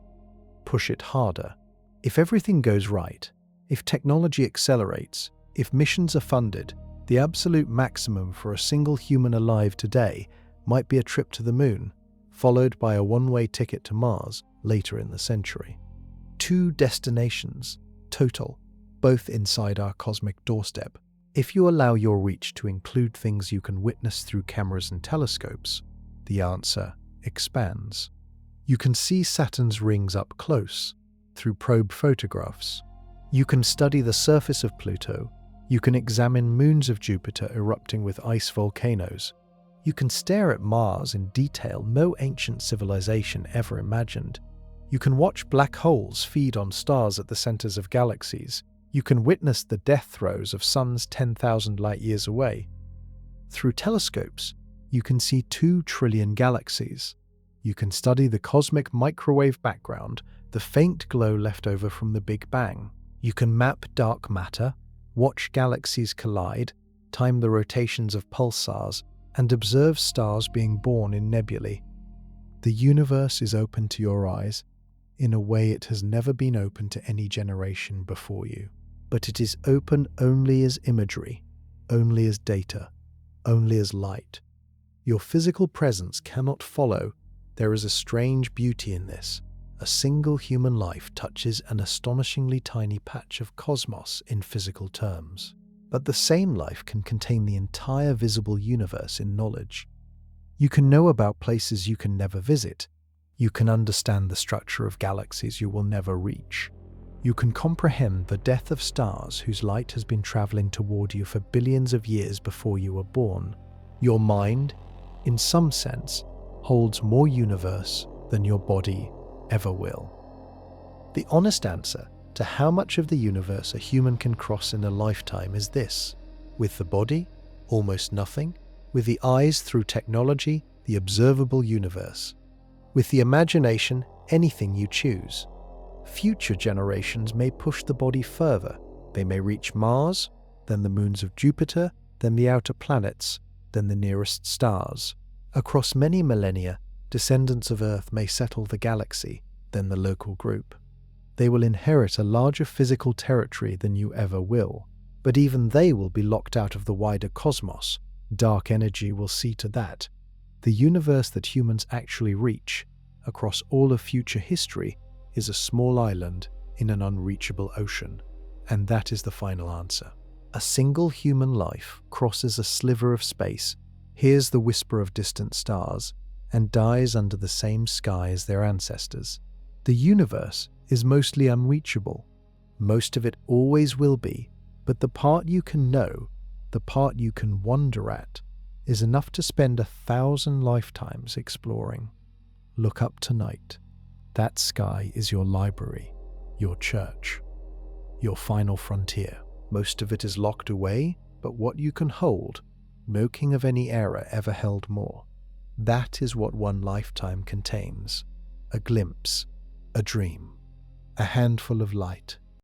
Speaker 1: Push it harder. If everything goes right, if technology accelerates, if missions are funded, the absolute maximum for a single human alive today might be a trip to the moon, followed by a one-way ticket to Mars later in the century. 2 destinations, total, both inside our cosmic doorstep. If you allow your reach to include things you can witness through cameras and telescopes, the answer expands. You can see Saturn's rings up close, through probe photographs. You can study the surface of Pluto. You can examine moons of Jupiter erupting with ice volcanoes. You can stare at Mars in detail no ancient civilization ever imagined. You can watch black holes feed on stars at the centers of galaxies. You can witness the death throes of suns 10,000 light years away. Through telescopes, you can see 2 trillion galaxies. You can study the cosmic microwave background, the faint glow left over from the Big Bang. You can map dark matter, watch galaxies collide, time the rotations of pulsars, and observe stars being born in nebulae. The universe is open to your eyes in a way it has never been open to any generation before you. But it is open only as imagery, only as data, only as light. Your physical presence cannot follow. There is a strange beauty in this. A single human life touches an astonishingly tiny patch of cosmos in physical terms. But the same life can contain the entire visible universe in knowledge. You can know about places you can never visit. You can understand the structure of galaxies you will never reach. You can comprehend the death of stars whose light has been traveling toward you for billions of years before you were born. Your mind, in some sense, holds more universe than your body ever will. The honest answer to how much of the universe a human can cross in a lifetime is this. With the body, almost nothing. With the eyes, through technology, the observable universe. With the imagination, anything you choose. Future generations may push the body further. They may reach Mars, then the moons of Jupiter, then the outer planets, then the nearest stars. Across many millennia, descendants of Earth may settle the galaxy, then the local group. They will inherit a larger physical territory than you ever will, but even they will be locked out of the wider cosmos. Dark energy will see to that. The universe that humans actually reach, across all of future history, is a small island in an unreachable ocean. And that is the final answer. A single human life crosses a sliver of space, hears the whisper of distant stars, and dies under the same sky as their ancestors. The universe is mostly unreachable. Most of it always will be, but the part you can know, the part you can wonder at, is enough to spend 1,000 lifetimes exploring. Look up tonight. That sky is your library, your church, your final frontier. Most of it is locked away, but what you can hold, no king of any era ever held more. That is what one lifetime contains. A glimpse, a dream, a handful of light,